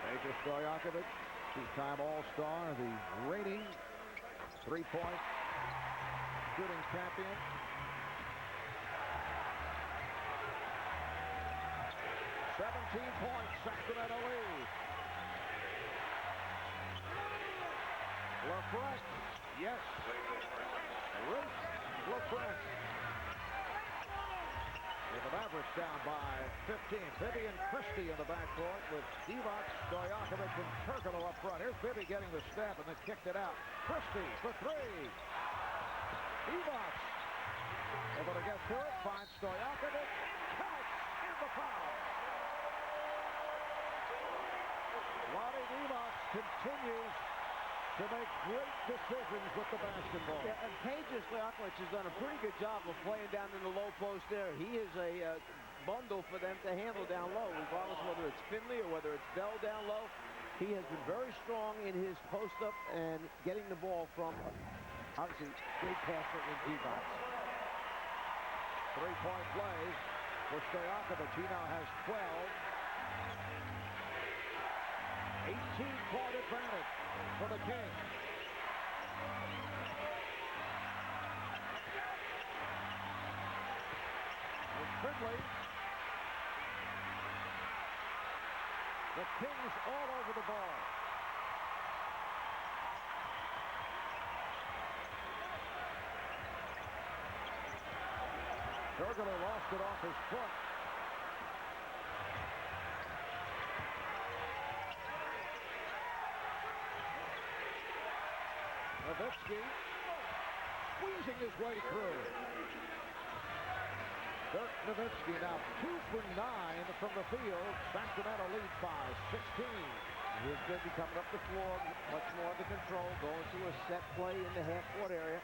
Major Stojakovic, 2-time All-Star, the reigning 3-point shooting champion. Points, Sacramento lead. LaFrance. Yes. Rick LaFrance. And the Mavericks down by 15. Bibby and Christie in the backcourt with D.Divac, Stojakovic, and H.Turkoglu up front. Here's Bibby getting the step and then kicked it out. Christie for three. D.Divac able to get to it. Finds Stojakovic. Counts in the foul. Lonnie D.Divac continues to make great decisions with the basketball. Yeah, and Stojakovic has done a pretty good job of playing down in the low post there. He is a bundle for them to handle down low, regardless of whether it's Finley or whether it's Bell down low. He has been very strong in his post-up and getting the ball from, obviously, great passer in D.Divac. Three-point play for Stojakovic. He now has 12. 18-point advantage for the Kings. With Finley. The Kings all over the ball. H.Turkoglu lost it off his foot. Nowitzki squeezing his way through. Dirk Nowitzki now 2 for 9 from the field. Sacramento leads by 16. Here's Bibby coming up the floor, much more under control, going to a set play in the half-court area.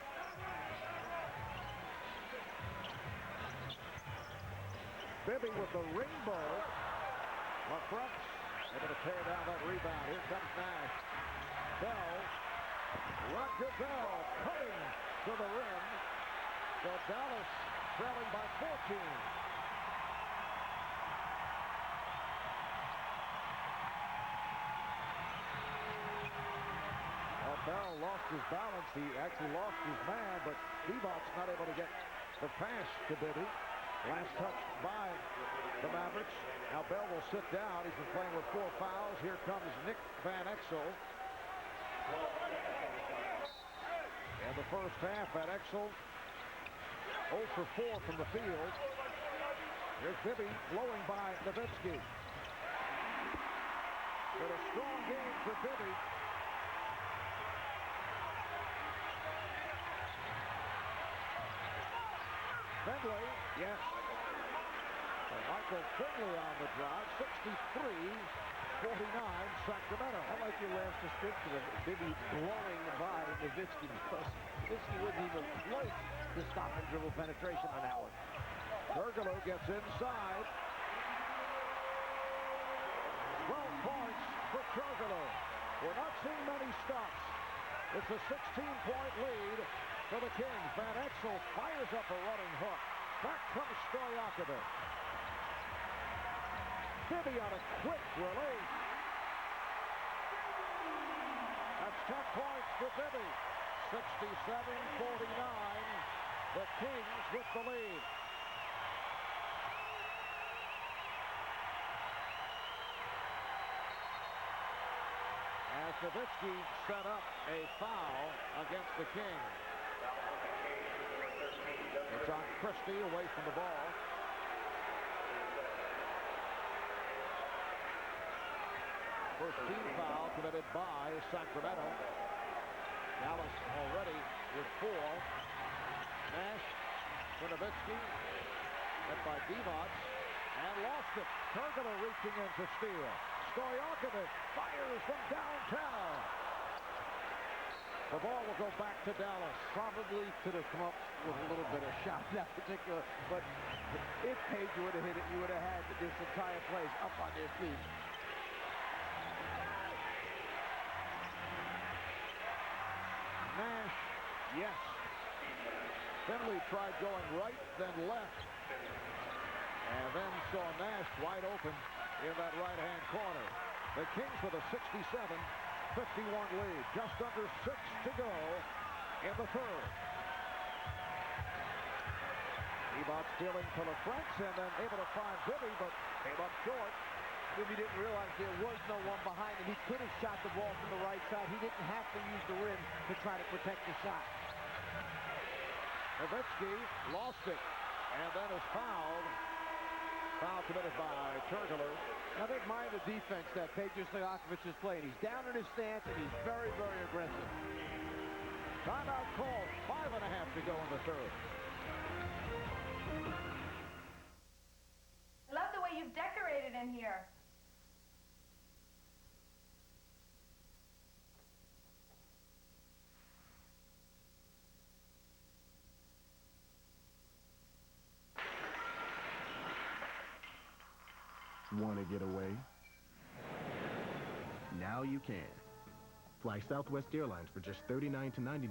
Bibby with the rainbow. LaFrance able to tear down that rebound. Here comes Nash. Bell. Roger Bell cutting to the rim. So Dallas trailing by 14. Well, Bell lost his balance. He actually lost his man, but D.Divac's not able to get the pass to Bibby. Last touch by the Mavericks. Now Bell will sit down. He's been playing with 4 fouls. Here comes Nick Van Exel. In the first half, Van Exel 0 for 4 from the field. Here's Bibby blowing by Nowitzki. But a strong game for Bibby. Finley, yes. And Michael Finley on the drive, 63-49 Sacramento. I like your last description of Bibby blowing by Nowitzki, because Nowitzki wouldn't even float to stop and dribble penetration on that one. H.Turkoglu gets inside. 12 points for H.Turkoglu. We're not seeing many stops. It's a 16-point lead for the Kings. Van Exel fires up a running hook. Back comes Stojakovic. Bibby on a quick release. That's 10 points for Bibby. 67-49. The Kings with the lead. As Nowitzki set up a foul against the Kings. It's on Christie away from the ball. First team foul committed by Sacramento. Dallas already with 4. Nash for Nowitzki. Hit by D.Divac. And lost it. H.Turkoglu reaching in to steal. Stojakovic fires from downtown. The ball will go back to Dallas. Probably could have come up with a little bit of shot in that particular, but if Page would have hit it, you would have had this entire place up on their feet. Nash, yes. Finley tried going right, then left. And then saw Nash wide open in that right-hand corner. The Kings with a 67-51 lead. Just under 6 to go in the third. D.Divac stealing to LaFrance and then able to find Bibby, but came up short. M.Bibby didn't realize there was no one behind him. He could have shot the ball from the right side. He didn't have to use the rim to try to protect the shot. Nowitzki lost it, and then is fouled. Foul committed by Turkoglu. Now, they admire the defense that P.Stojakovic is playing. He's down in his stance, and he's very, very aggressive. Timeout called. 5.5 to go in the third. I love the way you've decorated in here. Want to get away? Now you can. Fly Southwest Airlines for just $39 to $99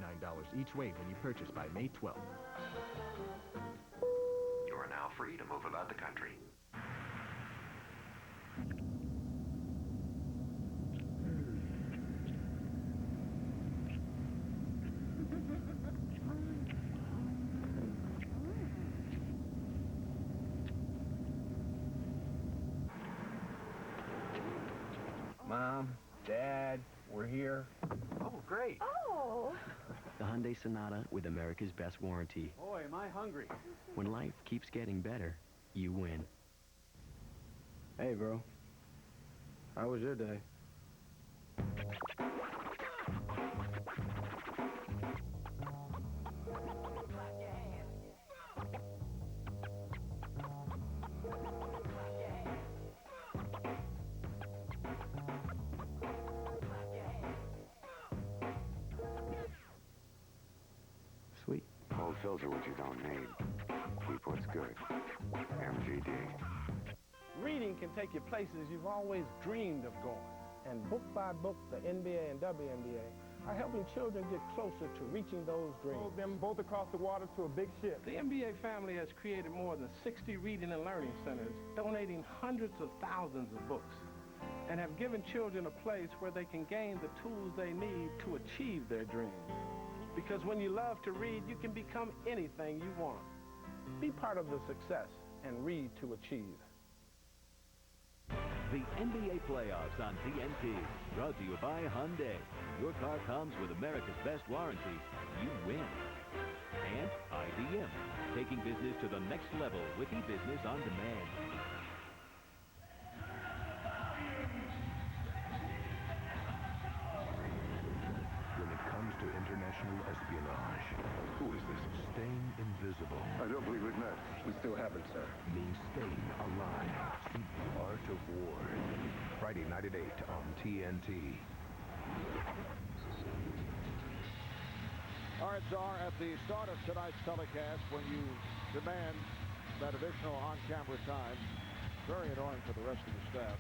each way when you purchase by May 12th. You are now free to move about the country. Mom, Dad, we're here. Oh, great. Oh. The Hyundai Sonata with America's best warranty. Boy, am I hungry. When life keeps getting better, you win. Hey, bro. How was your day? Sweet. Old filter what you don't need. Keep what's good. MGD. Reading can take you places you've always dreamed of going. And book by book, the NBA and WNBA are helping children get closer to reaching those dreams. Hold them both across the water to a big ship. The NBA family has created more than 60 reading and learning centers, donating hundreds of thousands of books, and have given children a place where they can gain the tools they need to achieve their dreams. Because when you love to read, you can become anything you want. Be part of the success and read to achieve. The NBA playoffs on TNT, brought to you by Hyundai. Your car comes with America's best warranty. You win. And IBM, taking business to the next level with e-business on demand. When it comes to international espionage, who is this? Staying invisible. I don't believe we've met. We still haven't, sir. Means staying alive. See the art of war. Friday night at 8 on TNT. Our odds are at the start of tonight's telecast when you demand that additional on-camera time. Very annoying for the rest of the staff.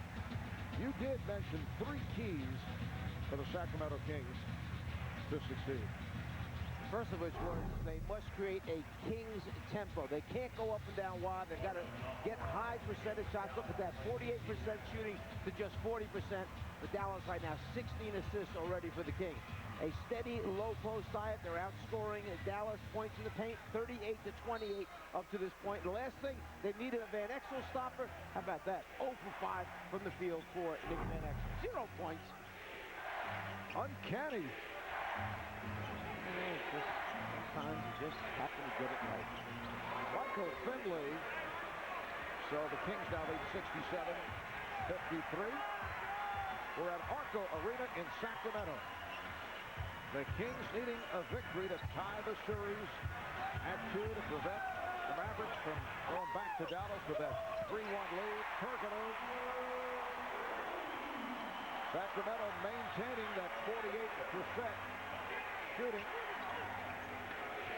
You did mention 3 keys for the Sacramento Kings to succeed. First of which was they must create a Kings tempo. They can't go up and down wide. They've got to get high percentage shots. Look at that, 48% shooting to just 40%. For Dallas right now, 16 assists already for the Kings. A steady low post diet. They're outscoring Dallas points in the paint, 38 to 28 up to this point. The last thing, they needed a Van Exel stopper. How about that? 0 for 5 from the field for Nick Van Exel. 0 points. Uncanny. Sometimes you just happen to get it right. Michael Finley. So the Kings now lead 67-53. We're at Arco Arena in Sacramento. The Kings needing a victory to tie the series at 2 to prevent the Mavericks from going back to Dallas with that 3-1 lead. Turkoglu. Sacramento maintaining that 48% shooting.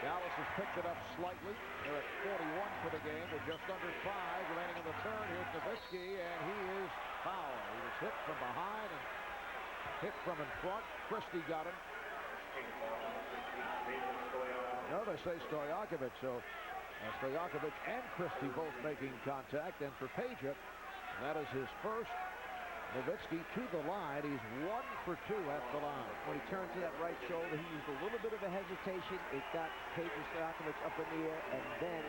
Dallas has picked it up slightly. They're at 41 for the game with just under 5 remaining in the third. Here's Nowitzki, and he is fouled. He was hit from behind and hit from in front. Christie got him. No, they say Stojakovic, so Stojakovic and Christie both making contact. And for Peja, that is his first. Nowitzki to the line. He's 1 for 2 at the line. When he turned to that right shoulder, he used a little bit of a hesitation. It got P.Stojakovic up in the air, and then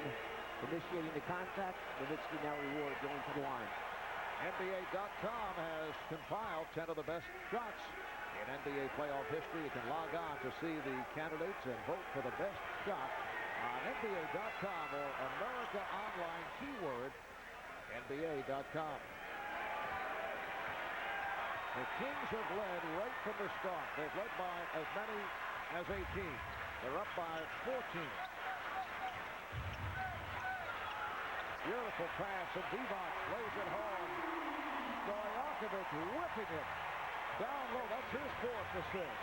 initiating the contact. Nowitzki now rewarded going to the line. NBA.com has compiled 10 of the best shots in NBA playoff history. You can log on to see the candidates and vote for the best shot on NBA.com or America Online keyword NBA.com. The Kings have led right from the start. They've led by as many as 18. They're up by 14. Beautiful pass, and V.Divac lays it home. P.Stojakovic whipping it down low. That's his fourth assist.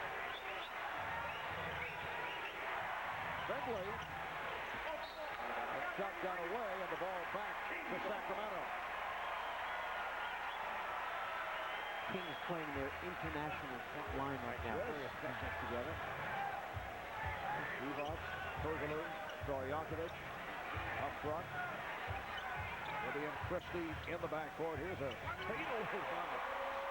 Finley. The shot got away, and the ball back to Sacramento. Kings playing their international front line right now. Very effective together. V.Divac, H.Turkoglu, P.Stojakovic up front. D.Christie in the backcourt. Here's a fatal by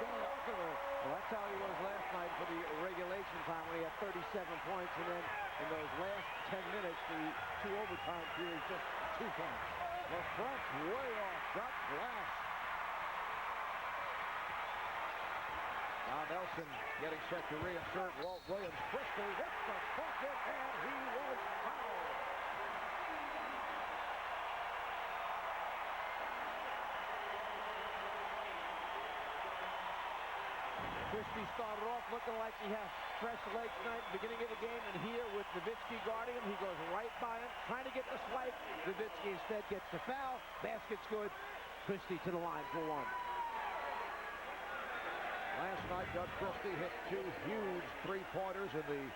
P.Stojakovic. Well, that's how he was last night for the regulation time when he had 37 points, and then in those last 10 minutes, the 2 overtime periods, just 2 points. The front way off, got glass. Now Nelson getting set to reinsert. Walt Williams quickly hit the bucket, and he was fouled. Christie started off looking like he has fresh legs tonight at the beginning of the game, and here with Nowitzki guarding him, he goes right by him, trying to get the swipe. Nowitzki instead gets the foul. Basket's good. Christie to the line for one. Last night, D.Christie hit 2 huge three-pointers in the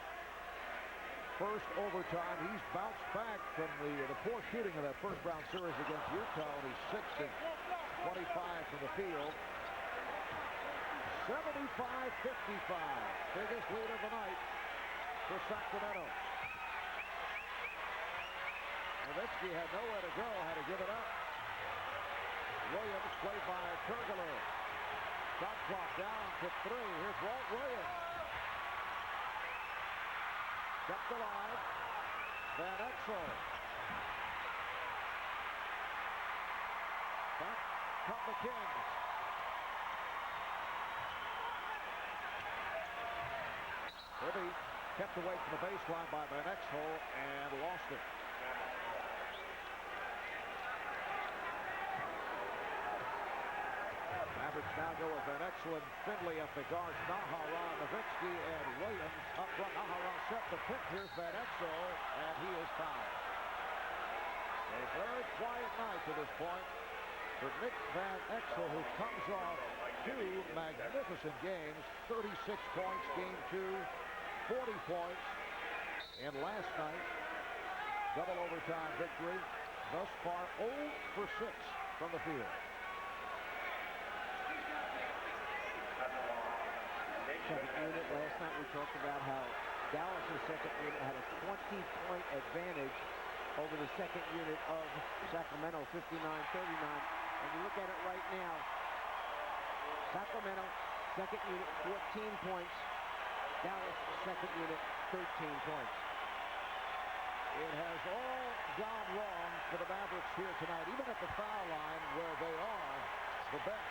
first overtime. He's bounced back from the poor shooting of that first-round series against Utah, and he's 6 of 25 from the field. 75-55. Biggest lead of the night for Sacramento. Nowitzki had nowhere to go, had to give it up. Williams played by H.Turkoglu. Shot clock down to 3. Here's Walt Williams. Kept alive. Van Exel. Back come the Kings. Bibby kept away from the baseline by Van Exel and lost it. Mavericks now go with Van Exel and Finley at the guards. Nahara, Nowitzki, and Williams up front. Nahara set the pick. Here's Van Exel, and he is fouled. A very quiet night to this point for Nick Van Exel, who comes off 2 magnificent games. 36 points, game 2. 40 points, and last night, double overtime victory. Thus far, 0 for 6 from the field. Second unit. Last night we talked about how Dallas' second unit had a 20-point advantage over the second unit of Sacramento, 59-39. And you look at it right now, Sacramento, second unit, 14 points. Dallas, second unit, 13 points. It has all gone wrong for the Mavericks here tonight, even at the foul line where they are the best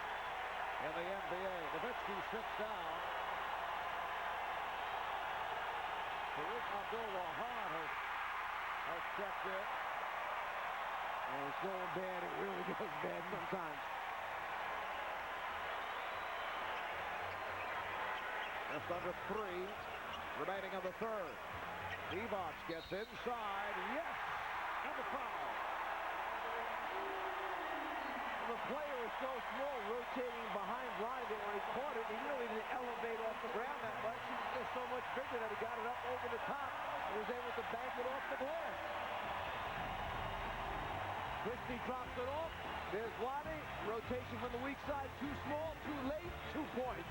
in the NBA. Nowitzki sits down. Farouk Abdul-Wahab has checked in. And it's going bad. It really goes bad sometimes. Just under 3 remaining of the third. V.Divac gets inside. Yes! And the foul. The player was so small, rotating behind Blindon when he caught it. He really didn't elevate off the ground that much. He was just so much bigger that he got it up over the top and was able to bank it off the glass. Christie drops it off. There's Lottie. Rotation from the weak side. Too small, too late, 2 points.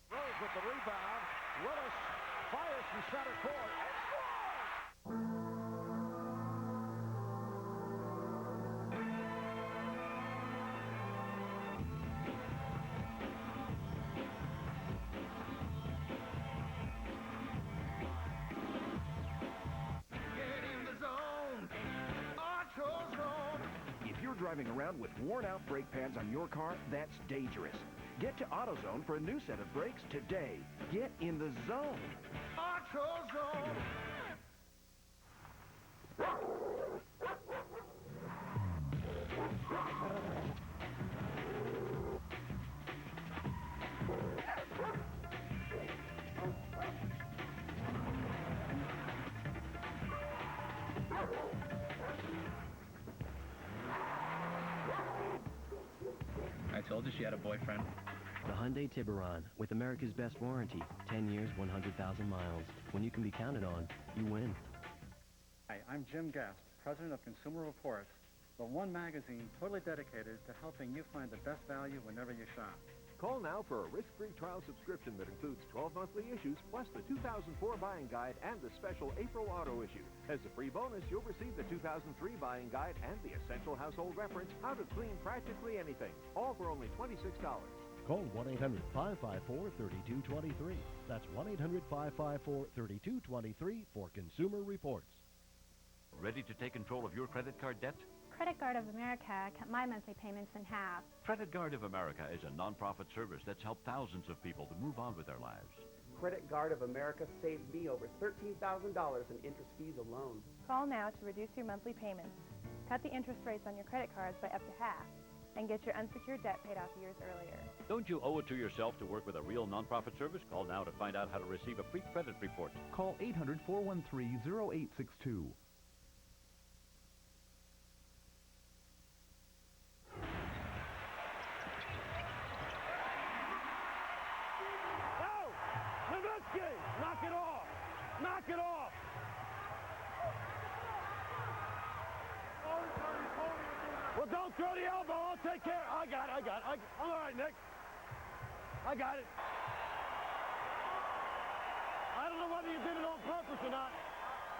Rose with the rebound. Willis fires from center court and scores! driving around with worn-out brake pads on your car, that's dangerous. Get to AutoZone for a new set of brakes today. Get in the zone. AutoZone! I told you she had a boyfriend. The Hyundai Tiburon, with America's best warranty. 10 years, 100,000 miles. When you can be counted on, you win. Hi, I'm Jim Gast, president of Consumer Reports, the one magazine totally dedicated to helping you find the best value whenever you shop. Call now for a risk-free trial subscription that includes 12 monthly issues, plus the 2004 buying guide and the special April auto issue. As a free bonus, you'll receive the 2003 buying guide and the essential household reference, How to Clean Practically Anything, all for only $26. Call 1-800-554-3223. That's 1-800-554-3223 for Consumer Reports. Ready to take control of your credit card debt? Credit Guard of America cut my monthly payments in half. Credit Guard of America is a nonprofit service that's helped thousands of people to move on with their lives. Credit Guard of America saved me over $13,000 in interest fees alone. Call now to reduce your monthly payments. Cut the interest rates on your credit cards by up to half and get your unsecured debt paid off years earlier. Don't you owe it to yourself to work with a real nonprofit service? Call now to find out how to receive a free credit report. Call 800-413-0862. Knock it off! Knock it off! Well, don't throw the elbow. I'll take care. I got it. I'm all right, Nick. I got it. I don't know whether you did it on purpose or not.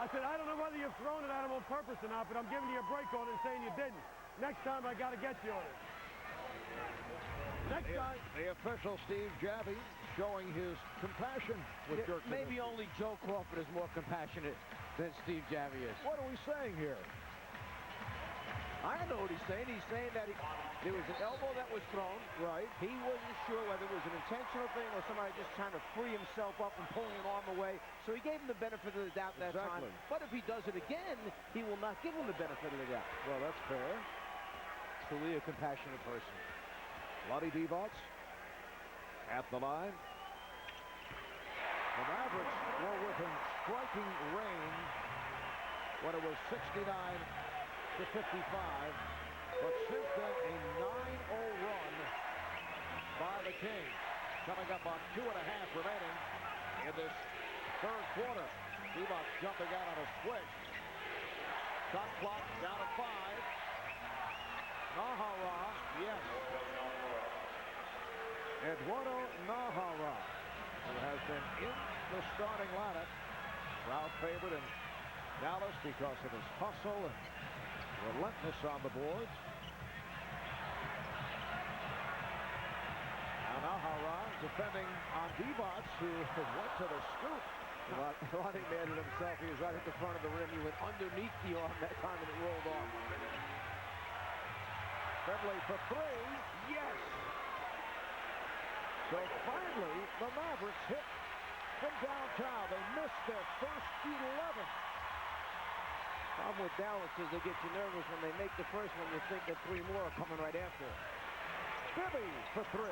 I said, I don't know whether you've thrown it at him on purpose or not, but I'm giving you a break on it and saying you didn't. Next time, I got to get you on it. Next time. The official, Steve Javie, showing his compassion with Dirk. Maybe only Joe Crawford is more compassionate than Steve Javie is. What are we saying here? I don't know what he's saying. He's saying that there was an elbow that was thrown. Right. He wasn't sure whether it was an intentional thing or somebody just trying to free himself up and pulling an arm away. So he gave him the benefit of the doubt that time. But if he does it again, he will not give him the benefit of the doubt. Well, that's fair. Truly a compassionate person. Vlade Divac at the line. The Mavericks were within striking range when it was 69 to 55. But since then, a 9-0 run by the Kings. Coming up on 2.5 remaining in this third quarter. Divac jumping out on a switch. Shot clock down to 5. Nahara, yes. Eduardo Nahara, who has been in the starting lineup. Crowd favorite in Dallas because of his hustle and relentless on the boards. Now Nahara defending on Divac, who went to the scoop. Vlade mad at himself. He was right at the front of the rim. He went underneath the arm that time and it rolled off. Finley for three. Yes! So finally, the Mavericks hit from downtown. They missed their first 11. Problem with Dallas is they get you nervous when they make the first one. You think that 3 more are coming right after. Bibby for 3.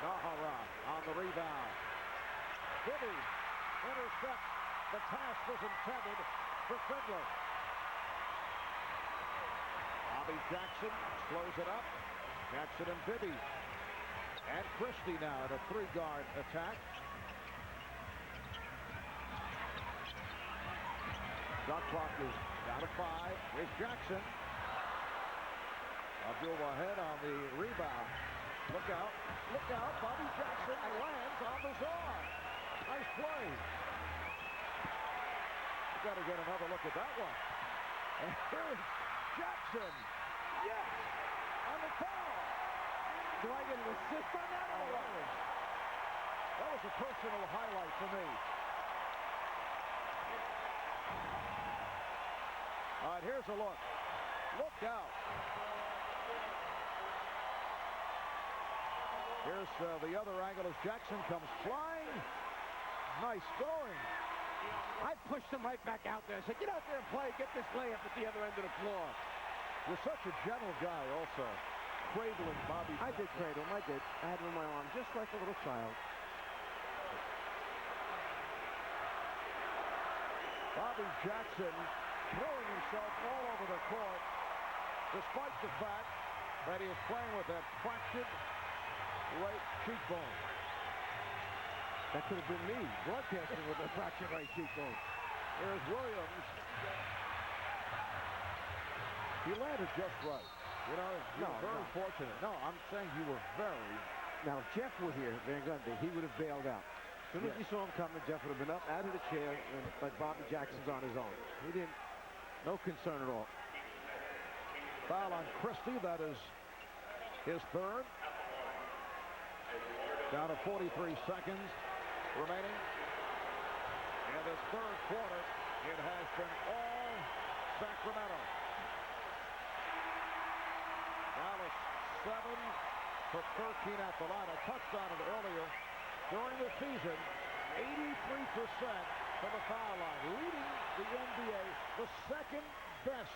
Nahara on the rebound. Bibby intercepts. The pass was intended for Finley. B.Jackson slows it up. Jackson and Bibby. And Christie now in a 3-guard attack. Shot clock is down to 5. Here's Jackson. Abdul-Wahid on the rebound. Look out. Look out. Bobby Jackson lands on the czar. Nice play. We've got to get another look at that one. And here's Jackson. Yes! On the foul. Do I get an assist on that? That was a personal highlight for me. All right, here's a look. Look out. Here's the other angle as Jackson comes flying. Nice going. I pushed him right back out there. I said, get out there and play. Get this layup at the other end of the floor. You're such a gentle guy also. Cradling Bobby Jackson. I did cradle him. I did. I had him in my arm just like a little child. Bobby Jackson throwing himself all over the court, despite the fact that he is playing with that fractured right cheekbone. That could have been me, broadcasting with a fractured right cheekbone. Here's Williams. He landed just right. You know, you were very fortunate. No, I'm saying you were very... Now, if Jeff were here, Van Gundy, he would have bailed out. As soon as he saw him coming, Jeff would have been up out of the chair, but Bobby Jackson's on his own. He didn't... No concern at all. Foul on Christie. That is his third. Down to 43 seconds remaining. In this third quarter, it has been all Sacramento. Dallas 7 for 13 at the line. I touched on it earlier. During the season, 83% from the foul line, leading the NBA, the second best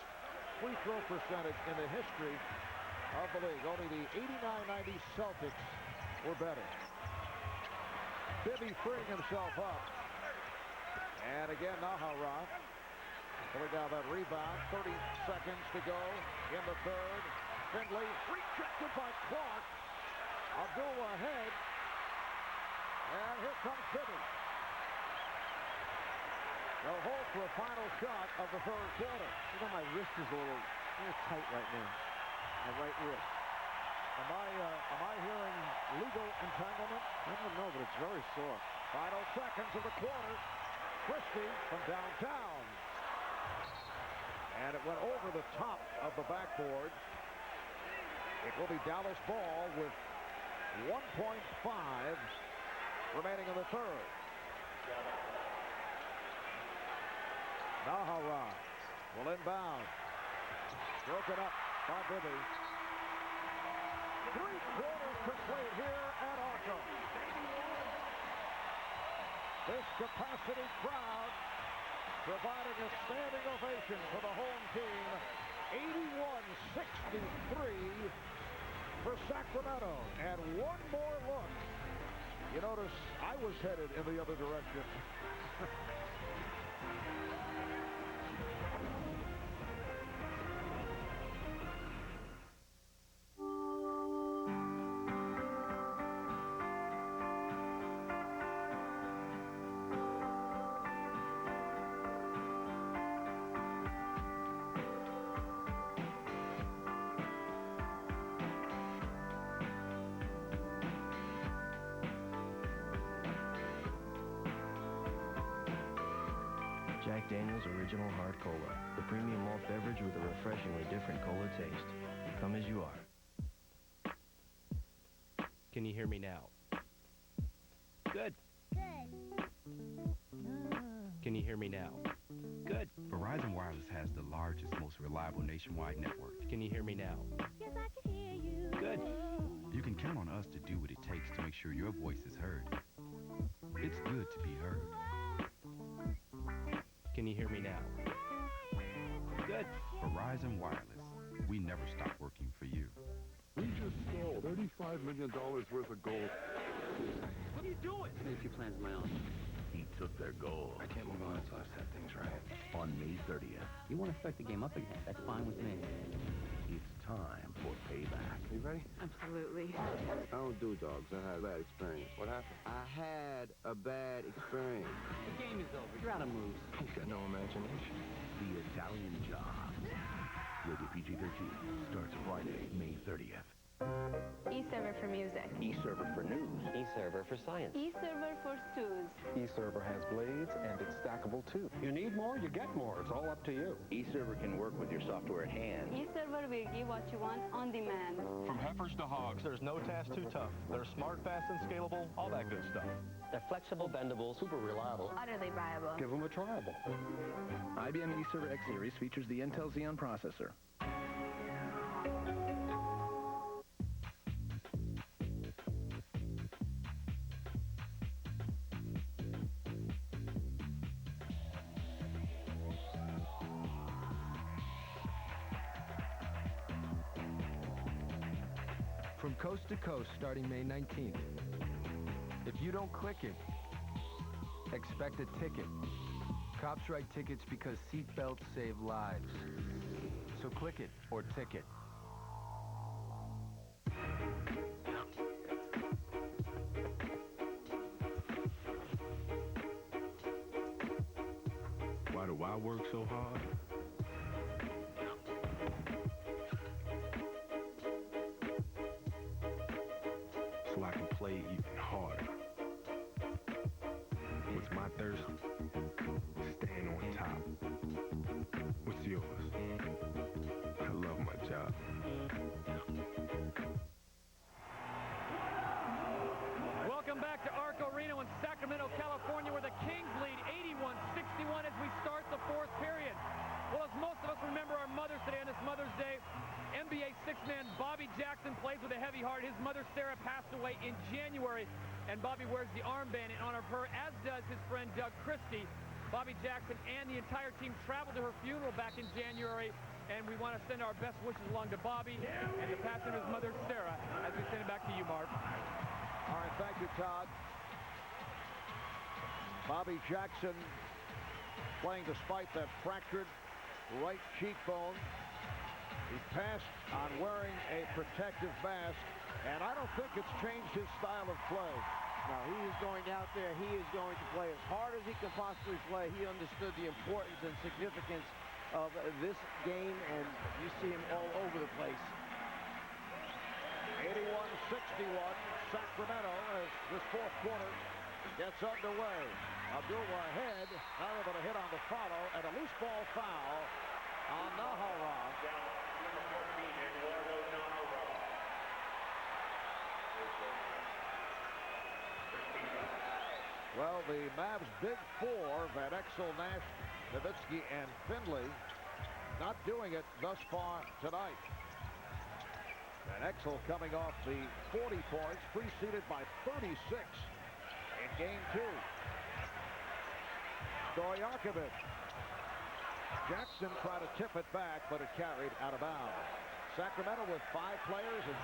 free throw percentage in the history of the league. Only the 89-90 Celtics were better. Bibby freeing himself up. And again, Nahara pulling down that rebound. 30 seconds to go in the third. Findlay rejected by Clark. Abdul ahead. And here comes Bibby. No hold for a final shot of the third quarter. You know, my wrist is a little tight right now. My right wrist. Am I hearing legal entanglement? I don't know, but it's very sore. Final seconds of the quarter. Christie from downtown. And it went over the top of the backboard. It will be Dallas ball with 1.5 remaining in the third. Nahara will inbound. Broken up by Bibby. 3 quarters complete here at Arco. This capacity crowd providing a standing ovation for the home team. 81-63 for Sacramento. And one more look. You notice I was headed in the other direction. Jack Daniel's Original Hard Cola, the premium malt beverage with a refreshingly different cola taste. Come as you are. Can you hear me now? Good. Good. Can you hear me now? Good. Verizon Wireless has the largest, most reliable nationwide network. Can you hear me now? Yes, I can hear you. Good. You can count on us to do what it takes to make sure your voice is heard. It's good to be heard. Can you hear me now? Good. Verizon Wireless. We never stop working for you. We just stole $35 million worth of gold. What are you doing? Made a few plans of my own. He took their gold. I can't move on until I've set things right. On May 30th. You want to start the game up again? That's fine with me. It's time for payback. You ready? Absolutely. I don't do dogs. I had a bad experience. What happened? I had a bad experience. The game is over. You're out of moves. He's got no imagination. The Italian Job. Rated PG-13. Starts Friday, May 30th. E-server for music. E-server for news. E-server for science. E-server for stews. E-server has blades and it's stackable too. You need more, you get more. It's all up to you. E-server can work with your software at hand. E-server will give what you want on demand. From heifers to hogs, there's no task too tough. They're smart, fast, and scalable, all that good stuff. They're flexible, bendable, super reliable. Utterly viable. Give them a triable. IBM E-server X Series features the Intel Xeon processor. Coast to coast starting May 19th. If you don't click it, expect a ticket. Cops write tickets because seatbelts save lives. So click it or ticket. Why do I work so hard? So I can play even harder. What's my thirst? Staying on top. What's yours? I love my job. Welcome back to Arco Arena in Sacramento, California, where the Kings lead 81-61 as we start the fourth period. Well, as most of us remember our mothers today on this Mother's Day, NBA six-man B.Jackson plays with a heavy heart. His mother, Sarah, passed away in January, and Bobby wears the armband in honor of her, as does his friend D.Christie. B.Jackson and the entire team traveled to her funeral back in January, and we want to send our best wishes along to Bobby and the passing of his mother, Sarah, as we send it back to you, Mark. All right, thank you, Todd. B.Jackson playing despite that fractured right cheekbone. He passed on wearing a protective mask, and I don't think it's changed his style of play. No, he is going out there. He is going to play as hard as he can possibly play. He understood the importance and significance of this game, and you see him all over the place. 81-61, Sacramento, as this fourth quarter gets underway. Abdullah ahead, not able to hit on the follow, and a loose ball foul on Nahara. Well, the Mavs' big four, Van Exel, Nash, Nowitzki, and Finley, not doing it thus far tonight. Van Exel coming off the 40 points, preceded by 36 in game two. P.Stojakovic. Jackson tried to tip it back, but it carried out of bounds. Sacramento with 5 players in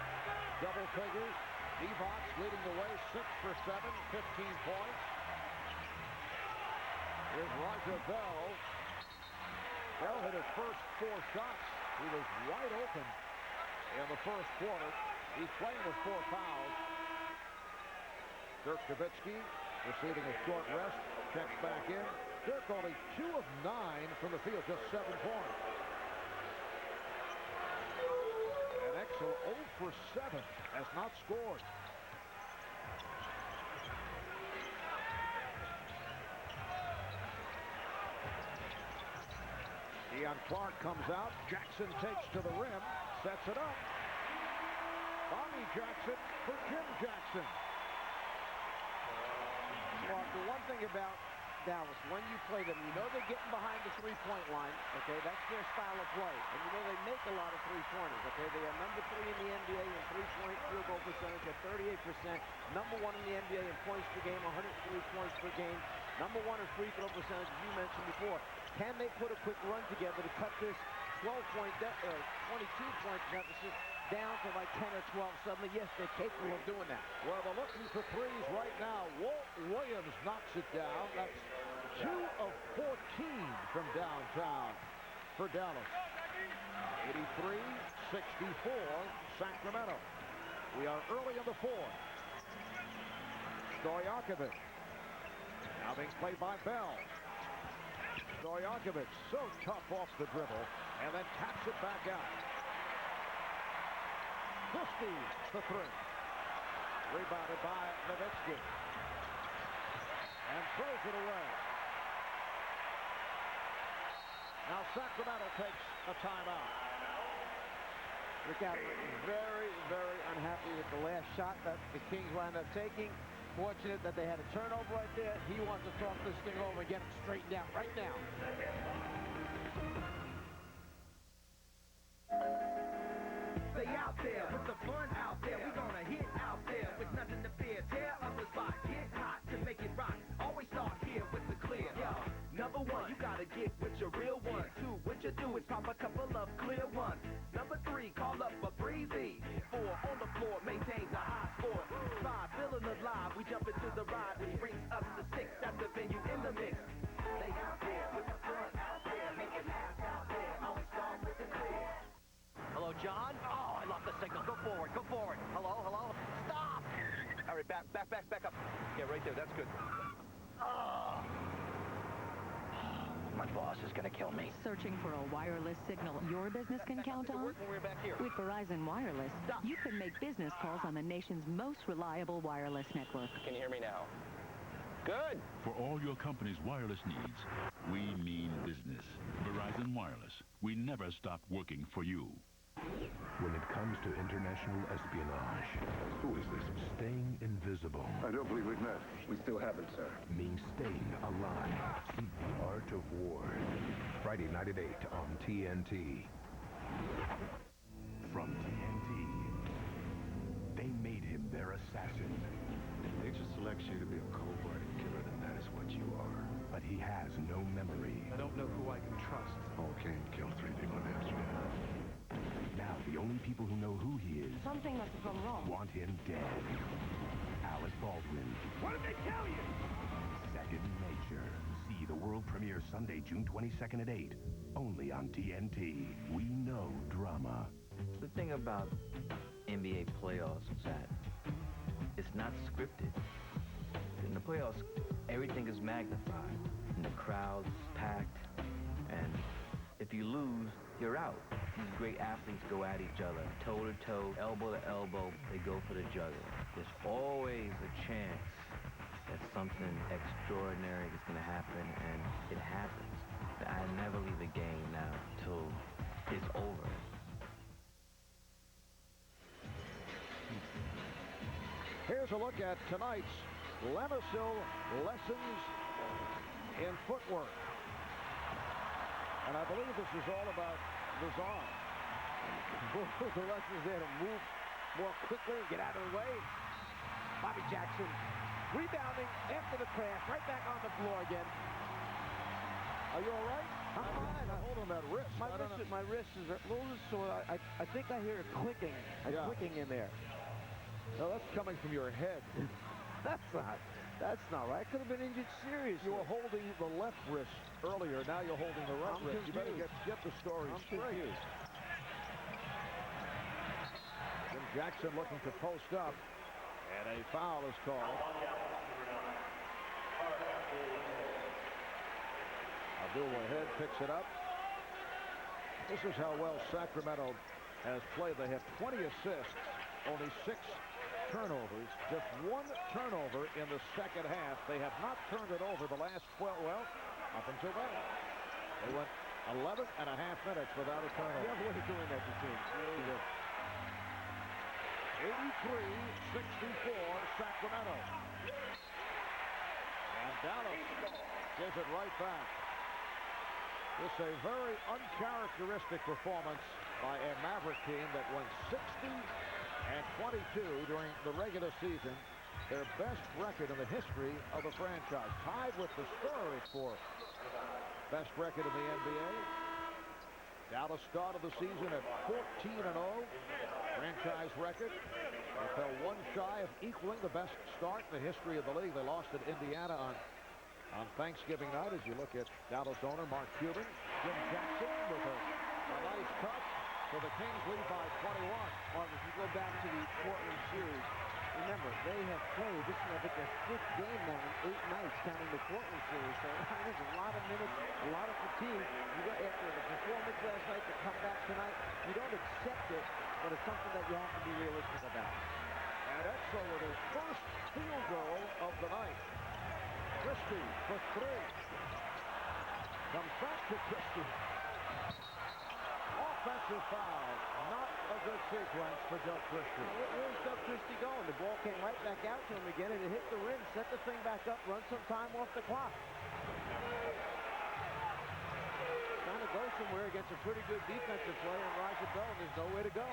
double figures. D.Divac leading the way, 6 for 7, 15 points. Here's Roger Bell. Bell hit his first 4 shots. He was wide open in the first quarter. He's playing with 4 fouls. Dirk Nowitzki receiving a short rest. Checks back in. Dirk only 2 of 9 from the field, just 7 points. And Exel 0 for 7 has not scored. Deion Clark comes out. Jackson takes to the rim. Sets it up. B.Jackson for J.Jackson. Mark, the one thing about Dallas, when you play them, you know they're getting behind the three-point line, okay? That's their style of play. And you know they make a lot of three-pointers, okay? They are number 3 in the NBA in three-point field goal percentage at 38%. Number 1 in the NBA in points per game, 103 points per game. Number 1 in free throw percentage, as you mentioned before. Can they put a quick run together to cut this 22-point deficit down to like 10 or 12 suddenly? Yes, they're capable of doing that. Well, they're looking for threes right now. Walt Williams knocks it down. That's 2 of 14 from downtown for Dallas. 83-64, Sacramento. We are early in the fourth. P.Stojakovic now being played by Bell. P.Stojakovic so tough off the dribble and then taps it back out. Christie the 3. Rebounded by Nowitzki. And throws it away. Now Sacramento takes a timeout. Rick Adler is very, very unhappy with the last shot that the Kings wound up taking. Fortunate that they had a turnover right there. He wants to talk this thing over and get it straightened out right now. Stay out there with the fun out there. We're gonna hit out there with nothing to fear. Tear up the spot, get hot to make it rock. Always start here with the clear. Yo, number 1, you gotta get with your real one. 2, what you do is pop a couple of clear ones. Number 3, call up a breezy. 4, on the floor, maintain games are high score. 5, feeling alive, we jump into the ride, which brings us to 6. That's the venue in the mix. They out there with the fun out there, making laughs out there. Always start with the clear. Hello, John? Oh, I love the signal. Go forward, go forward. Hello, hello? Stop! All right, back up. Yeah, right there, that's good. Oh. My boss is gonna kill me. Searching for a wireless signal your business can count on? We're back here. With Verizon Wireless, you can make business calls on the nation's most reliable wireless network. Can you hear me now? Good. For all your company's wireless needs, we mean business. Verizon Wireless. We never stop working for you. When it comes to international espionage, who is this? Staying invisible. I don't believe we've met. We still haven't, sir. Means staying alive. See The Art of War. Friday night at 8 on TNT. From TNT, they made him their assassin. If nature selects you to be a cold-blooded killer, then that is what you are. But he has no memory. I don't know who I can trust. Oh, Kane killed 3 people in Amsterdam. Now, the only people who know who he is Something must have gone wrong. want him dead. Alec Baldwin. What did they tell you? Second Nature. See the world premiere Sunday, June 22nd at 8. Only on TNT. We know drama. The thing about NBA playoffs is that it's not scripted. In the playoffs, everything is magnified. And the crowd's packed. And if you lose, you're out. These great athletes go at each other, toe-to-toe, elbow-to-elbow. They go for the jugular. There's always a chance that something extraordinary is going to happen, and it happens. I never leave a game now till it's over. Here's a look at tonight's Lamisil Lessons in Footwork. And I believe this is all about Lazar. The lessons there to move more quickly and get out of the way. Bobby Jackson rebounding after the crash, right back on the floor again. Are you all right? I'm fine. I'm holding that wrist. My wrist is a little sore. I think I hear a clicking in there. No, that's coming from your head. That's not right. I could have been injured seriously. You were holding the left wrist earlier. Now you're holding the right wrist. Confused. You better get the story straight. Confused. Jackson looking to post up, and a foul is called. Abdul-Wahid picks it up. This is how well Sacramento has played. They have 20 assists, only 6 turnovers, just 1 turnover in the second half. They have not turned it over the last 12, well, up until then. They went 11 and a half minutes without a turnover. You have a way of doing that to teams. Really good. 83-64 Sacramento. And Dallas gives it right back. This is a very uncharacteristic performance by a Maverick team that went 60-22 during the regular season. Their best record in the history of the franchise. Tied with the Spurs for best record in the NBA. Dallas started the season at 14-0. Franchise record. They fell 1 shy of equaling the best start in the history of the league. They lost at Indiana on Thanksgiving night. As you look at Dallas owner Mark Cuban, J.Jackson with a nice cut. So the Kings lead by 21. Mark, if you go back to the Portland series, remember, they have played, this is I think their 5th game now in 8 nights, counting the Portland series. So there's a lot of minutes, a lot of fatigue. You got after the performance last night to come back tonight. You don't accept it, but it's something that you have to be realistic about. And Exo with his first field goal of the night. Christie for 3. Comes back to Christie. Offensive foul. Not a good sequence for Doug Christie. Where's Doug Christie going? The ball came right back out to him again, and it hit the rim, set the thing back up, run some time off the clock. Trying to go somewhere against a pretty good defensive play and Raja Bell, and there's nowhere to go.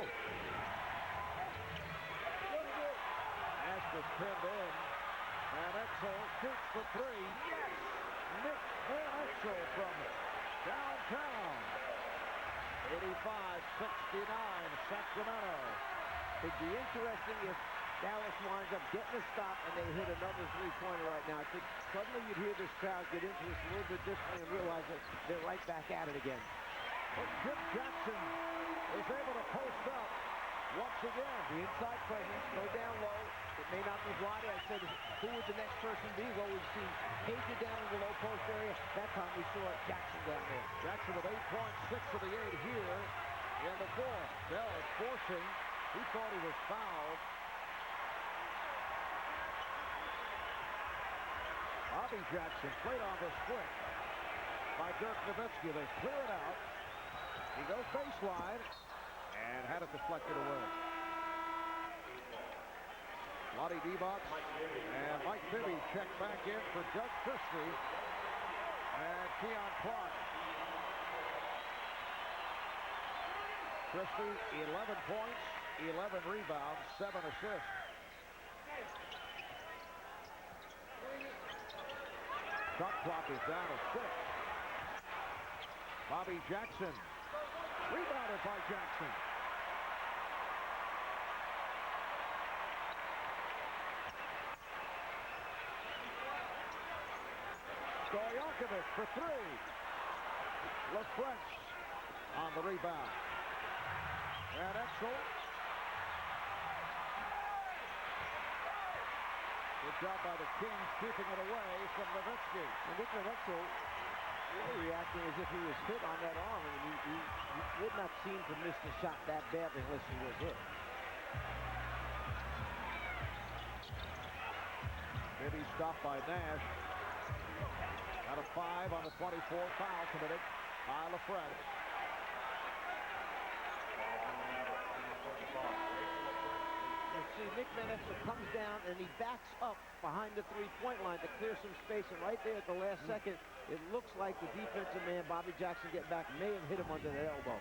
Nash was pinned in. And Exo shoots for 3. Yes! Nick Van Exo from downtown. 85-69 Sacramento. It'd be interesting if Dallas winds up getting a stop, and they hit another three-pointer right now. I think suddenly you'd hear this crowd get into this a little bit differently and realize that they're right back at it again. But J.Jackson is able to post up once again. The inside presence, go down low. It may not be Vlade. I said, who would the next person be? Well, we've seen Pager down in the low post area. That time we saw Jackson down there. Jackson with 8 points, 6 of the 8 here in the fourth. Dallas forcing. He thought he was fouled. Jackson played on the split by Dirk Nowitzki. They clear it out. He goes baseline and had it deflected away. V.Divac and M.Bibby check back in for J.Christie and Keon Clark. Christie, 11 points, 11 rebounds, 7 assists. Shot clock is down to 6. B.Jackson. Rebounded by Jackson. P.Stojakovic for 3. LaFrench on the rebound. And Etzel. Good job by the Kings keeping it away from Nowitzki. And Nick Etzel really reacting as if he was hit on that arm. I mean, he would not seem to miss the shot that badly unless he was hit. Bibby stopped by Nash. Out of 5 on the 24th foul committed by LaFrench. You see Nick Etzel comes down and he backs up behind the three-point line to clear some space, and right there at the last second, it looks like the defensive man, B.Jackson, getting back, may have hit him under the elbow.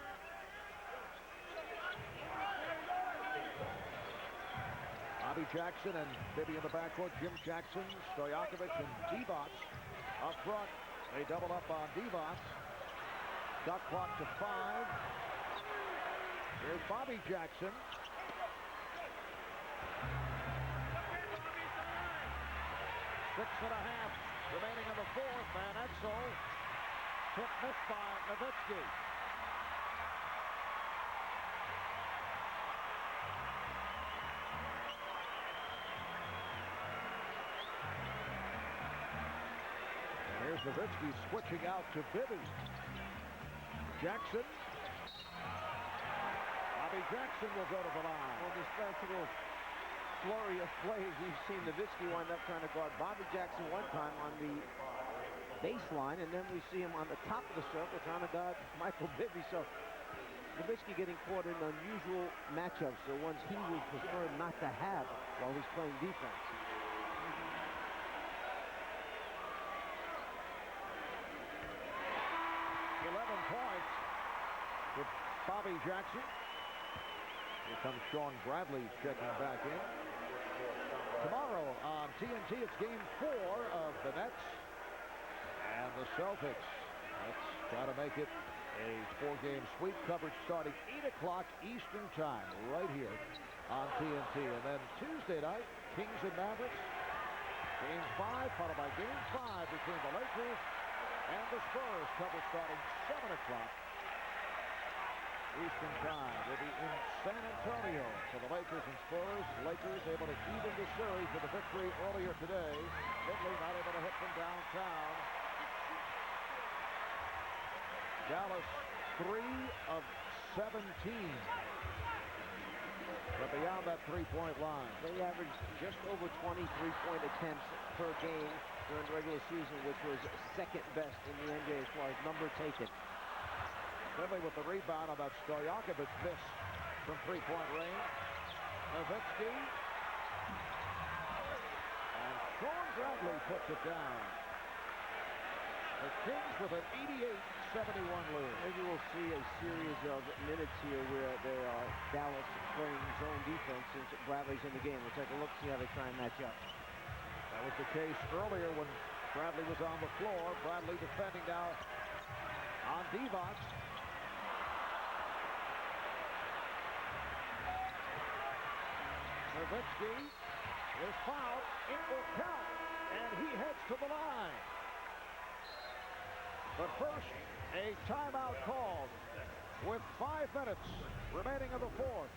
B.Jackson and Bibby in the backcourt. J.Jackson, Stojakovic, and D.Divac up front. They double up on D.Divac. Shot clock to 5. Here's B.Jackson. 6.5 remaining in the fourth, and Etzel hit missed by Nowitzki. And here's Nowitzki switching out to Bibby. Jackson. B.Jackson will go to the line. Well, this little flurry of plays, we've seen Nowitzki wind up trying to guard B.Jackson one time on the baseline, and then we see him on the top of the circle trying to guard Michael Bibby. So Nowitzki getting caught in unusual matchups, the ones he would prefer not to have while he's playing defense. Points with B.Jackson. Here comes Sean Bradley checking back in. Tomorrow on TNT, it's game 4 of the Nets and the Celtics. Let's try to make it a 4-game sweep. Coverage starting 8 o'clock Eastern time right here on TNT. And then Tuesday night, Kings and Mavericks. Game 5 followed by game 5 between the Lakers and the Spurs. Coverage starting 7 o'clock Eastern time. Will be in San Antonio for the Lakers and Spurs. Lakers able to even the series with a victory earlier today. Finley not able to hit from downtown. Dallas 3 of 17. But beyond that three-point line. They averaged just over 20 three-point attempts per game during the regular season, which was second best in the NBA as far as number taken. Finley with the rebound on that Stojakovic miss from three-point range. Nowitzki. And Sean Bradley puts it down. The Kings with an 88-71 lead. Maybe we'll see a series of minutes here where they are Dallas playing zone defense since Bradley's in the game. We'll take a look, see how they try and match up. That was the case earlier when Bradley was on the floor. Bradley defending now on D.Divac. Nowitzki is fouled. It will count, and he heads to the line. But first, a timeout called with 5 minutes remaining in the fourth.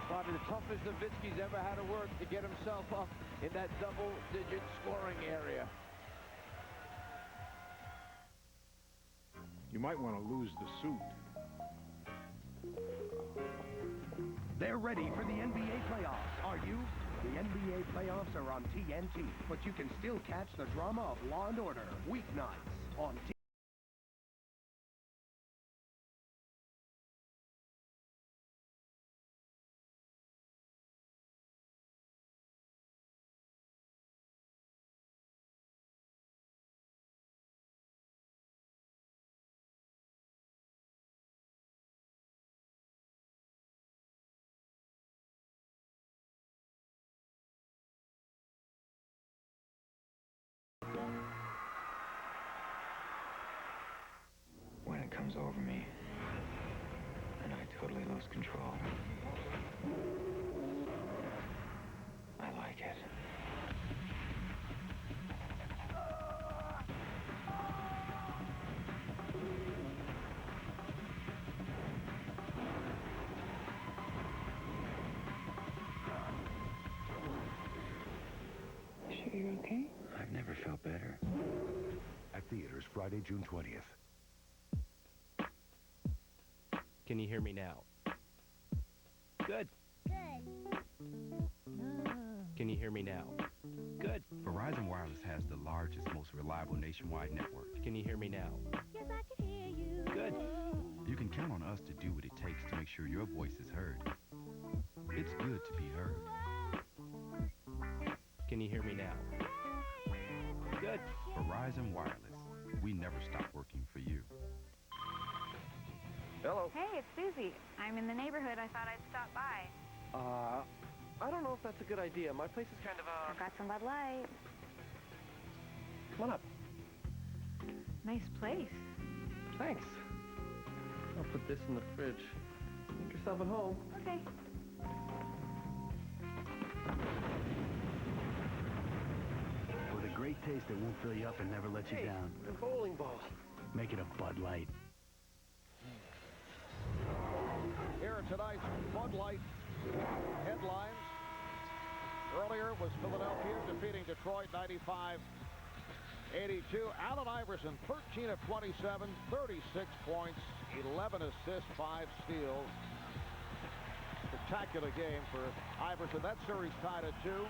Probably the toughest Nowitzki's ever had to work to get himself up in that double-digit scoring area. You might want to lose the suit. They're ready for the NBA playoffs. Are you? The NBA playoffs are on TNT, but you can still catch the drama of Law & Order weeknights on TNT. When it comes over me, and I totally lose control, I like it. Sure you're okay? I've never felt better. At theaters Friday, June 20th. Can you hear me now? Good. Good. Can you hear me now? Good. Verizon Wireless has the largest, most reliable nationwide network. Can you hear me now? Yes, I can hear you. Good. You can count on us to do what it takes to make sure your voice is heard. It's good to be heard. Can you hear me now? Good. Verizon Wireless. We never stop working for you. Hello. Hey, it's Susie. I'm in the neighborhood. I thought I'd stop by. I don't know if that's a good idea. My place is kind of, I've got some Bud Light. Come on up. Nice place. Thanks. I'll put this in the fridge. Make yourself at home. Okay. With a great taste that won't fill you up and never let you down. A bowling ball. Make it a Bud Light. Here are tonight's Bud Light headlines. Earlier was Philadelphia defeating Detroit 95-82. Allen Iverson, 13 of 27, 36 points, 11 assists, 5 steals. Spectacular game for Iverson. That series tied at 2.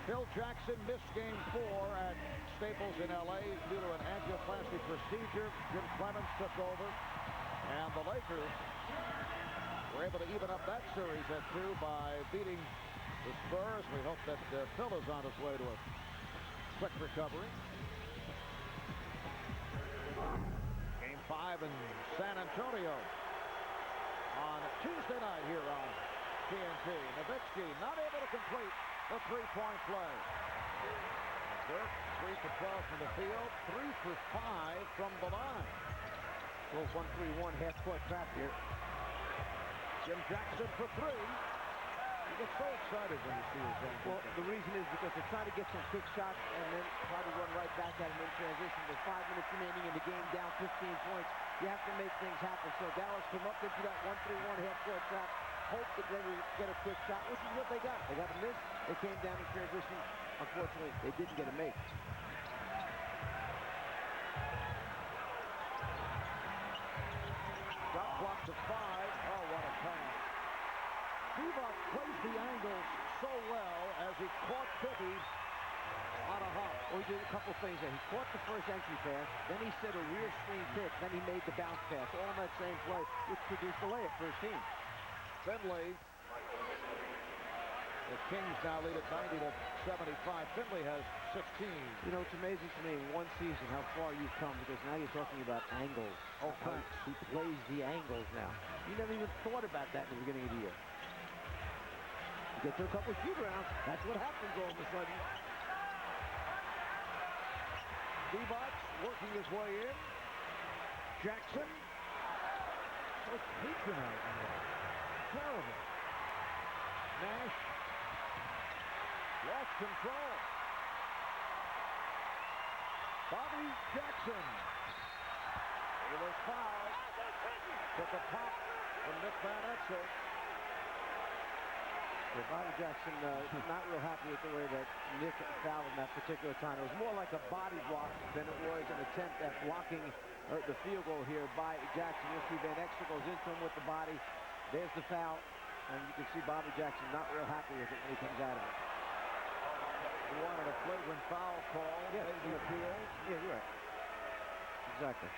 Phil Jackson missed game 4 at Staples in L.A. due to an angioplasty procedure. Jim Clemens took over, and the Lakers were able to even up that series at 2 by beating the Spurs. We hope that Phil is on his way to a quick recovery. Game 5 in San Antonio on Tuesday night here on TNT. Nowitzki not able to complete the three-point play. Dirk 3 for 12 from the field, 3 for 5 from the line. Well, 1-3-1 half-court trap here. J.Jackson for 3. You get so excited when you see his own. Well, the reason is because they're trying to get some quick shots and then try to run right back at him in transition. With 5 minutes remaining in the game, down 15 points. You have to make things happen. So Dallas came up into that 1-3-1 half-court trap. Hope that they would get a quick shot, which is what they got. They got a miss. They came down in transition. Unfortunately, they didn't get a make. Shot clock to 5. Oh, what a pass. V.Divac plays the angles so well as he caught Bibby on a hop. Well, he did a couple things there. He caught the first entry pass, then he set a rear screen pick, then he made the bounce pass, all in that same play, which produced the layup for his team. Finley. The Kings now lead at 90-75. Finley has 16. You know, it's amazing to me in one season how far you've come, because now you're talking about angles. Oh, thanks. He plays the angles now. You never even thought about that in the beginning of the year. You get to a couple of shoot rounds, that's what happens all of a sudden. V.Divac working his way in. Jackson. So patronizing. terrible. Nash lost control. B.Jackson. He was fouled. Took a pop from Nick Van Exel. B.Jackson not real happy with the way that Nick fouled in that particular time. It was more like a body block than it was an attempt at blocking the field goal here by Jackson. You'll see Van Exel goes into him with the body. There's the foul. And you can see B.Jackson not real happy with it when he comes out of it. He wanted a flagrant foul call. Yes. Made the appeal. Yeah, you're right. Exactly.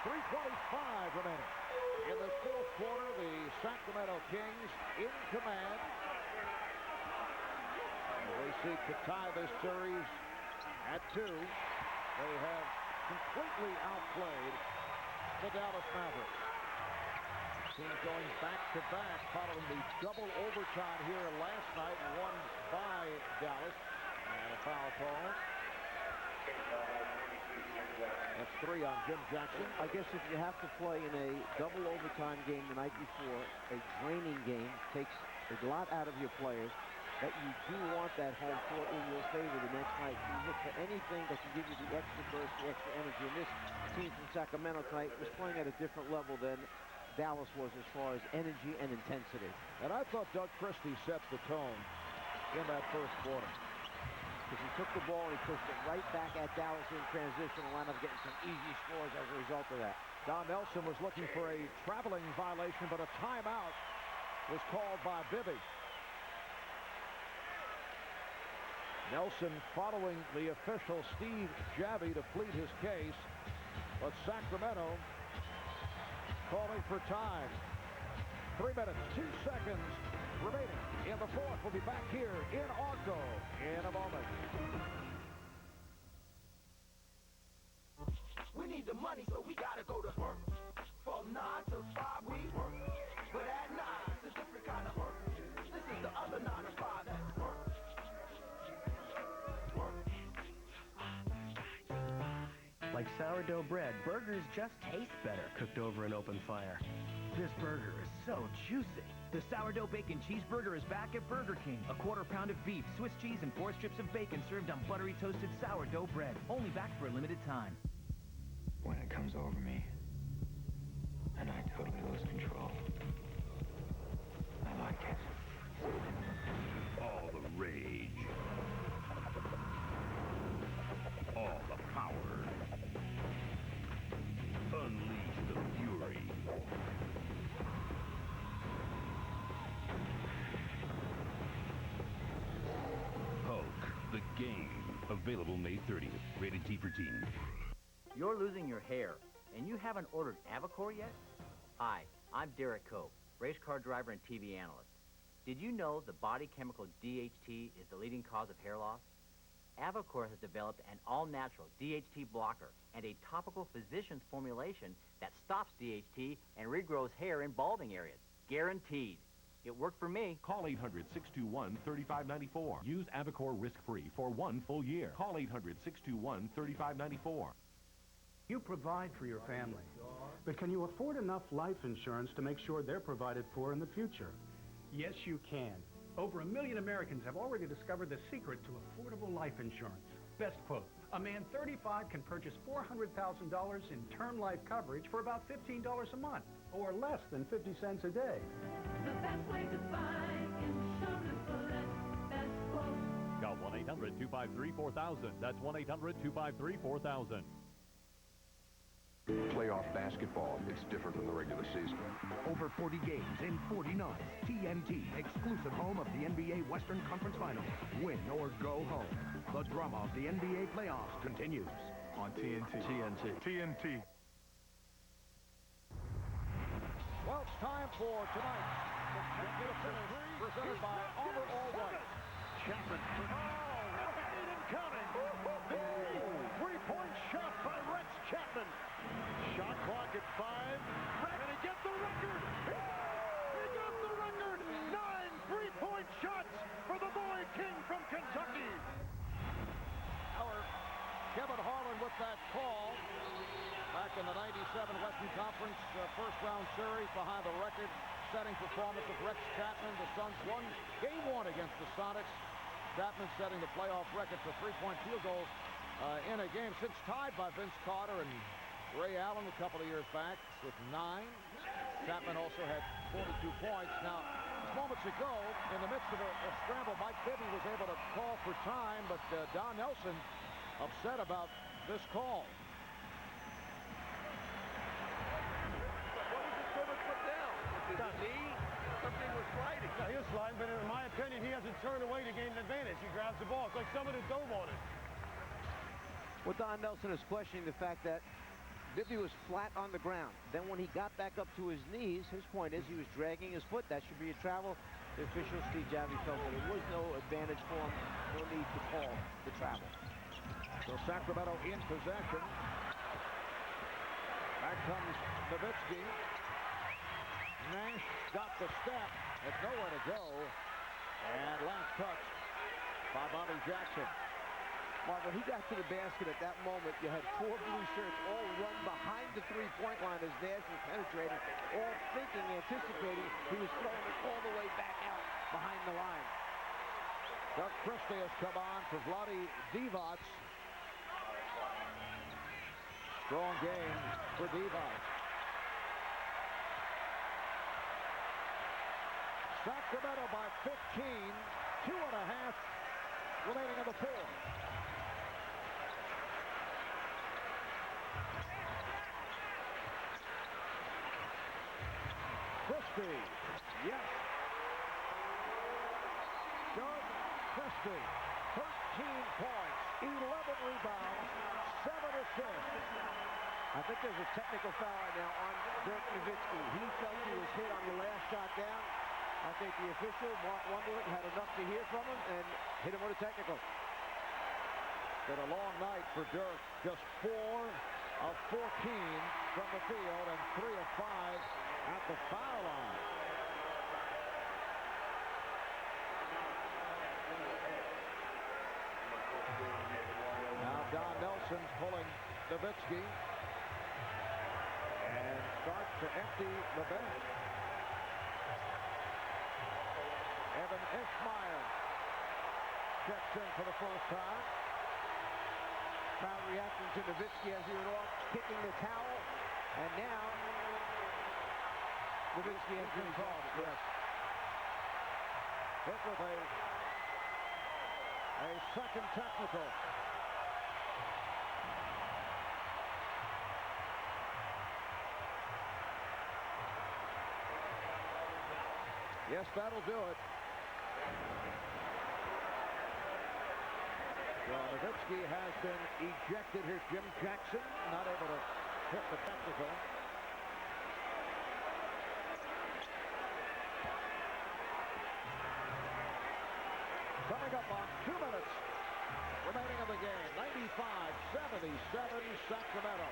3:25 remaining. In the fourth quarter, the Sacramento Kings in command. They seek to tie this series at 2. They have completely outplayed the Dallas Mavericks. Team going back-to-back following the double overtime here last night, won by Dallas. And a foul call. That's 3 on J.Jackson. I guess if you have to play in a double overtime game the night before, a draining game takes a lot out of your players, that you do want that home court in your favor the next night. You look for anything that can give you the extra burst, the extra energy. And this team from Sacramento tonight was playing at a different level than Dallas was as far as energy and intensity. And I thought D.Christie set the tone in that first quarter. Because he took the ball and he pushed it right back at Dallas in transition and wound up getting some easy scores as a result of that. Don Nelson was looking for a traveling violation, but a timeout was called by Bibby. Nelson following the official Steve Javie to plead his case, but Sacramento calling for time. 3 minutes, 2 seconds remaining in the fourth. We'll be back here in Arco in a moment. We need the money, so we gotta go to work. From 9 to 5 we work. But at 9, it's a different kind of work. This is the other 9 to 5 that's work. Like sourdough bread, burgers just taste better cooked over an open fire. This burger is so juicy. The sourdough bacon cheeseburger is back at Burger King. A quarter pound of beef, Swiss cheese, and 4 strips of bacon served on buttery toasted sourdough bread. Only back for a limited time. When it comes over me, and I totally lose control, I like it. All the rage. All the power. Unleash the fury. Hulk, the game. Available May 30th. Rated T for teen. You're losing your hair, and you haven't ordered Avacor yet? Hi, I'm Derek Cope, race car driver and TV analyst. Did you know the body chemical DHT is the leading cause of hair loss? Avacor has developed an all-natural DHT blocker and a topical physician's formulation that stops DHT and regrows hair in balding areas. Guaranteed. It worked for me. Call 800-621-3594. Use Avacor risk-free for 1 full year. Call 800-621-3594. You provide for your family, but can you afford enough life insurance to make sure they're provided for in the future? Yes, you can. Over 1 million Americans have already discovered the secret to affordable life insurance. Best quote, a man 35 can purchase $400,000 in term life coverage for about $15 a month, or less than 50 cents a day. The best way to buy insurance for that best quote. Call 1-800-253-4000. That's 1-800-253-4000. Playoff basketball, it's different than the regular season. Over 40 games in 40 nights. TNT, exclusive home of the NBA Western Conference Finals. Win or go home. The drama of the NBA playoffs continues on TNT. TNT. Well, it's time for tonight's finish presented by Armor All White. Chapman. Oh, right and counting. Three-point shot by Rex Chapman. Shot clock at 5. And he gets the record. He got the record. 9 3-point shots for the boy king from Kentucky. Kevin Harlan with that call back in the 97 Western Conference. Conference first-round series behind the record-setting performance of Rex Chapman. The Suns won Game 1 against the Sonics. Chapman setting the playoff record for three-point field goals in a game, since tied by Vince Carter and Ray Allen a couple of years back with 9. Chapman also had 42 points. Now, moments ago, in the midst of a scramble, M.Bibby was able to call for time, but Don Nelson upset about this call. What was it Bibby put down? His knee? Something was sliding. No, he was sliding, but in my opinion, he hasn't turned away to gain an advantage. He grabs the ball. It's like someone who dove on it. Well, Don Nelson is questioning the fact that Bibby was flat on the ground. Then when he got back up to his knees, his point is he was dragging his foot. That should be a travel. The official, Steve Javy, felt that there was no advantage for him. No need to call the travel. So Sacramento in possession. Back comes Nowitzki. Nash got the step. Had nowhere to go. And last touch by B.Jackson. Mark, when he got to the basket at that moment, you had 4 blue shirts all run behind the three-point line as Nash was penetrating, all thinking, anticipating he was throwing it all the way back out behind the line. D.Christie has come on for V.Divac. Strong game for Divac. Sacramento by 15, 2.5 remaining in the fourth. Christie, yes. D.Christie, 13 points, 11 rebounds, 7 assists. I think there's a technical foul right now on Dirk Nowitzki. He felt he was hit on the last shot down. I think the official, Mark Wunderlich, had enough to hear from him and hit him with a technical. Been a long night for Dirk. Just 4 of 14 from the field and 3 of 5 at the foul line. Now Don Nelson pulling Nowitzki and starts to empty the bench. Evan Ishmael checks in for the first time. Crowd reacting to Nowitzki as he went off, kicking the towel, and now Nowitzki has been called. Yes. Hit with a second technical. Yes, that'll do it. Well, Nowitzki has been ejected. Here's J.Jackson, not able to hit the technical. Coming up on 2 minutes remaining in the game. 95-77 Sacramento.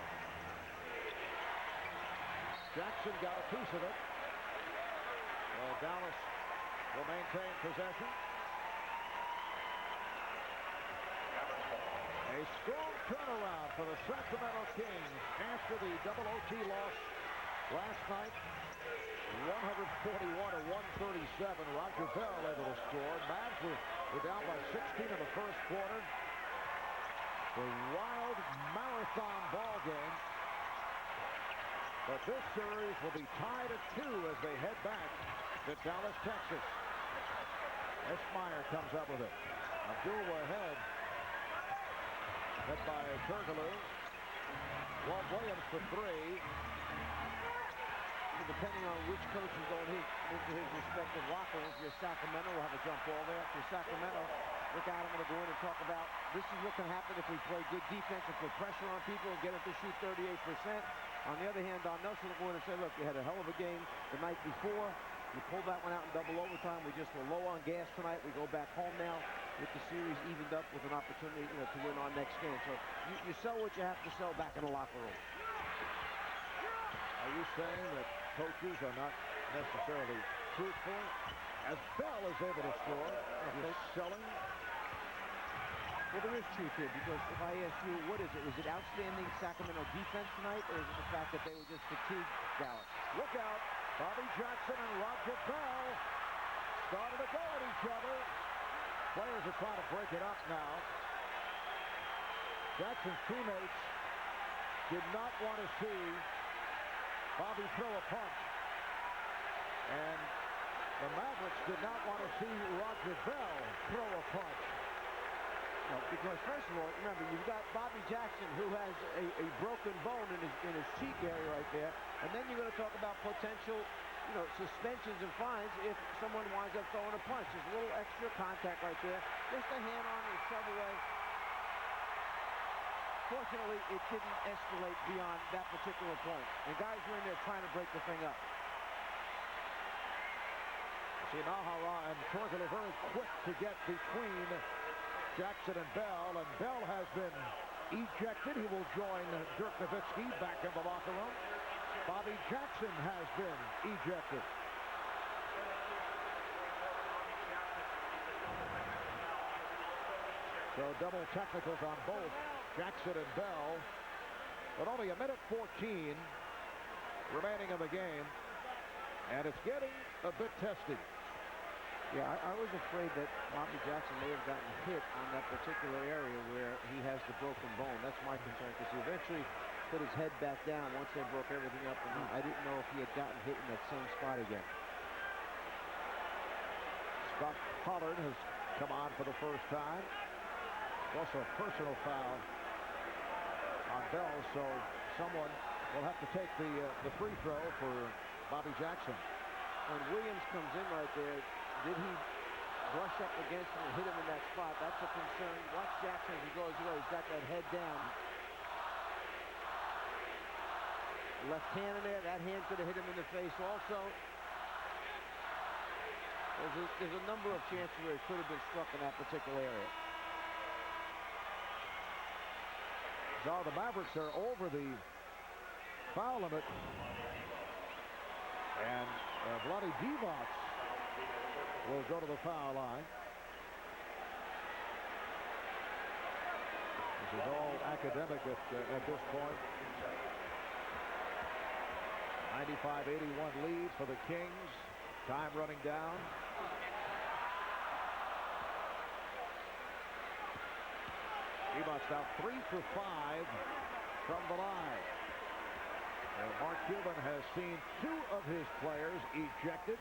Jackson got a piece of it. Well, Dallas will maintain possession. A strong turnaround for the Sacramento Kings after the double OT loss last night. 141 to 137. Roger Bell able to score. Mavs were down by 16 in the first quarter. The wild marathon ball game. But this series will be tied at 2 as they head back to Dallas, Texas. Esmeyer comes up with it. Abdul Wahed, hit by H.Turkoglu. Walt Williams for 3. Depending on which coach is going into his respective locker room, if you're Sacramento, we'll have a jump ball there. If you're Sacramento, Rick Adam will go in and talk about this is what can happen if we play good defense and put pressure on people and get them to shoot 38%. On the other hand, Don Nelson will go in and say, look, you had a hell of a game the night before. You pulled that one out in double overtime. We just were low on gas tonight. We go back home now with the series evened up with an opportunity to win our next game. So you sell what you have to sell back in the locker room. Are you saying that coaches are not necessarily truthful? As Bell is able to score, he's selling. Well, there is truth here, because if I ask you, what is it? Was it outstanding Sacramento defense tonight, or is it the fact that they were just fatigued, Dallas? Look out. Bobby Jackson and Roger Bell started to go at each other. Players are trying to break it up now. Jackson's teammates did not want to see Bobby throw a punch. And the Mavericks did not want to see Roger Bell throw a punch. No, because first of all, remember, you've got Bobby Jackson, who has a broken bone in his cheek area right there, and then you're going to talk about potential, suspensions and fines if someone winds up throwing a punch. There's a little extra contact right there, just a hand on and shove away. Fortunately, it didn't escalate beyond that particular point, and guys were in there trying to break the thing up. See, Nahara and Turkoglu very quick to get between Jackson and Bell has been ejected. He will join Dirk Nowitzki back in the locker room. Bobby Jackson has been ejected. So double technicals on both Jackson and Bell. But only a minute 14 remaining in the game. And it's getting a bit testy. Yeah, I was afraid that Bobby Jackson may have gotten hit on that particular area where he has the broken bone. That's my concern, because he eventually put his head back down once they broke everything up, and I didn't know if he had gotten hit in that same spot again. Scott Pollard has come on for the first time. Also a personal foul on Bell, so someone will have to take the free throw for Bobby Jackson. When Williams comes in right there, did he brush up against him and hit him in that spot? That's a concern. Watch Jackson as he goes away. He's got that head down. Left hand in there. That hand could have hit him in the face also. There's a number of chances where he could have been struck in that particular area. So the Mavericks are over the foul limit. And V.Divac will go to the foul line. This is all academic at this point. 95-81 lead for the Kings. Time running down. Divac now 3 for 5 from the line. And Mark Cuban has seen 2 of his players ejected.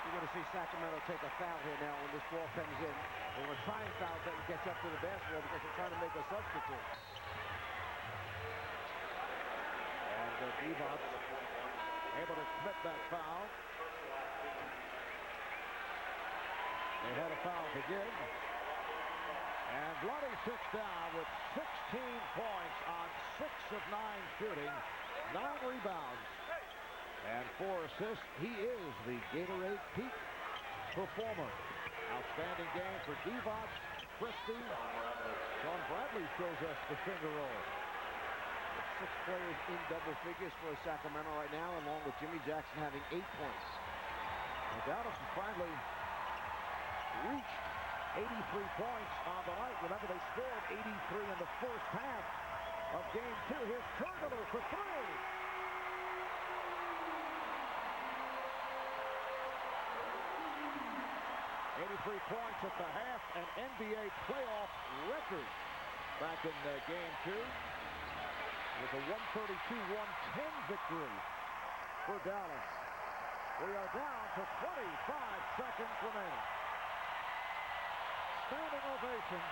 You're going to see Sacramento take a foul here now when this ball comes in. They were trying fouls that would catch up to the basketball because they're trying to make a substitute. And Divac able to commit that foul. They had a foul to give. And Bloody sits down with 16 points on 6 of 9 shooting, 9 rebounds, and 4 assists. He is the Gatorade peak performer. Outstanding game for Divac, Christie. Sean Bradley shows us the finger roll. 6 players in double figures for Sacramento right now, along with Jimmy Jackson having 8 points. And Dallas has finally reached 83 points on the night. Remember, they scored 83 in the first half of game 2. Here's Turkoglu for 3. Points at the half, an NBA playoff record back in game 2 with a 132-110 victory for Dallas. We are down to 25 seconds remaining. Standing ovation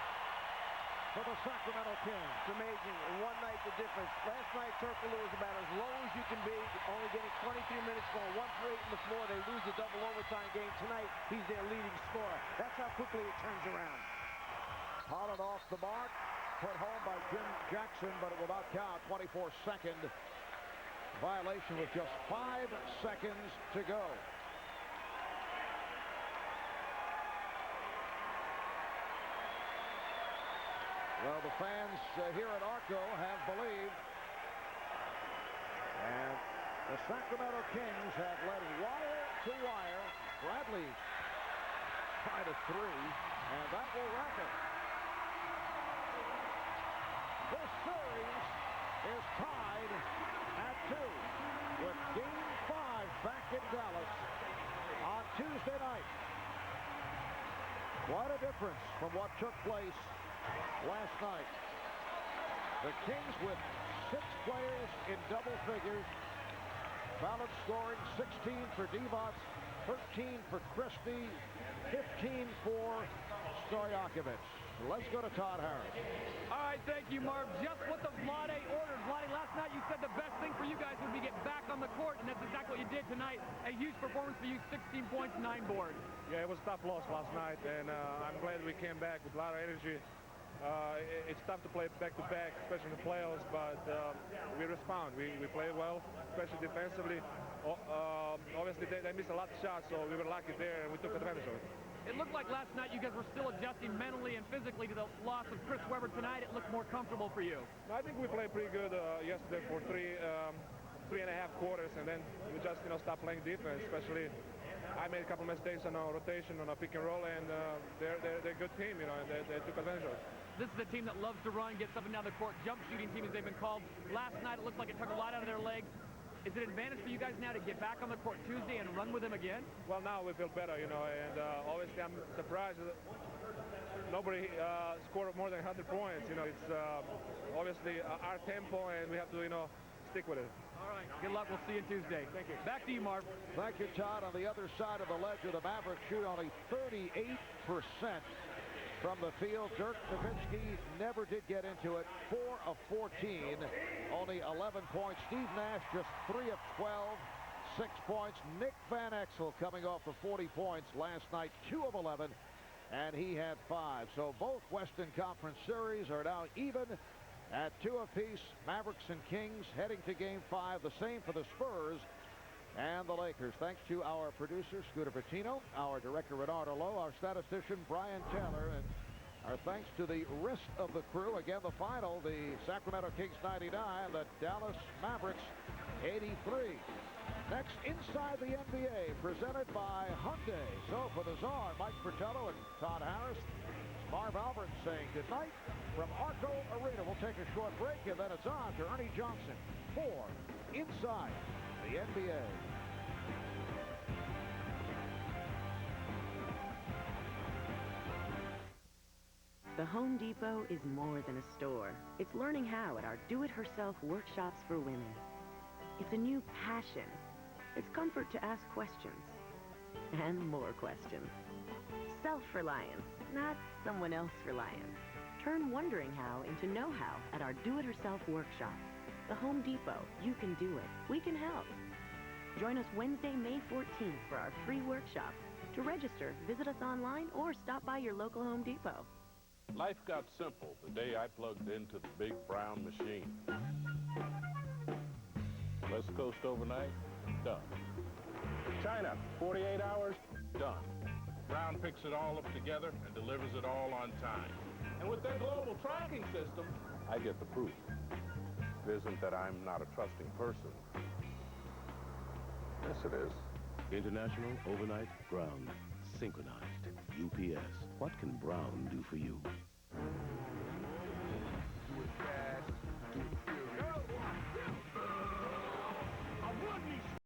for the Sacramento Kings. It's amazing. In one night, the difference. Last night, Turkoglu was about as low as you can be, only getting 23 minutes, going 1 for 8 on the floor. They lose the double overtime game tonight. He's their leading scorer. That's how quickly it turns around. Pollard off the mark, put home by J.Jackson, but it will not count. 24-second violation with just 5 seconds to go. Well, the fans here at Arco have believed. And the Sacramento Kings have led wire to wire. Bradley tried a 3, and that will wrap it. This series is tied at 2 with Game 5 back in Dallas on Tuesday night. Quite a difference from what took place last night. The Kings with 6 players in double figures. Balance scoring 16 for D.Divac, 13 for Christie, 15 for Stojakovic. Let's go to Todd Harris. All right, thank you, Marv. Just what the Vlade ordered. Vlade, last night you said the best thing for you guys would be get back on the court, and that's exactly what you did tonight. A huge performance for you, 16 points, 9 boards. Yeah, it was a tough loss last night, and I'm glad we came back with a lot of energy. It's tough to play back-to-back, especially in the playoffs, but we respond. We played well, especially defensively. Obviously, they missed a lot of shots, so we were lucky there, and we took advantage of it. It looked like last night you guys were still adjusting mentally and physically to the loss of Chris Webber. Tonight, it looked more comfortable for you. I think we played pretty good yesterday for three and a half quarters, and then we just stopped playing defense. Especially, I made a couple mistakes on our rotation on our pick and roll, and they're a good team, and they took advantage of it. This is a team that loves to run, gets up and down the court, jump shooting team as they've been called. Last night it looked like it took a lot out of their legs. Is it an advantage for you guys now to get back on the court Tuesday and run with them again? Well, now we feel better, and obviously I'm surprised that nobody scored more than 100 points. It's obviously our tempo, and we have to, stick with it. All right, good luck. We'll see you Tuesday. Thank you. Back to you, Marv. Thank you, Todd. On the other side of the ledger, the Mavericks shoot only 38% from the field. Dirk Nowitzki never did get into it. 4 of 14, only 11 points. Steve Nash just 3 of 12, 6 points. Nick Van Exel coming off of 40 points last night, 2 of 11, and he had 5. So both Western Conference series are now even at 2 apiece. Mavericks and Kings heading to Game 5. The same for the Spurs and the Lakers. Thanks to our producer, Scooter Bettino, our director, Renard Lowe, our statistician, Brian Taylor, and our thanks to the rest of the crew. Again, the final, the Sacramento Kings 99, the Dallas Mavericks 83. Next, Inside the NBA, presented by Hyundai. So for the Czar, Mike Fratello and Todd Harris, Marv Albert saying goodnight from Arco Arena. We'll take a short break, and then it's on to Ernie Johnson for Inside the NBA. The Home Depot is more than a store. It's learning how at our do-it-yourself workshops for women. It's a new passion. It's comfort to ask questions. And more questions. Self-reliance, not someone else reliance. Turn wondering how into know-how at our do-it-yourself workshops. The Home Depot. You can do it. We can help. Join us Wednesday, May 14th for our free workshop. To register, visit us online or stop by your local Home Depot. Life got simple the day I plugged into the big brown machine. West Coast overnight, done. China, 48 hours, done. Brown picks it all up together and delivers it all on time. And with their global tracking system, I get the proof. It isn't that I'm not a trusting person. Yes, it is. International Overnight Ground. Synchronized. UPS. What can Brown do for you?